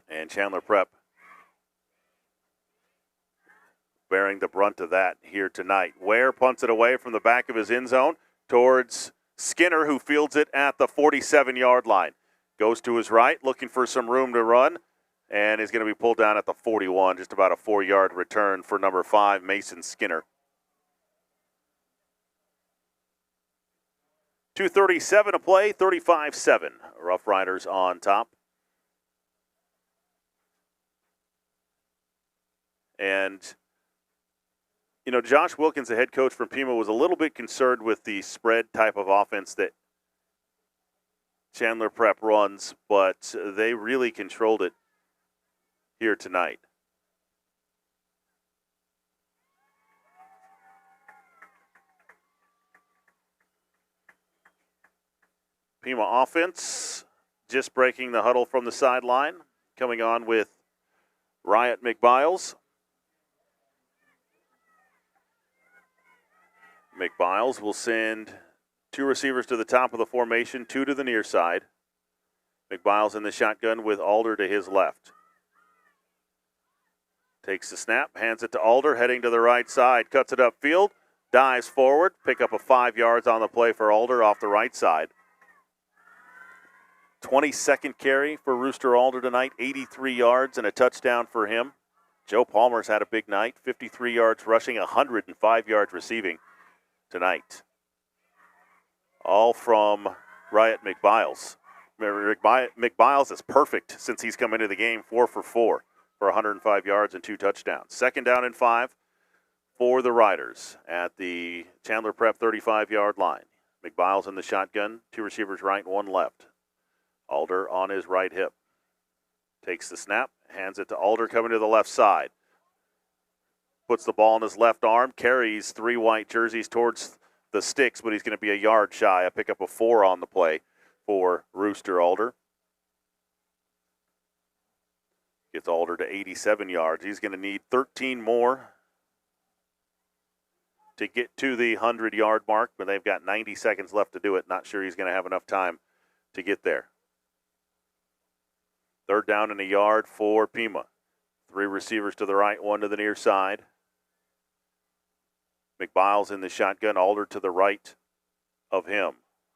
And Chandler Prep bearing the brunt of that here tonight. Ware punts it away from the back of his end zone towards Skinner, who fields it at the 47-yard line. Goes to his right, looking for some room to run, and is going to be pulled down at the 41, just about a 4-yard return for number 5, Mason Skinner. 2:37 to play, 35-7. Rough Riders on top. And, you know, Josh Wilkins, the head coach from Pima, was a little bit concerned with the spread type of offense that Chandler Prep runs, but they really controlled it here tonight. Pima offense just breaking the huddle from the sideline, coming on with Riot McBiles. McBiles will send 2 receivers to the top of the formation, 2 to the near side. McBiles in the shotgun with Alder to his left. Takes the snap, hands it to Alder, heading to the right side, cuts it upfield, dives forward, pick up a 5 yards on the play for Alder off the right side. 22nd carry for Rooster Alder tonight, 83 yards and a touchdown for him. Joe Palmer's had a big night, 53 yards rushing, 105 yards receiving tonight. All from Riot McBiles. McBiles is perfect since he's come into the game, 4 for 4 for 105 yards and 2 touchdowns. 2nd down and 5 for the Riders at the Chandler Prep 35-yard line. McBiles in the shotgun, 2 receivers right, 1 left. Alder on his right hip. Takes the snap, hands it to Alder coming to the left side. Puts the ball in his left arm, carries 3 white jerseys towards the sticks, but he's going to be a yard shy. A pickup of 4 on the play for Rooster Alder. Gets Alder to 87 yards. He's going to need 13 more to get to the 100-yard mark, but they've got 90 seconds left to do it. Not sure he's going to have enough time to get there. 3rd down and a yard for Pima. Three receivers to the right, one to the near side. McBiles in the shotgun, Alder to the right of him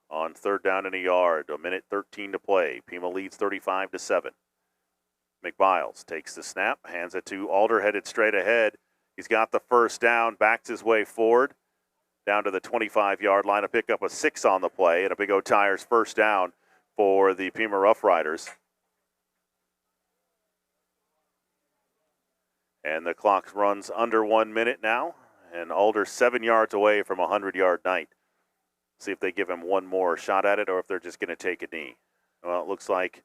on third down and a yard. 1:13 to play. Pima leads 35-7. McBiles takes the snap, hands it to Alder, headed straight ahead. He's got the first down, backs his way forward, down to the 25-yard line. A pick up a 6 on the play, and a Big O Tires first down for the Pima Roughriders. And the clock runs under 1 minute now, and Alder 7 yards away from a 100-yard night. See if they give him one more shot at it or if they're just going to take a knee. Well, it looks like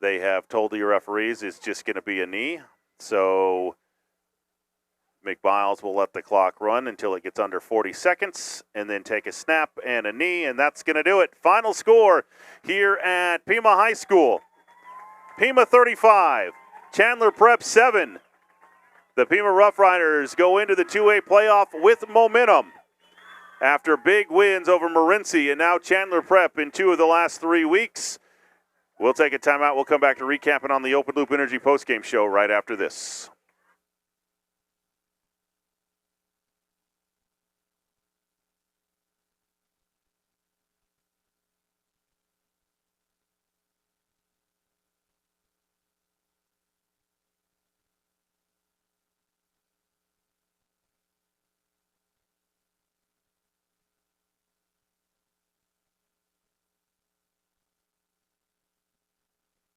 they have told the referees it's just going to be a knee. So McBiles will let the clock run until it gets under 40 seconds and then take a snap and a knee, and that's going to do it. Final score here at Pima High School. Pima 35, Chandler Prep 7. The Pima Roughriders go into the 2A playoff with momentum after big wins over Morenci and now Chandler Prep in 2 of the last 3 weeks. We'll take a timeout. We'll come back to recapping on the Open Loop Energy postgame show right after this.